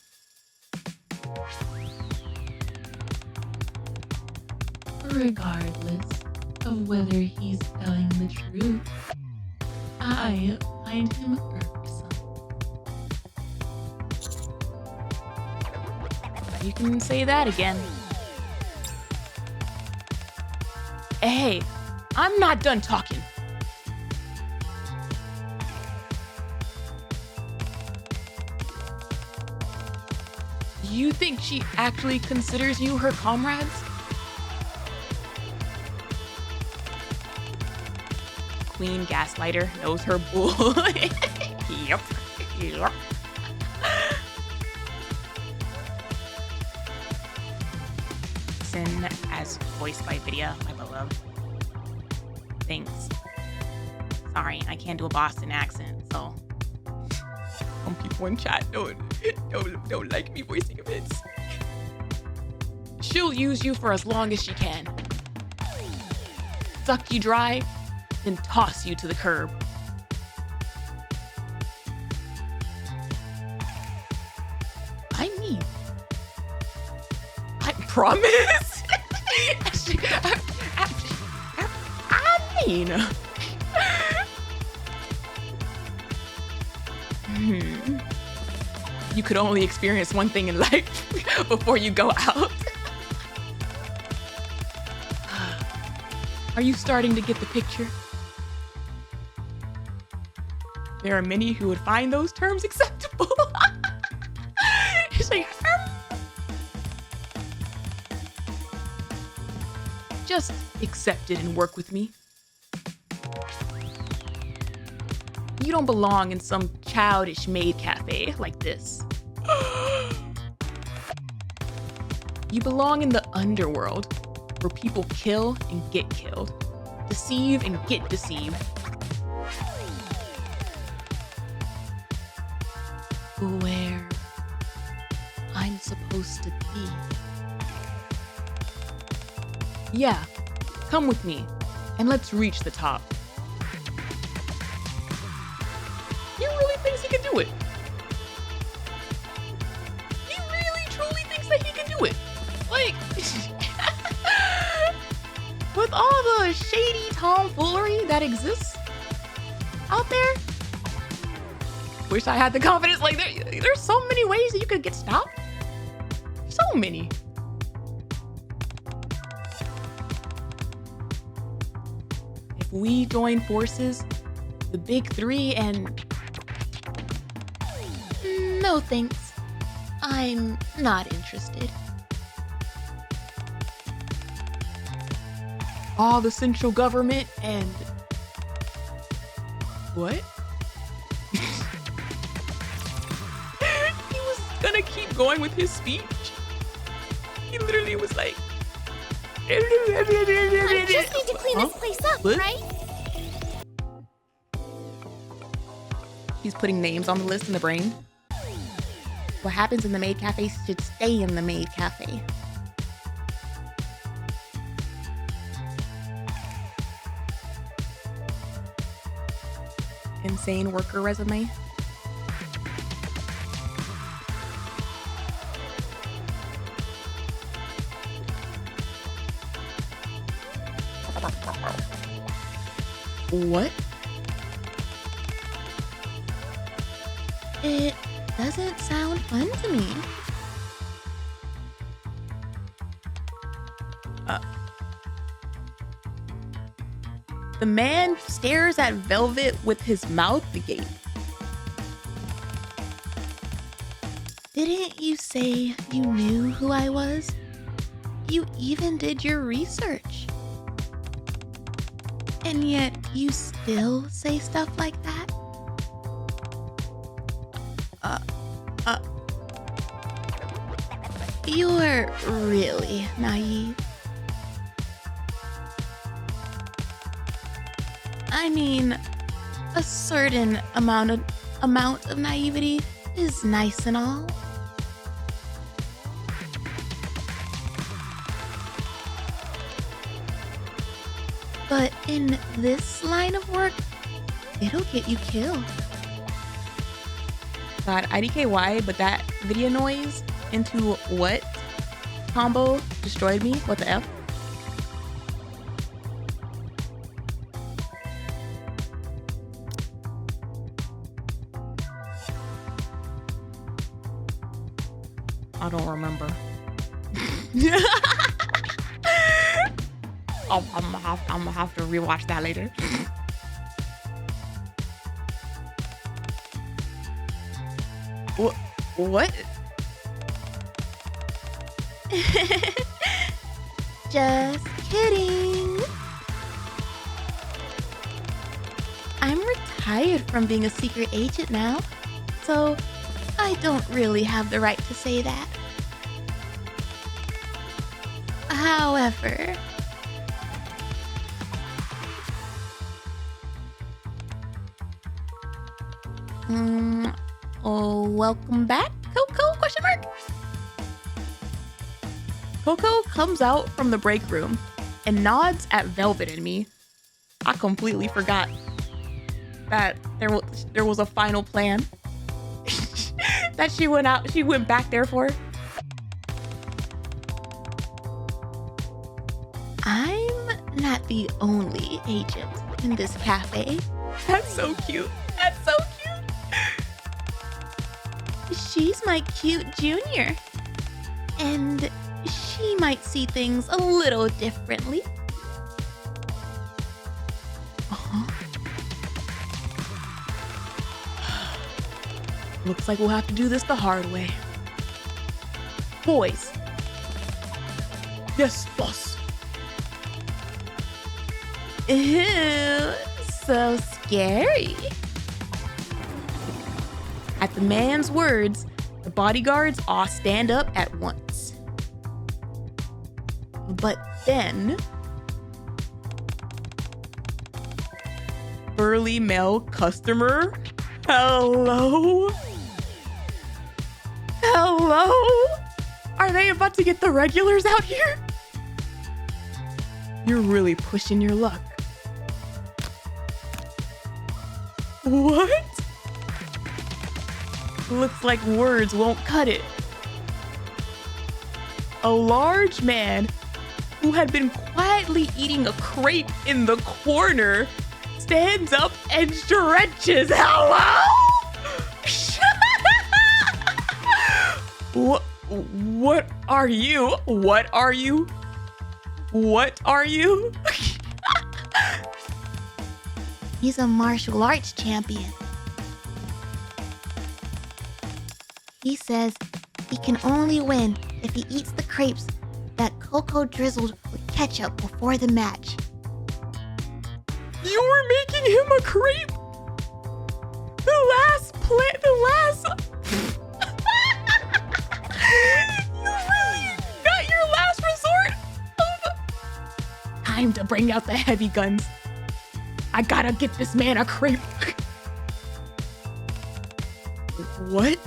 Speaker 4: Regardless of whether he's telling the truth, I find him irksome.
Speaker 2: You can say that again. Hey, I'm not done talking. You think she actually considers you her comrades? queen gaslighter knows her bull. Yep. Yep. Sin as voiced by Vidya, my beloved. Thanks. Sorry, I can't do a Boston accent, so some people in chat don't like me voicing events. She'll use you for as long as she can. Suck you dry, then toss you to the curb. I mean, I promise. I mean. You could only experience one thing in life before you go out. Are you starting to get the picture? There are many who would find those terms acceptable. It's like, just accept it and work with me. You don't belong in some childish maid cafe like this. You belong in the underworld, where people kill and get killed, deceive and get deceived. Where I'm supposed to be. Yeah, come with me, and let's reach the top. He really thinks he can do it. He really truly thinks that he can do it. Like, with all the shady tomfoolery that exists out there, wish I had the confidence. Like, there's so many ways that you could get stopped. So many. If we join forces, the big three, and...
Speaker 3: No thanks. I'm not interested.
Speaker 2: all the central government and... What? He was gonna keep going with his speech. He literally was like...
Speaker 5: I just need to clean this place up,
Speaker 2: What?
Speaker 5: right?
Speaker 1: He's putting names on the list in the brain. What happens in the Maid Cafe should stay in the Maid Cafe. Insane worker resume. What?
Speaker 3: It doesn't sound fun to me.
Speaker 1: The man stares at Velvet with his mouth agape.
Speaker 3: Didn't you say you knew who I was? You even did your research. And yet you still say stuff like that? You're really naive. I mean, a certain amount of naivety is nice and all. But in this line of work, it'll get you killed.
Speaker 1: God, IDKY, but that video noise into what combo destroyed me? What the F? I don't remember. I'm gonna have to rewatch that later. What?
Speaker 3: Just kidding.
Speaker 1: retired from being a secret agent now, so I don't really have the right to say that. However, welcome back, Coco? Question mark.
Speaker 2: Coco comes out from the break room and nods at Velvet and me. I completely forgot that there was a final plan that she went back there for.
Speaker 1: I'm not the only agent in this cafe.
Speaker 2: That's so cute. That's so cute.
Speaker 1: She's my cute junior, and she might see things a little differently.
Speaker 2: Looks like we'll have to do this the hard way. Boys. Yes, boss.
Speaker 1: Ew, so scary.
Speaker 2: At the man's words, the bodyguards all stand up at once. But then, burly male customer. Hello? Hello? Are they about to get the regulars out here? You're really pushing your luck. What? Looks like words won't cut it. A large man who had been quietly eating a crepe in the corner stands up and stretches. Hello? What are you? What are you? What are you?
Speaker 1: He's a martial arts champion. He says he can only win if he eats the crepes that Coco drizzled with ketchup before the match.
Speaker 2: You're making him a creep? You really got your last resort of... Time to bring out the heavy guns. I gotta get this man a crepe. What?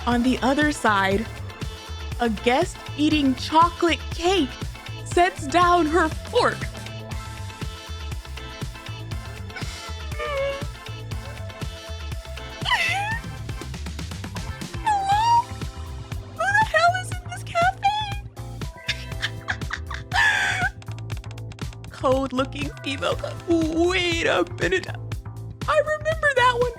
Speaker 2: On the other side, a guest eating chocolate cake sets down her fork. Hello? Who the hell is in this cafe? Cold-looking female. Wait a minute. I remember that one.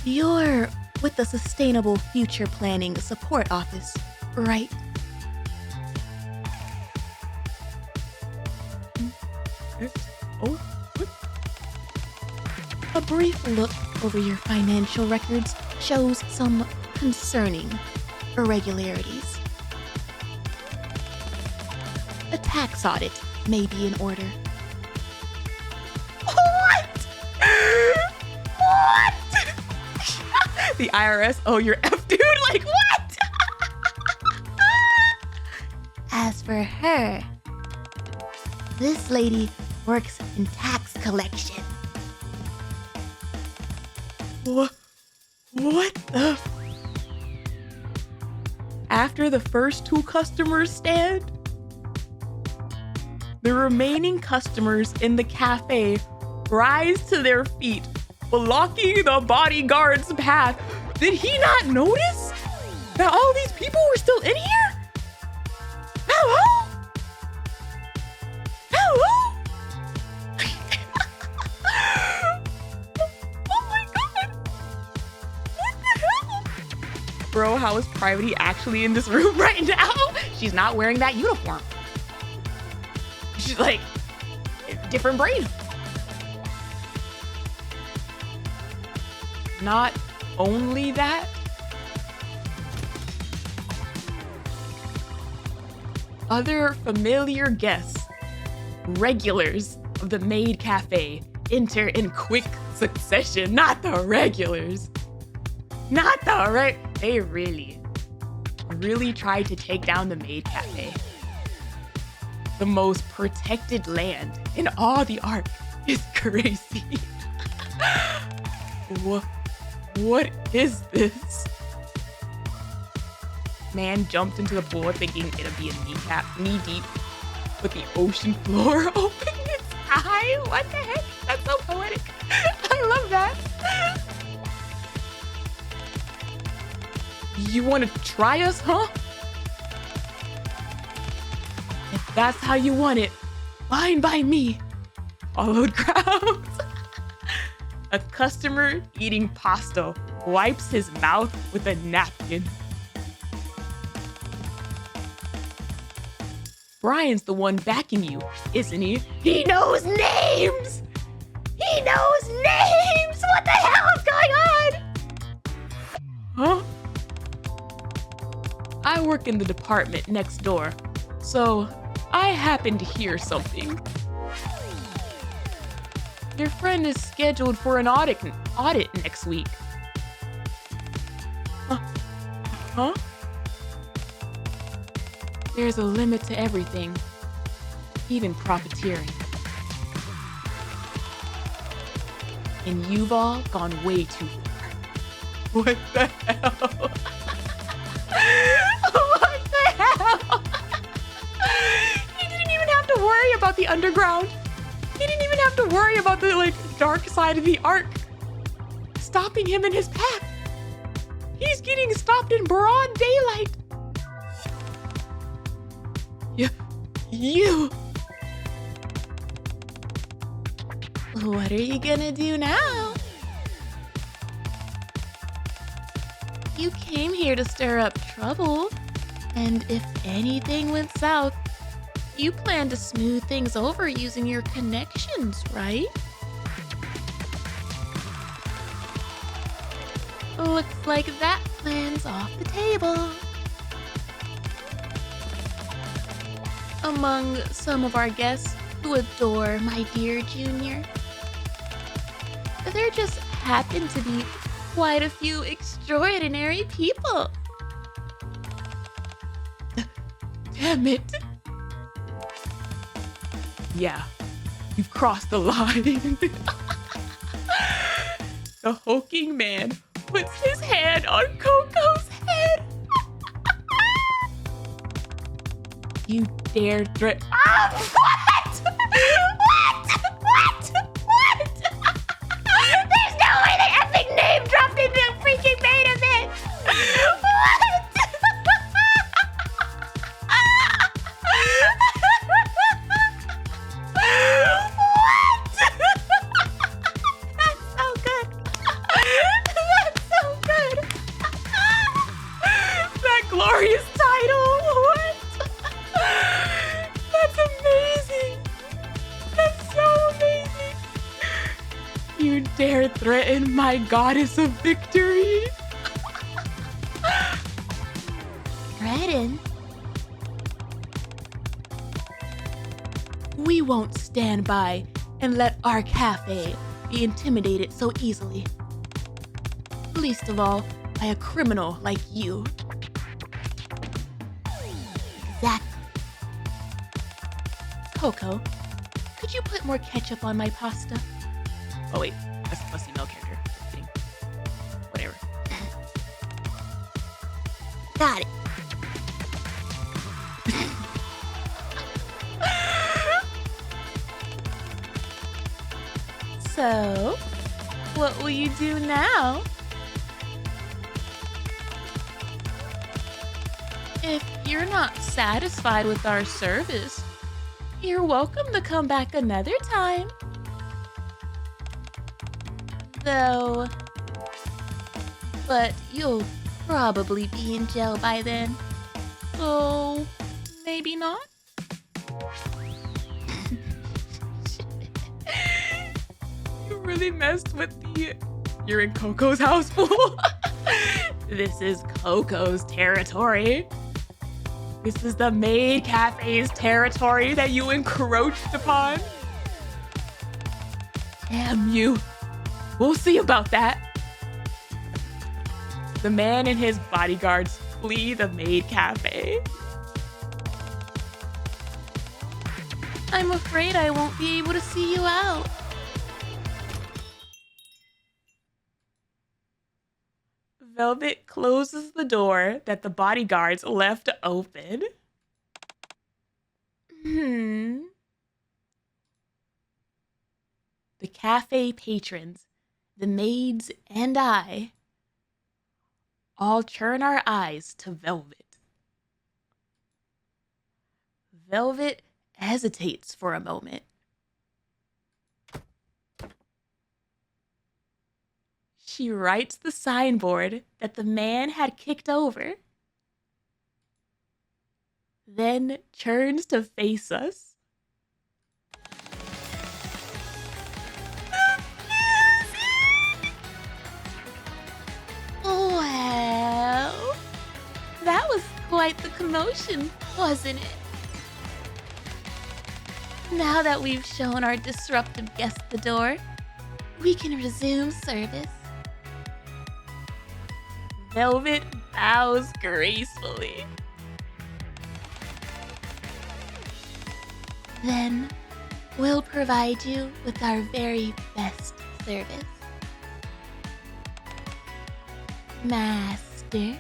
Speaker 1: You're with the Sustainable Future Planning Support Office, right?
Speaker 2: Oh, what?
Speaker 1: A brief look over your financial records shows some concerning irregularities. A tax audit may be in order.
Speaker 2: What? What? The IRS owe your F, dude? Like, what?
Speaker 1: As for her, this lady works in tax collection.
Speaker 2: What the? After the first two customers stand, the remaining customers in the cafe rise to their feet, blocking the bodyguard's path. Did he not notice that all these people were still in here? Hello? Hello? Oh my god. What the hell? Bro, how is Private actually in this room right now? She's not wearing that uniform. She's like, different brain. Not only that, Other familiar guests, regulars of the Maid Cafe, enter in quick succession. Not the regulars. Not the They really tried to take down the Maid Cafe. The most protected land in all the arc is crazy. What is this? Man jumped into the pool thinking it'd be a kneecap, knee deep, with the ocean floor open its eye. What the heck? That's so poetic. I love that. You want to try us, huh? If that's how you want it, fine by me. Followed crowds. A customer eating pasta wipes his mouth with a napkin. Brian's the one backing you, isn't he? He knows names! He knows names! What the hell is going on? Huh? I work in the department next door, so I happened to hear something. Your friend is scheduled for an audit next week. Huh? There's a limit to everything, even profiteering. And you've all gone way too far. What the hell? What the hell? He didn't even have to worry about the underground. He didn't even have to worry about the dark side of the arc stopping him in his path. He's getting stopped in broad daylight. You. What are you gonna do now? You came here to stir up trouble, and if anything went south, you plan to smooth things over using your connections, right? Looks like that plan's off the table. Among some of our guests who adore my dear Junior, there just happen to be quite a few extraordinary people. Damn it. Yeah, you've crossed the line. The hulking man puts his hand on Coco's head. You dare threat. Ah, what? What? There's no way they effing name dropped in the freaking Maid event. What? That's so good. That's so good. That glorious title. What? That's amazing. That's so amazing. You dare threaten my goddess of victory? Threaten? We won't stand by and let our cafe be intimidated so easily. Least of all by a criminal like you. Exactly. Coco, could you put more ketchup on my pasta? Oh wait, that's a fussy male character thing. Whatever.
Speaker 3: Got it.
Speaker 2: So, what will you do now? If you're not satisfied with our service, you're welcome to come back another time. Though, but you'll probably be in jail by then. So, maybe not? You really messed with the you're in Coco's house pool. This is Coco's territory. This is the Maid Cafe's territory that you encroached upon. Damn you. We'll see about that. The man and his bodyguards flee the Maid Cafe.
Speaker 1: I'm afraid I won't be able to see you out.
Speaker 2: Velvet closes the door that the bodyguards left open. The cafe patrons, the maids, and I all turn our eyes to Velvet. Velvet hesitates for a moment. She writes the signboard that the man had kicked over, then turns to face us.
Speaker 1: Well, that was quite the commotion, wasn't it? Now that we've shown our disruptive guest the door, we can resume service.
Speaker 2: Velvet bows gracefully.
Speaker 1: Then we'll provide you with our very best service. Master.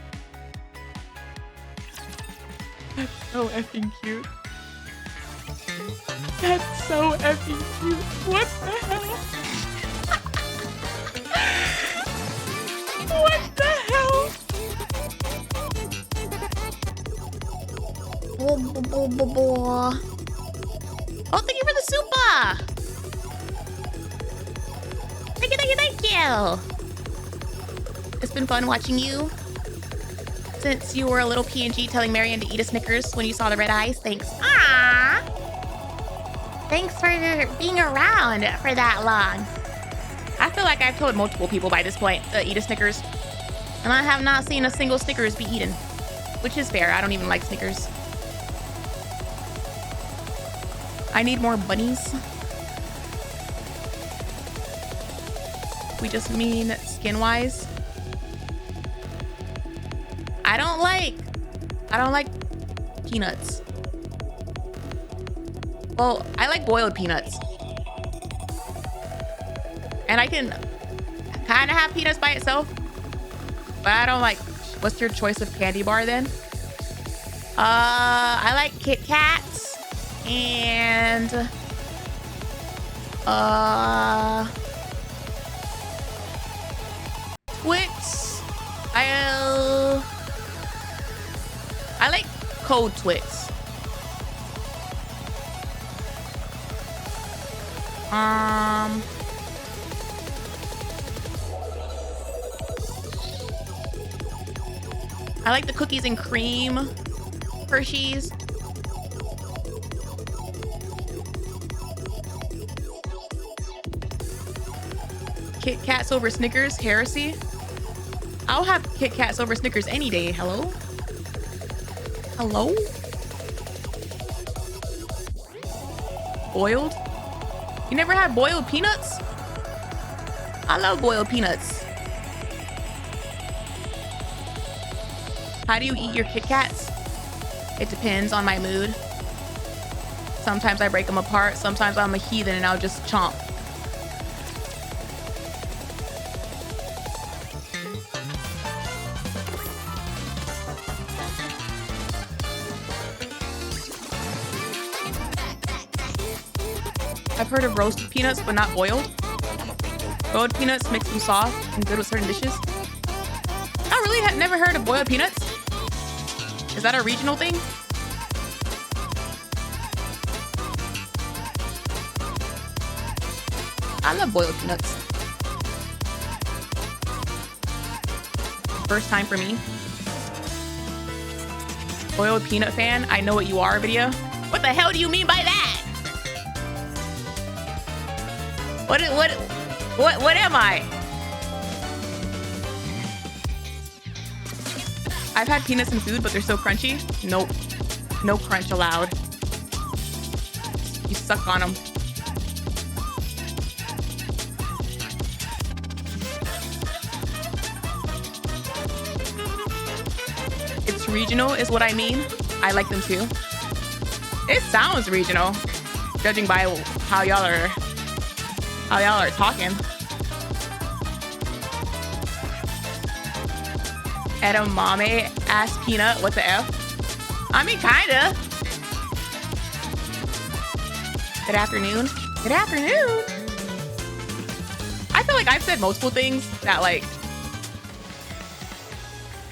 Speaker 2: That's so effing cute. That's so effing cute. What the hell? What the hell?
Speaker 1: Oh, thank you for the super! Thank you, thank you, thank you! It's been fun watching you. Since you were a little PNG telling Marianne to eat a Snickers when you saw the red eyes, thanks. Ah! Thanks for being around for that long.
Speaker 2: I feel like I've told multiple people by this point to eat a Snickers, and I have not seen a single Snickers be eaten, which is fair. I don't even like Snickers. I need more bunnies. We just mean skin-wise. I don't like peanuts. Well, I like boiled peanuts. And I can kind of have peanuts by itself, but I don't like. What's your choice of candy bar then? I like Kit Kats and Twix. I like cold Twix. I like the cookies and cream Hershey's. Kit Kats over Snickers, heresy. I'll have Kit Kats over Snickers any day. Hello? Hello? Boiled? You never had boiled peanuts? I love boiled peanuts. How do you eat your Kit Kats? It depends on my mood. Sometimes I break them apart. Sometimes I'm a heathen and I'll just chomp. I've heard of roasted peanuts, but not boiled. Boiled peanuts makes them soft and good with certain dishes. I really have never heard of boiled peanuts. Is that a regional thing? I love boiled peanuts. First time for me. Boiled peanut fan, I know what you are video. What the hell do you mean by that? What am I? I've had peanuts in food, but they're so crunchy. Nope. No crunch allowed. You suck on them. It's regional is what I mean. I like them too. It sounds regional, judging by how y'all are talking. Edamame ass peanut, what the F? I mean, kinda. Good afternoon. Good afternoon. I feel like I've said multiple things that like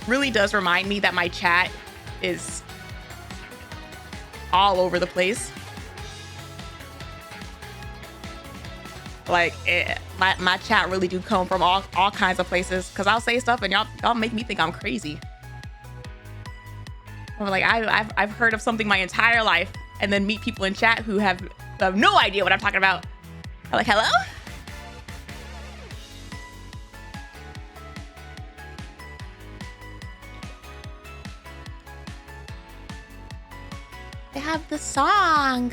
Speaker 2: really does remind me that my chat is all over the place. Like my chat really do come from all kinds of places because I'll say stuff and y'all make me think I'm crazy. Or like I've heard of something my entire life and then meet people in chat who have no idea what I'm talking about. I'm like, hello?
Speaker 3: They have the song.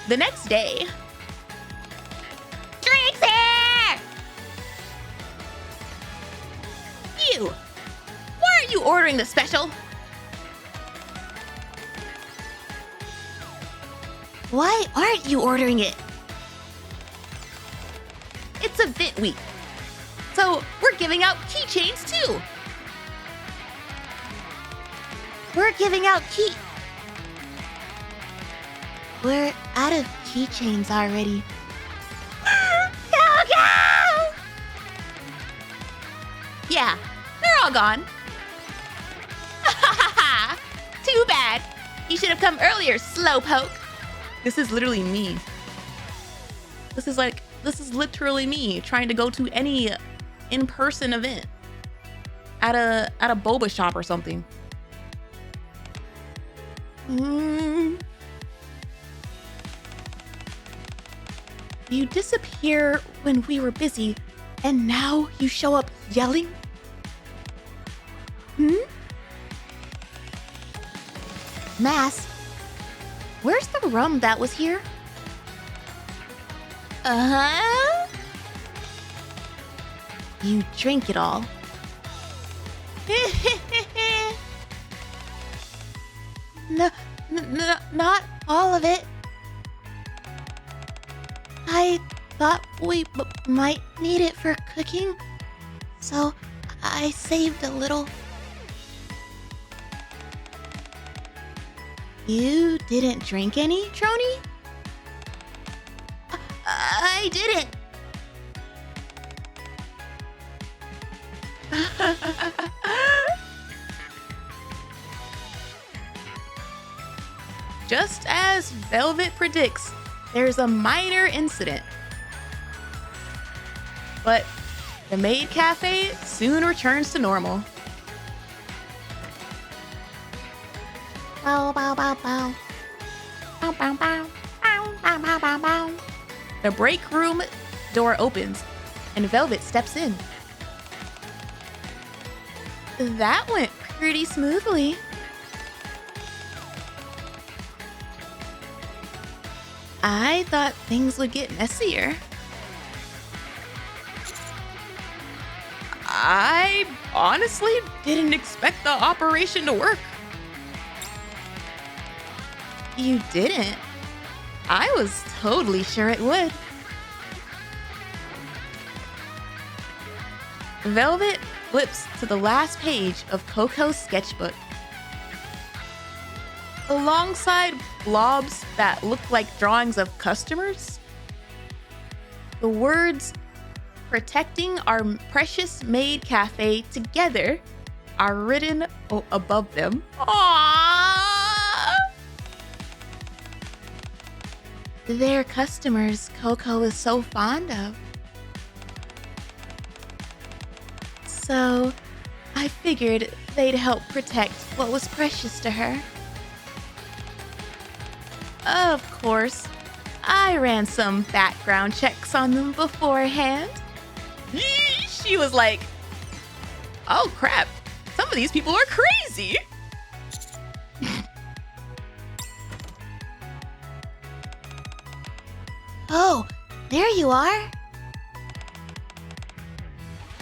Speaker 2: The next day,
Speaker 3: Drinks here!
Speaker 2: you. Why aren't you ordering the special?
Speaker 3: Why aren't you ordering it?
Speaker 2: It's event week, so we're giving out keychains too.
Speaker 3: We're giving out We're out of keychains already. Go!
Speaker 2: Yeah, they're all gone. Too bad. You should have come earlier, slowpoke. This is literally me. This is literally me trying to go to any in-person event at a boba shop or something.
Speaker 3: You disappear when we were busy, and now you show up yelling? Mass, where's the rum that was here?
Speaker 2: Uh-huh.
Speaker 3: You drink it all. Not all of it. I thought we might need it for cooking, so I saved a little. You didn't drink any, Trony? I didn't.
Speaker 2: Just as Velvet predicts, there's a minor incident. But the Maid Cafe soon returns to normal.
Speaker 3: Bow, bow, bow, bow. Bow, bow, bow. Bow, bow, bow, bow, bow.
Speaker 2: The break room door opens and Velvet steps in.
Speaker 3: That went pretty smoothly. I thought things would get messier.
Speaker 2: I honestly didn't expect the operation to work.
Speaker 3: You didn't? I was totally sure it would.
Speaker 2: Velvet flips to the last page of Coco's sketchbook. Alongside blobs that look like drawings of customers, the words "Protecting our precious Maid Cafe together" are written above them.
Speaker 3: Aww! They're customers Coco is so fond of.
Speaker 1: So I figured they'd help protect what was precious to her. Of course, I ran some background checks on them beforehand.
Speaker 2: She was like, oh crap, some of these people are crazy.
Speaker 3: Oh, there you are.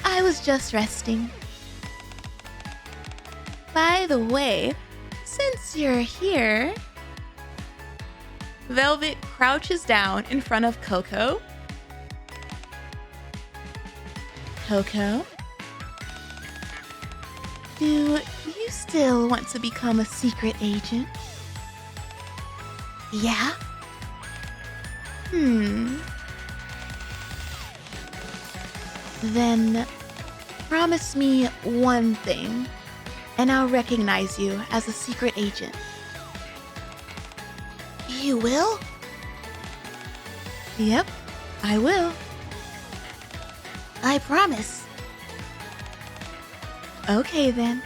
Speaker 1: I was just resting. By the way, since you're here... Velvet crouches down in front of Coco. Coco? Do you still want to become a secret agent?
Speaker 3: Yeah?
Speaker 1: Then promise me one thing, and I'll recognize you as a secret agent.
Speaker 3: You will?
Speaker 1: Yep, I will.
Speaker 3: I promise.
Speaker 1: Okay then.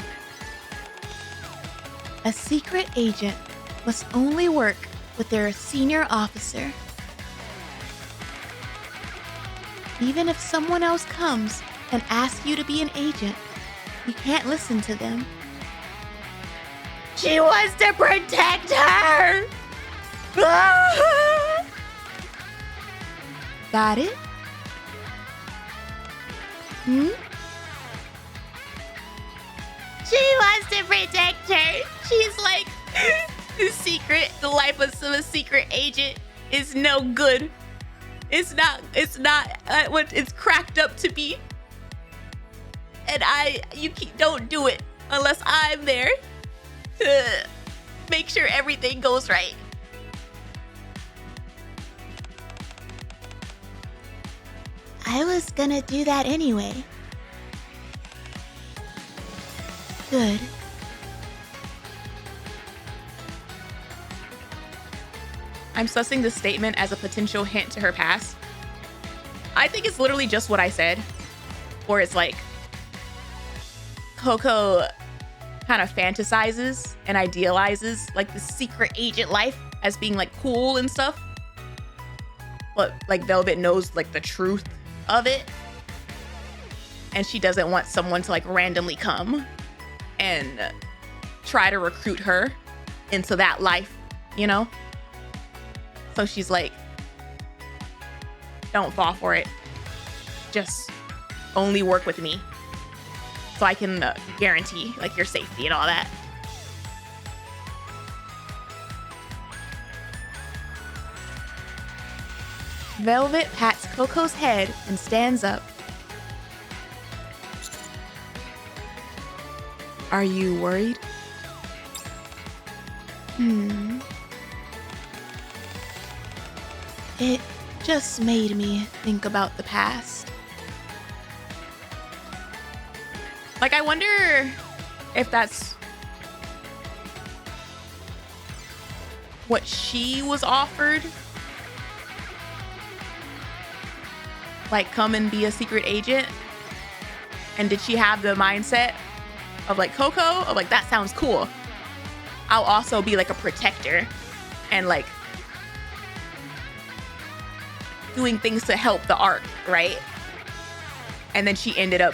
Speaker 1: A secret agent must only work with their senior officer. Even if someone else comes and asks you to be an agent, you can't listen to them.
Speaker 3: She wants to protect her!
Speaker 1: Got it?
Speaker 3: She wants to protect her.
Speaker 2: She's like, the life of a secret agent is no good. It's not what it's cracked up to be. And don't do it unless I'm there to make sure everything goes right.
Speaker 3: I was gonna do that anyway.
Speaker 1: Good.
Speaker 2: I'm sussing this statement as a potential hint to her past. I think it's literally just what I said. Or it's like Coco kind of fantasizes and idealizes like the secret agent life as being like cool and stuff. But like Velvet knows like the truth of it. And she doesn't want someone to like randomly come and try to recruit her into that life, you know? So she's like, don't fall for it. Just only work with me. So I can guarantee like your safety and all that.
Speaker 1: Velvet pats Coco's head and stands up. Are you worried? It just made me think about the past.
Speaker 2: Like, I wonder if that's what she was offered. Like, come and be a secret agent. And did she have the mindset of like Coco? Of like, that sounds cool. I'll also be like a protector and like doing things to help the art, right? And then she ended up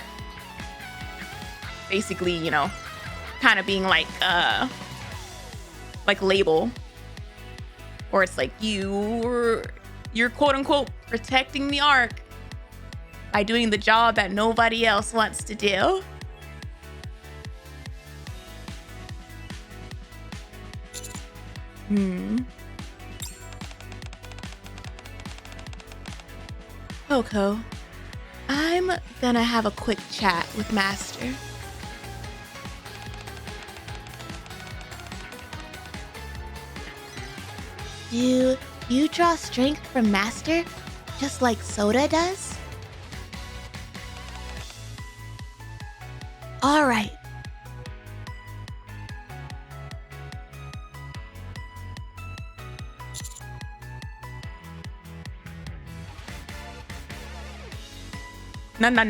Speaker 2: basically, you know, kind of being like label. Or it's like you're quote unquote protecting the arc by doing the job that nobody else wants to do.
Speaker 1: Coco, I'm gonna have a quick chat with Master.
Speaker 3: Do you draw strength from Master, just like Soda does? All right.
Speaker 2: No. Nah,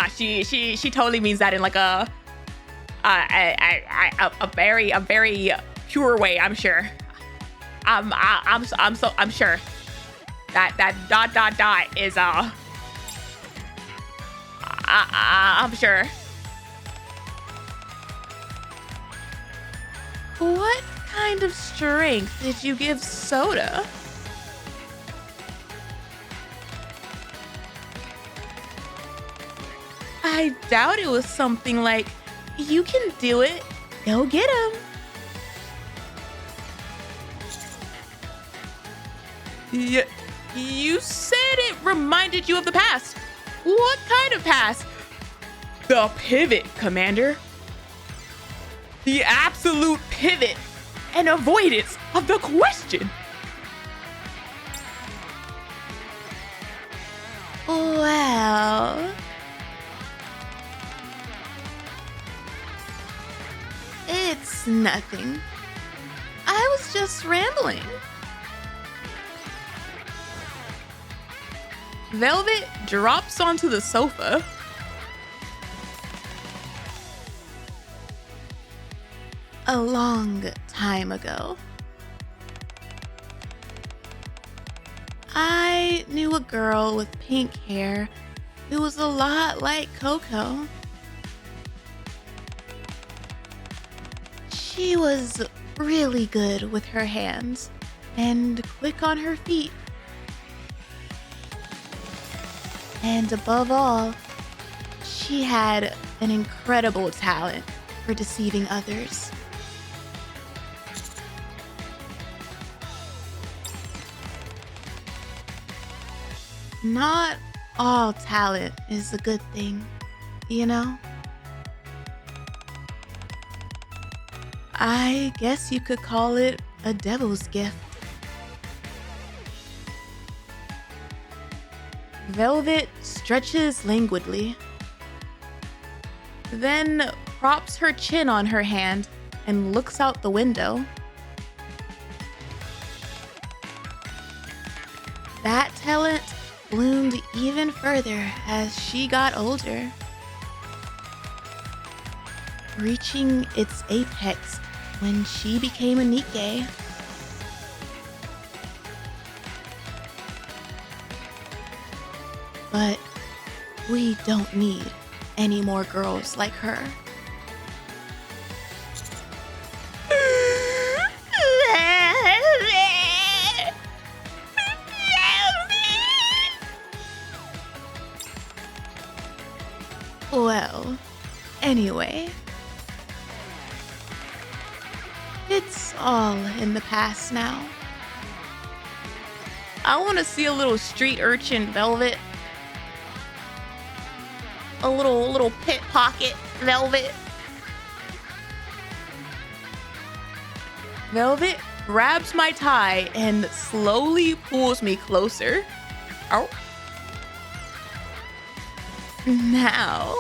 Speaker 2: she totally means that in like a very pure way. I'm sure. I'm sure that dot is I'm sure. What kind of strength did you give Soda? I doubt it was something like, you can do it, go get him. You said it reminded you of the past. What kind of past? The pivot, Commander. The absolute pivot and avoidance of the question.
Speaker 1: Well, it's nothing. I was just rambling.
Speaker 2: Velvet drops onto the sofa.
Speaker 1: A long time ago, I knew a girl with pink hair who was a lot like Coco. She was really good with her hands and quick on her feet. And above all, she had an incredible talent for deceiving others. Not all talent is a good thing, you know? I guess you could call it a devil's gift. Velvet stretches languidly, then props her chin on her hand and looks out the window. That talent bloomed even further as she got older, reaching its apex when she became a NIKKE. But we don't need any more girls like her. Well, anyway, it's all in the past now.
Speaker 2: I want to see a little street urchin Velvet. A little pit pocket Velvet. Velvet grabs my tie and slowly pulls me closer. Oh. Now.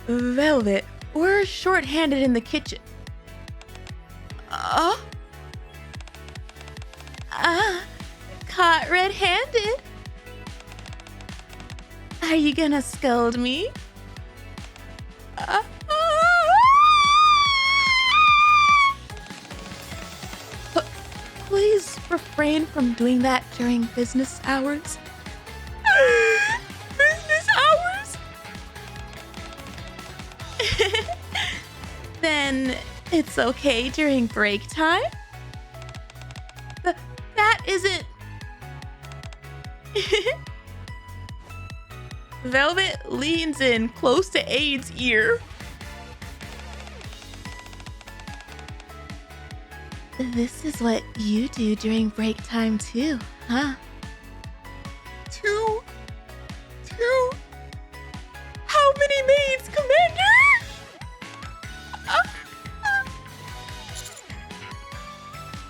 Speaker 2: Velvet, we're short-handed in the kitchen. Caught red-handed. Are you gonna scold me? Please refrain from doing that during business hours. Business hours? Then it's okay during break time? That isn't... Velvet leans in close to Aid's ear.
Speaker 1: This is what you do during break time too, huh?
Speaker 2: Two? How many maids, Commander?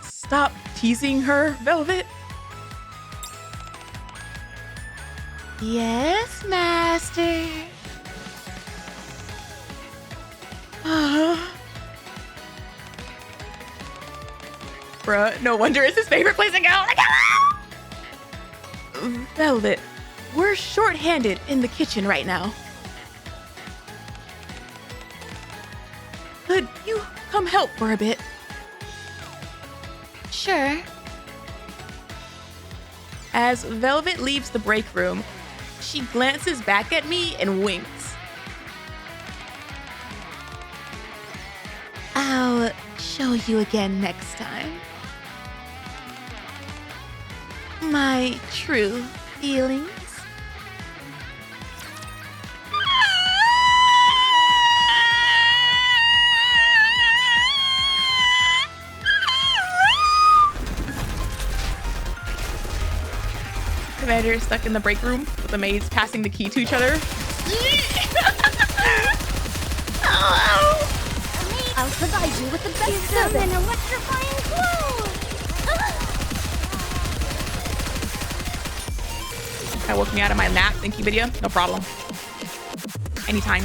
Speaker 2: Stop teasing her, Velvet.
Speaker 1: Yes, Master.
Speaker 2: Bruh, no wonder it's his favorite place to go. Like, Velvet, we're short-handed in the kitchen right now. Could you come help for a bit?
Speaker 1: Sure.
Speaker 2: As Velvet leaves the break room, she glances back at me and winks.
Speaker 1: I'll show you again next time. My true feelings.
Speaker 2: Commander is stuck in the break room with the maids passing the key to each other.
Speaker 5: I'll provide you with the best service. An electrifying glow.
Speaker 2: That woke me out of my nap. Thank you, video. No problem. Anytime.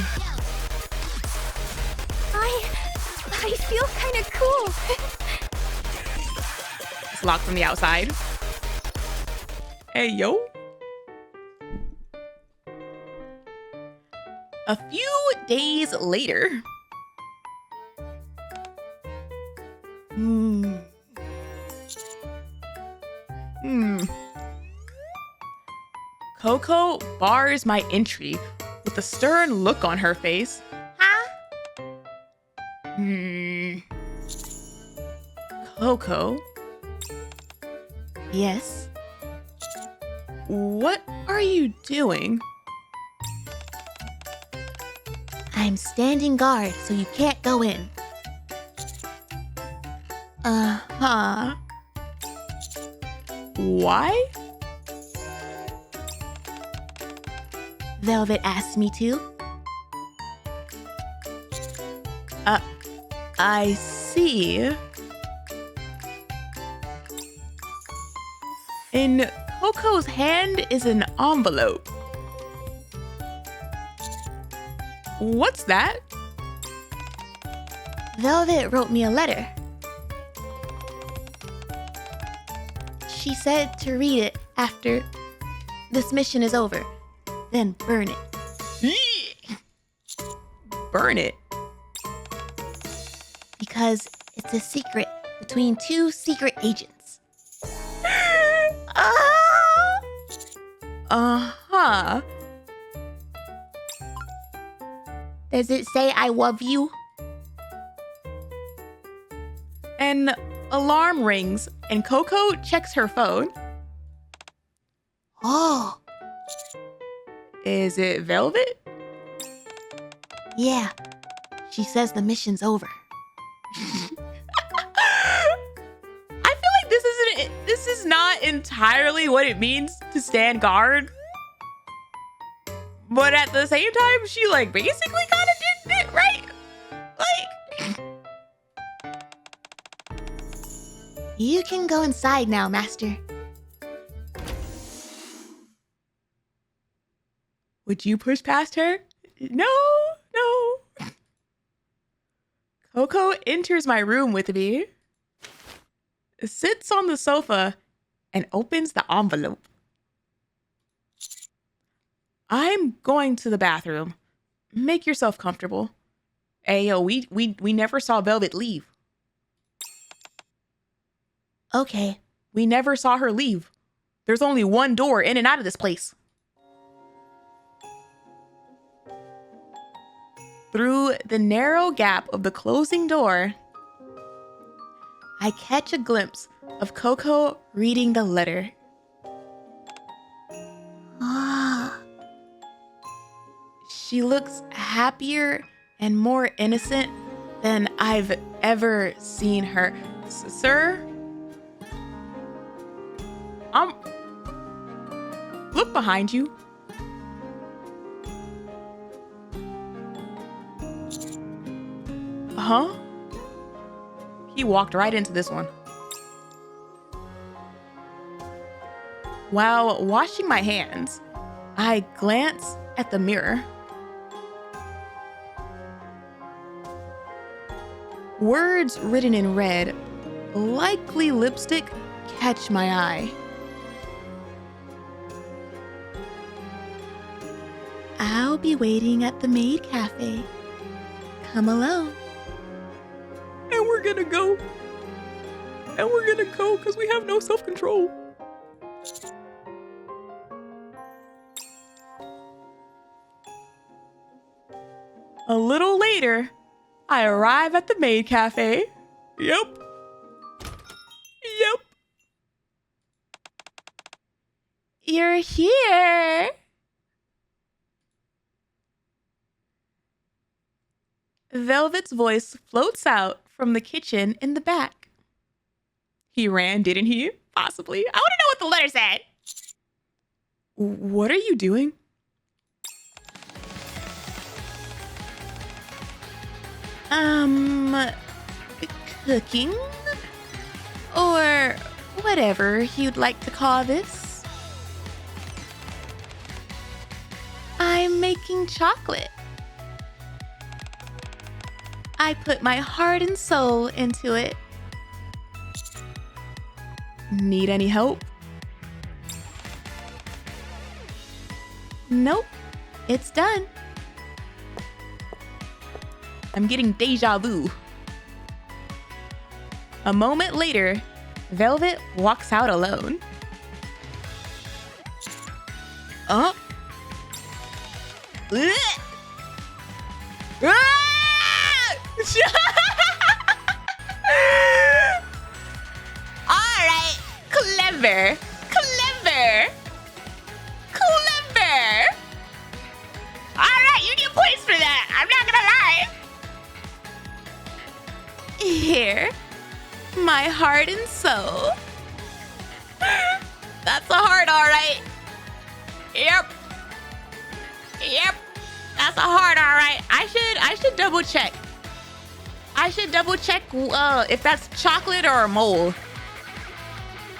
Speaker 5: I feel kind of cool.
Speaker 2: It's locked from the outside. Hey, yo. A few days later. Coco bars my entry with a stern look on her face.
Speaker 1: Huh?
Speaker 2: Coco?
Speaker 1: Yes.
Speaker 2: What are you doing?
Speaker 1: I'm standing guard, so you can't go in. Uh-huh.
Speaker 2: Why?
Speaker 1: Velvet asked me to.
Speaker 2: I see. In Coco's hand is an envelope. What's that?
Speaker 1: Velvet wrote me a letter. She said to read it after this mission is over, then burn it.
Speaker 2: Burn it.
Speaker 1: Because it's a secret between two secret agents.
Speaker 2: Uh-huh.
Speaker 1: Does it say I love you?
Speaker 2: An alarm rings and Coco checks her phone.
Speaker 1: Oh,
Speaker 2: Is it Velvet?
Speaker 1: yeah. She says the mission's over.
Speaker 2: I feel like this is not entirely what it means to stand guard. But at the same time, she like basically kind of did it, right? Like
Speaker 1: You can go inside now, Master.
Speaker 2: would you push past her? No. Coco enters my room with me, sits on the sofa, and opens the envelope. I'm going to the bathroom. Make yourself comfortable. Hey, yo, we never saw Velvet leave.
Speaker 1: Okay.
Speaker 2: We never saw her leave. There's only one door in and out of this place. Through the narrow gap of the closing door, I catch a glimpse of Coco reading the letter.
Speaker 1: Ah,
Speaker 2: She looks happier and more innocent than I've ever seen her. Sir? Look behind you. Huh? He walked right into this one. While washing my hands, I glance at the mirror. Words written in red likely lipstick catch my eye.
Speaker 1: I'll be waiting at the Maid Cafe. Come alone.
Speaker 2: And we're gonna go. And we're gonna go because we have no self-control. A little later, I arrive at the Maid Cafe. Yep.
Speaker 1: You're here.
Speaker 2: Velvet's voice floats out from the kitchen in the back. He ran, didn't he? Possibly. I want to know what the letter said. What are you doing?
Speaker 1: Cooking? Or whatever you'd like to call this. I'm making chocolate. I put my heart and soul into it.
Speaker 2: Need any help?
Speaker 1: Nope, it's done.
Speaker 2: I'm getting deja vu. A moment later, Velvet walks out alone. Oh. Alright, clever. Alright, you get points for that. I'm not gonna lie.
Speaker 1: Here, my heart and soul.
Speaker 2: That's a heart, alright. Yep. That's a heart, alright. I should double check. If that's chocolate or a mole.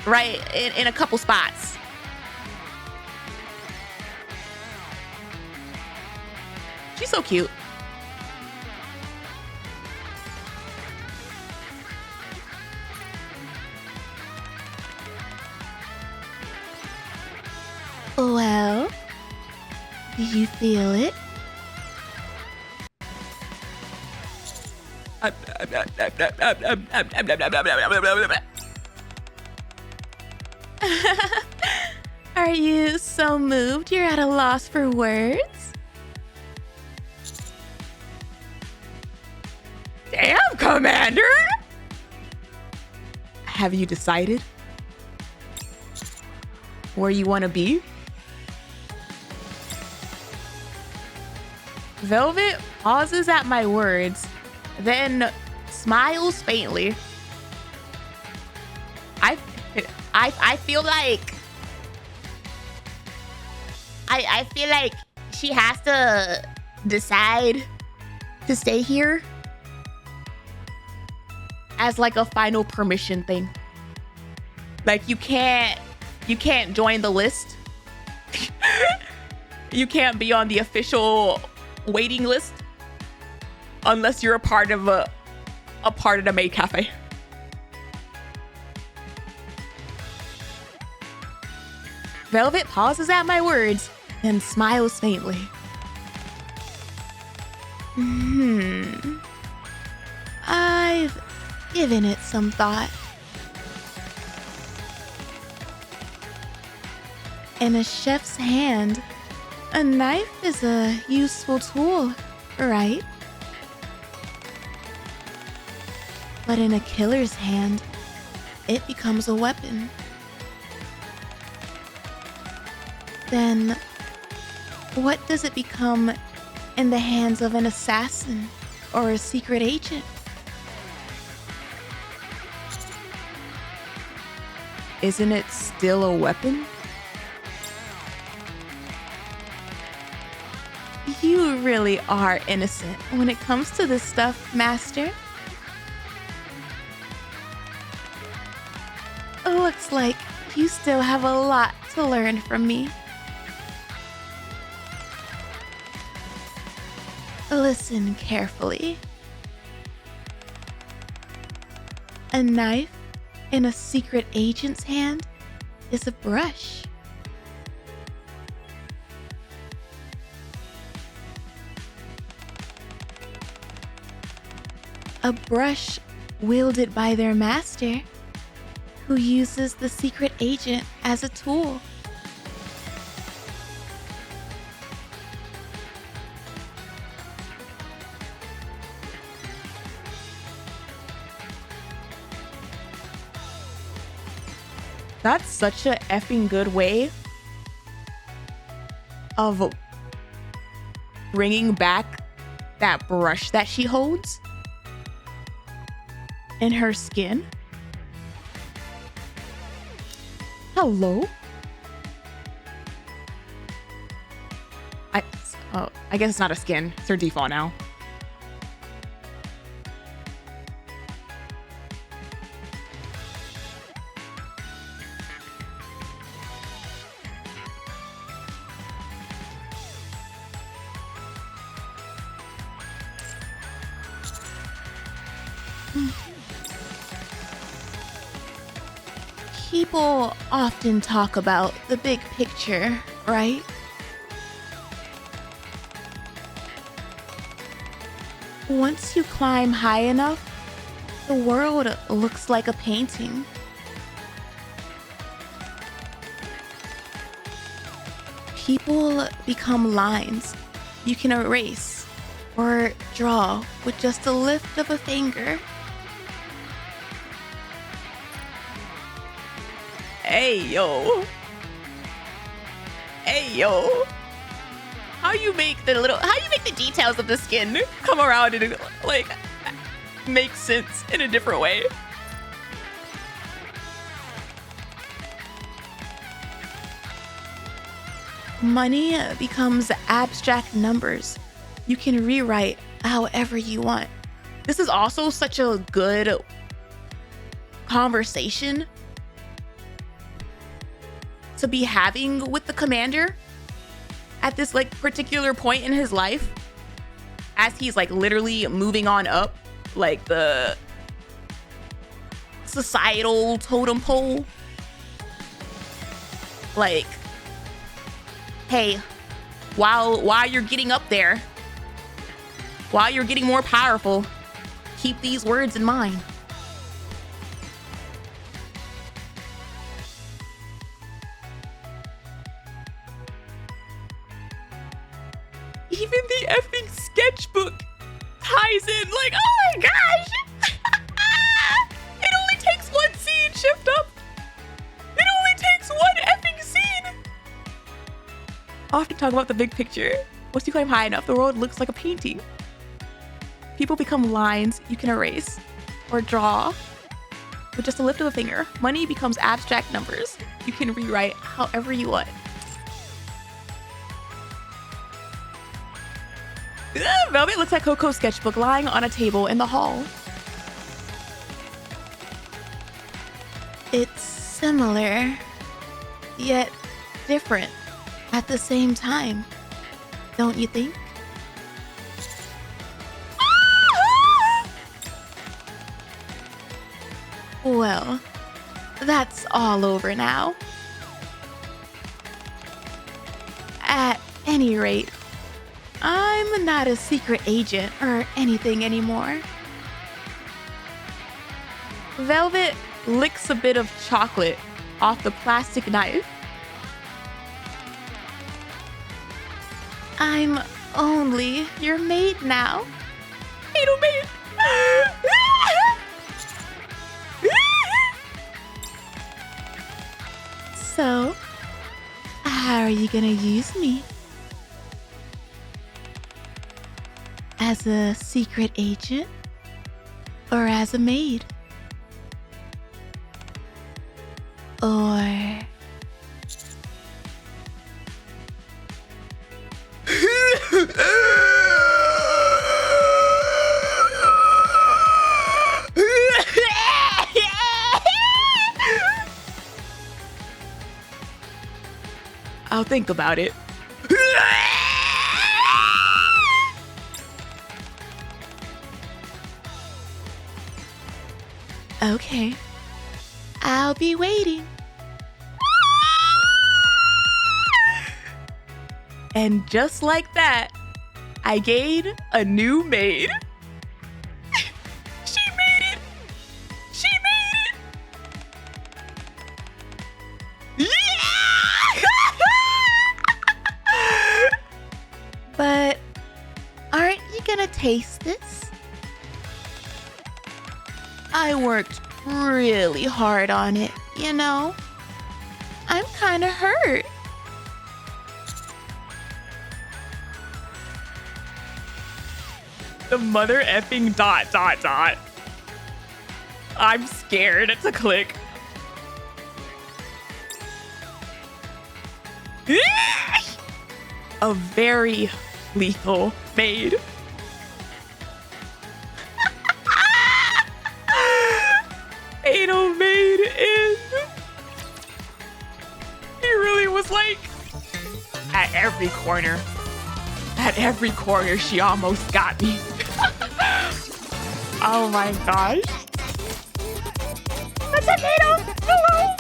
Speaker 2: Right, in a couple spots. She's so cute.
Speaker 1: Well, do you feel it? Are you so moved you're at a loss for words?
Speaker 2: Damn, Commander! Have you decided where you want to be? Velvet pauses at my words, then smiles faintly. I feel like I feel like she has to decide to stay here as like a final permission thing. Like you can't join the list. You can't be on the official waiting list unless you're a part of the Maid Cafe. Velvet pauses at my words, then smiles faintly.
Speaker 1: I've given it some thought. In a chef's hand, a knife is a useful tool, right? But in a killer's hand, it becomes a weapon. Then, what does it become in the hands of an assassin or a secret agent?
Speaker 2: Isn't it still a weapon?
Speaker 1: You really are innocent when it comes to this stuff, Master. Looks like you still have a lot to learn from me. Listen carefully. A knife in a secret agent's hand is a brush. A brush wielded by their master, who uses the secret agent as a tool.
Speaker 2: That's such a effing good way of bringing back that brush that she holds in her skin. Hello? I guess it's not a skin. It's her default now.
Speaker 1: People often talk about the big picture, right? Once you climb high enough, the world looks like a painting. People become lines you can erase or draw with just a lift of a finger.
Speaker 2: Hey, yo. Hey, yo. How you make the details of the skin come around and like make sense in a different way?
Speaker 1: Money becomes abstract numbers you can rewrite however you want.
Speaker 2: This is also such a good conversation to be having with the commander at this like particular point in his life, as he's like literally moving on up like the societal totem pole. Like, hey, while you're getting up there, while you're getting more powerful, keep these words in mind. Even the effing sketchbook ties in. Like, oh my gosh! It only takes one scene, shift up. It only takes one effing scene. I often talk about the big picture. Once you climb high enough, the world looks like a painting. People become lines you can erase or draw with just a lift of a finger. Money becomes abstract numbers you can rewrite however you want. Velvet looks like Coco's sketchbook lying on a table in the hall.
Speaker 1: It's similar, yet different at the same time, don't you think? Well, that's all over now. At any rate, I'm not a secret agent or anything anymore.
Speaker 2: Velvet licks a bit of chocolate off the plastic knife.
Speaker 1: I'm only your maid now.
Speaker 2: Little maid.
Speaker 1: So, how are you gonna use me? As a secret agent? Or as a maid? Or...
Speaker 2: I'll think about it.
Speaker 1: Okay. I'll be waiting. And just like that, I gained a new maid. She made it. She made it. Yeah! But aren't you gonna taste this? I worked really hard on it, you know? I'm kind of hurt. The mother effing ... I'm scared to click. A very lethal maid. Fatal maid in. He really was like at every corner. At every corner, she almost got me. Oh my gosh. That's a Fatal. Hello.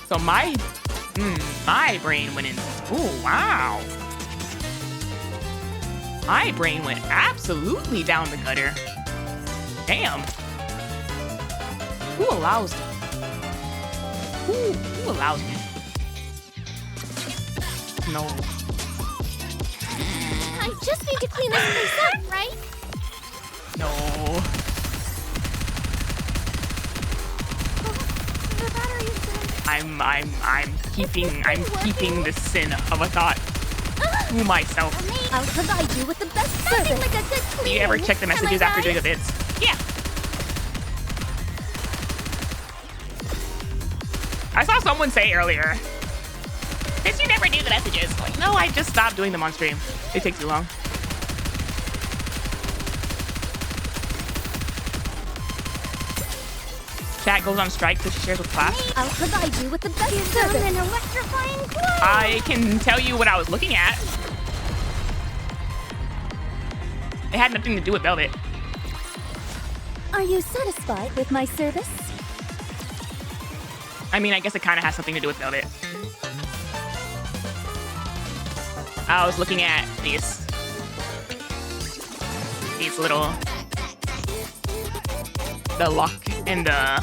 Speaker 1: So my brain went in. Oh, wow. My brain went absolutely down the gutter. Damn. Who allows me? Who allows me? No.
Speaker 5: I just need to clean this place up, right?
Speaker 2: No.
Speaker 5: The battery is dead.
Speaker 2: I'm keeping the sin of a thought to myself.
Speaker 5: I'll provide you with the best service. Like a good
Speaker 2: Do you ever check the messages after doing a bits? Yeah. I saw someone say earlier, "Guess you never do the messages." Like, no, I just stopped doing them on stream. They take too long. Chat goes on strike because she shares with class.
Speaker 5: I'll provide you with the best service. An electrifying glow.
Speaker 2: I can tell you what I was looking at. It had nothing to do with Velvet.
Speaker 5: Are you satisfied with my service?
Speaker 2: I mean, I guess it kind of has something to do with Velvet. I was looking at these little, the lock and the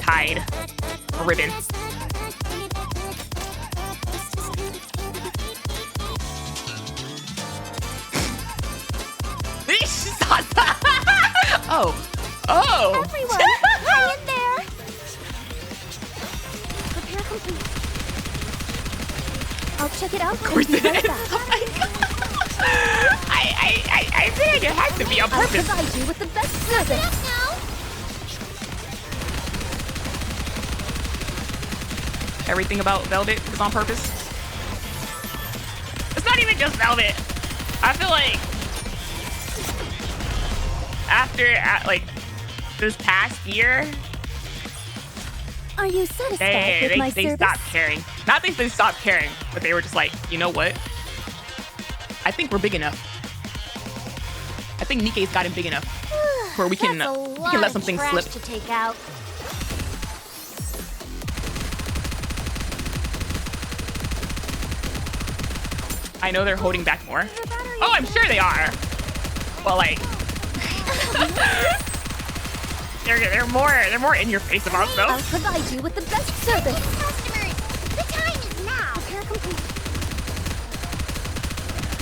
Speaker 2: tied ribbon. Oh.
Speaker 5: Everyone, hang in there. Repair complete. I'll check it out.
Speaker 2: Of course it is. Oh my god. I think it has to be on purpose.
Speaker 5: I'll provide you with the best service.
Speaker 2: Everything about Velvet is on purpose. It's not even just Velvet. I feel like after like this past year,
Speaker 5: Are you satisfied with my
Speaker 2: they
Speaker 5: service?
Speaker 2: stopped caring. Not that they stopped caring, but they were just like, you know what? I think we're big enough. I think NIKKE's gotten big enough where we can let some things slip.
Speaker 5: To take out.
Speaker 2: I know they're holding back more. Oh, I'm sure they are. But like, they're more in your face about
Speaker 5: I'll
Speaker 2: stuff.
Speaker 5: provide you with the best service. Customers, the time is now. Repair complete.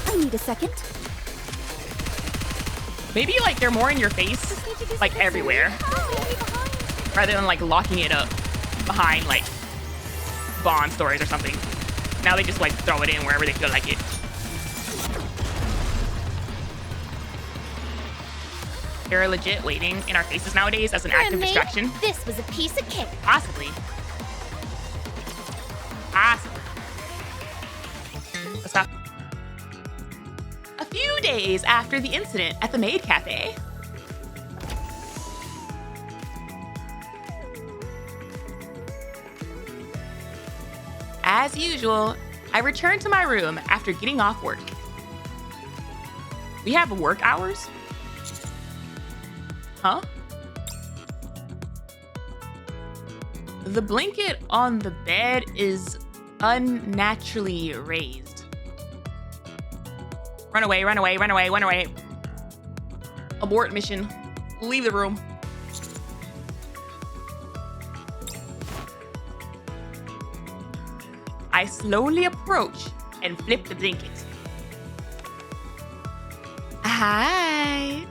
Speaker 5: I need a second.
Speaker 2: Maybe like they're more in your face, like everywhere, rather than like locking it up behind like Bond stories or something. Now they just like throw it in wherever they feel like it. They're legit waiting in our faces nowadays as an active distraction.
Speaker 5: This was a piece of cake.
Speaker 2: Possibly. Possibly. Let's stop. A few days after the incident at the Maid Cafe. As usual, I return to my room after getting off work. We have work hours? Huh? The blanket on the bed is unnaturally raised. Run away, run away, run away, run away. Abort mission. Leave the room. I slowly approach and flip the blanket.
Speaker 1: Hi.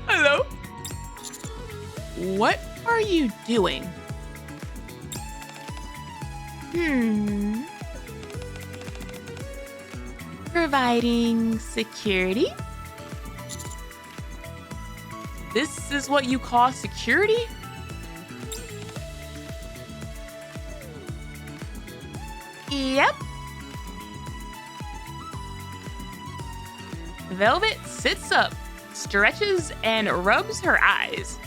Speaker 2: Hello? What are you doing?
Speaker 1: Providing security?
Speaker 2: This is what you call security?
Speaker 1: Yep.
Speaker 2: Velvet sits up, stretches, and rubs her eyes.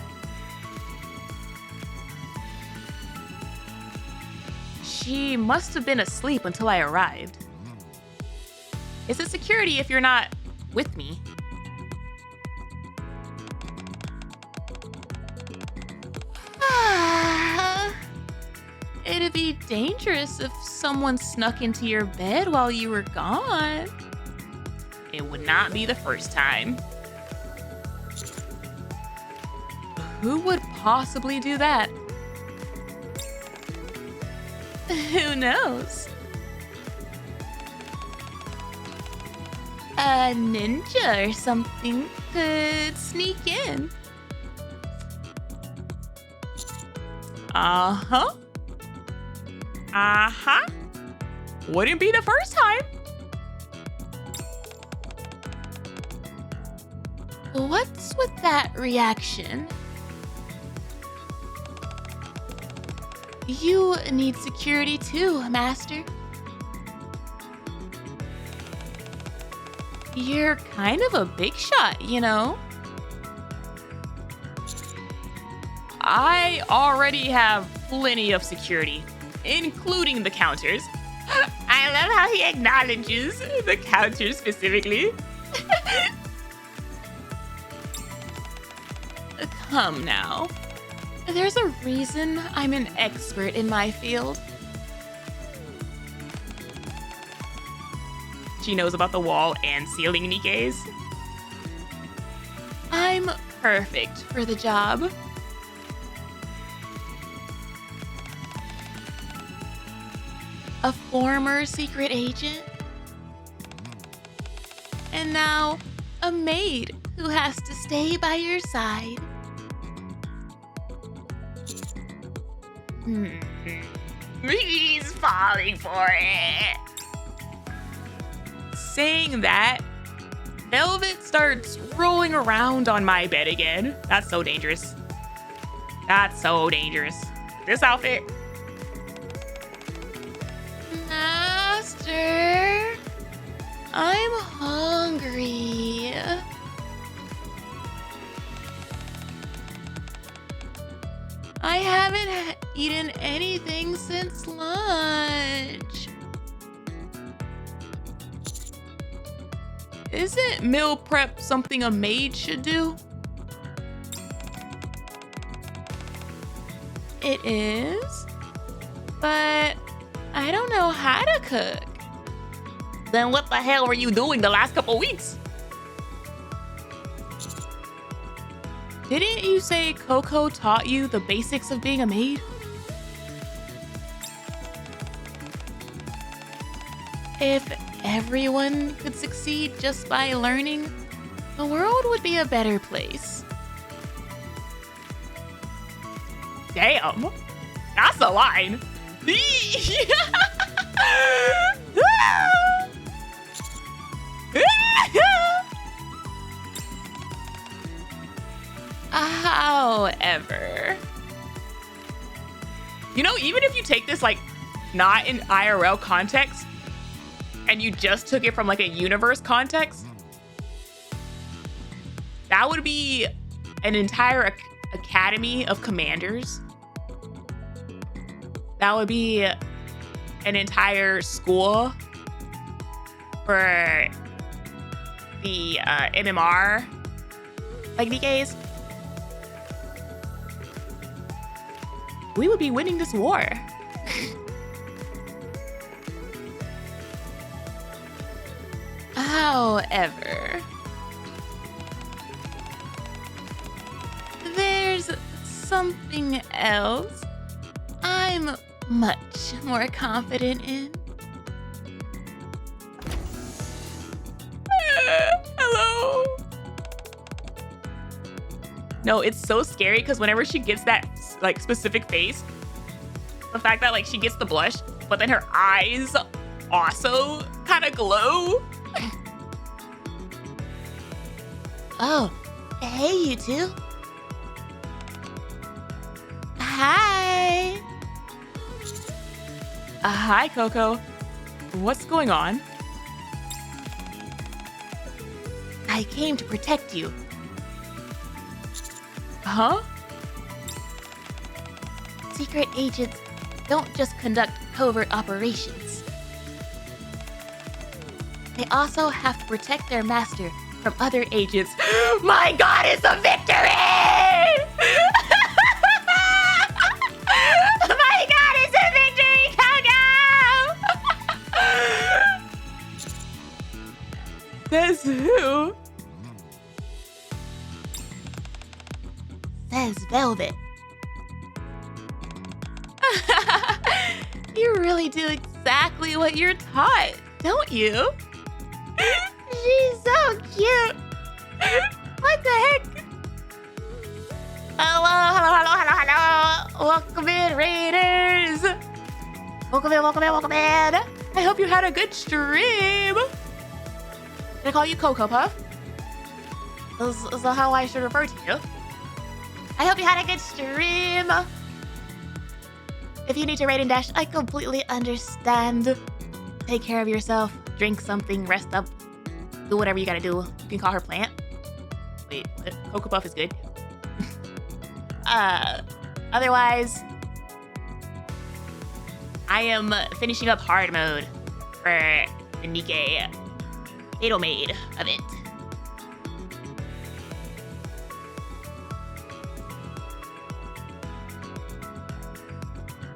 Speaker 2: She must have been asleep until I arrived. Is it security if you're not with me? It'd be dangerous if someone snuck into your bed while you were gone. It would not be the first time. Who would possibly do that? Who knows? A ninja or something could sneak in. Uh-huh. Uh-huh. Wouldn't be the first time.
Speaker 1: What's with that reaction? You need security too, Master.
Speaker 2: You're kind of a big shot, you know? I already have plenty of security, including the counters. I love how he acknowledges the counters specifically. Come now. There's a reason I'm an expert in my field. She knows about the wall and ceiling NIKKEs.
Speaker 1: I'm perfect for the job. A former secret agent. And now a maid who has to stay by your side.
Speaker 2: He's falling for it. Saying that, Velvet starts rolling around on my bed again. That's so dangerous. That's so dangerous. This outfit.
Speaker 1: Master, I'm hungry. I haven't eaten anything since lunch.
Speaker 2: Isn't meal prep something a maid should do?
Speaker 1: It is, but I don't know how to cook.
Speaker 2: Then what the hell were you doing the last couple weeks? Didn't you say Coco taught you the basics of being a maid?
Speaker 1: If everyone could succeed just by learning, the world would be a better place.
Speaker 2: Damn, that's a line. However, you know, even if you take this like not in IRL context and you just took it from like a universe context, that would be an entire academy of commanders. That would be an entire school for the MMR, like NIKKEs. We would be winning this war. However, there's something else I'm much more confident in. Hello? No, it's so scary because whenever she gets that like specific face, the fact that like she gets the blush, but then her eyes also kind of glow.
Speaker 3: Oh, hey, you two. Hi.
Speaker 2: Hi, Coco. What's going on?
Speaker 3: I came to protect you.
Speaker 2: Huh?
Speaker 3: Secret agents don't just conduct covert operations. They also have to protect their master from other agents.
Speaker 2: My god, it's a victory! My god, it's a victory, Coco! Says who?
Speaker 3: Says Velvet.
Speaker 2: You really do exactly what you're taught, don't you?
Speaker 3: She's so cute. What the heck?
Speaker 2: Hello. Welcome in, Raiders. Welcome in. I hope you had a good stream. Did I call you Coco Puff? Is that how I should refer to you? I hope you had a good stream. If you need to raid and dash, I completely understand. Take care of yourself. Drink something. Rest up. Do whatever you gotta do. You can call her Plant. Wait, what? Coco Puff is good. Otherwise, I am finishing up hard mode for the NIKKE Maid event.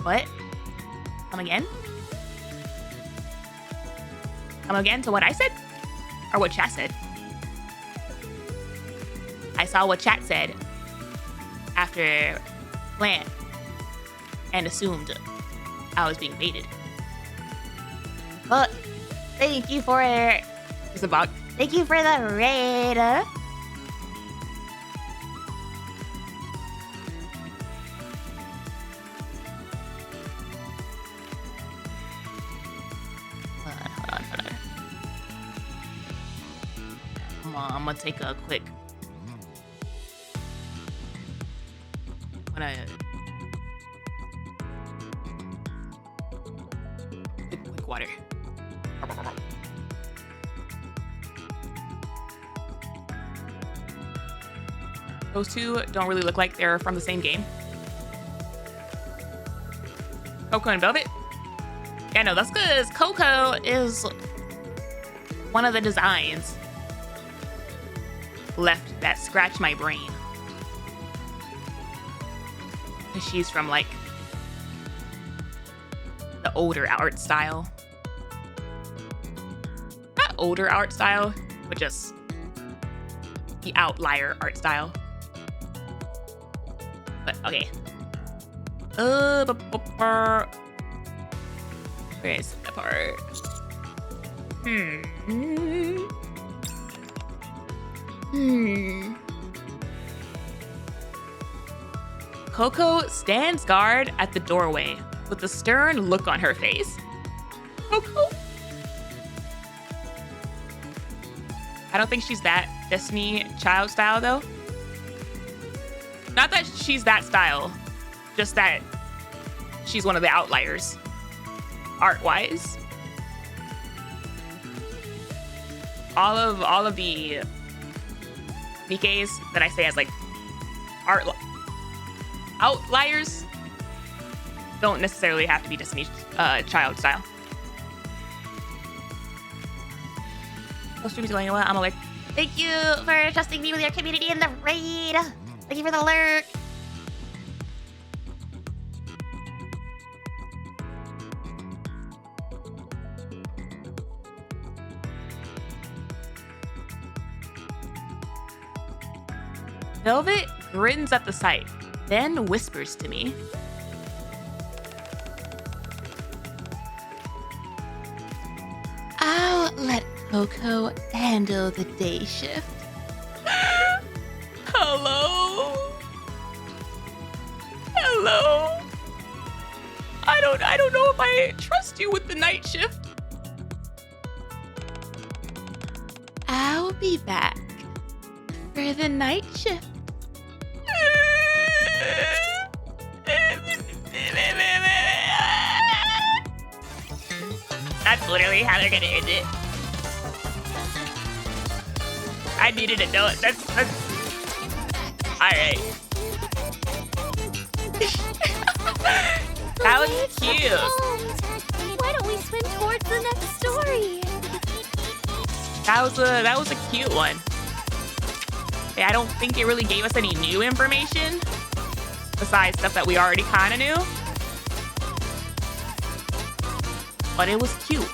Speaker 2: What? Come again? Come again to what I said? Or what chat said? I saw what chat said after Plant and assumed I was being baited. But thank you for it. It's a bug. Thank you for the raid. Hold on. Come on, I'm gonna take a quick. Quick water. Those two don't really look like they're from the same game. Coco and Velvet? Yeah, no, that's because Coco is one of the designs left that scratch my brain. She's from like the older art style. Not older art style, but just the outlier art style. But okay. Where is that part? Coco stands guard at the doorway with a stern look on her face. Coco? I don't think she's that Destiny Child style though. Not that she's that style, just that she's one of the outliers, art-wise. All of the NIKKEs that I say as like outliers don't necessarily have to be Destiny's Child style. Oh, stream's going well. I'm awake.
Speaker 3: Thank you for trusting me with your community in the raid. Thank you for the lurk.
Speaker 2: Velvet grins at the sight, then whispers to me.
Speaker 1: I'll let Coco handle the day shift.
Speaker 2: Hello? Hello? I don't know if I trust you with the night shift.
Speaker 1: I'll be back for the night shift.
Speaker 2: That's literally how they're gonna end it. I needed to know it. That's alright. That was cute.
Speaker 5: Why don't we swim towards the next story?
Speaker 2: That was a cute one. Yeah, I don't think it really gave us any new information besides stuff that we already kind of knew. But it was cute.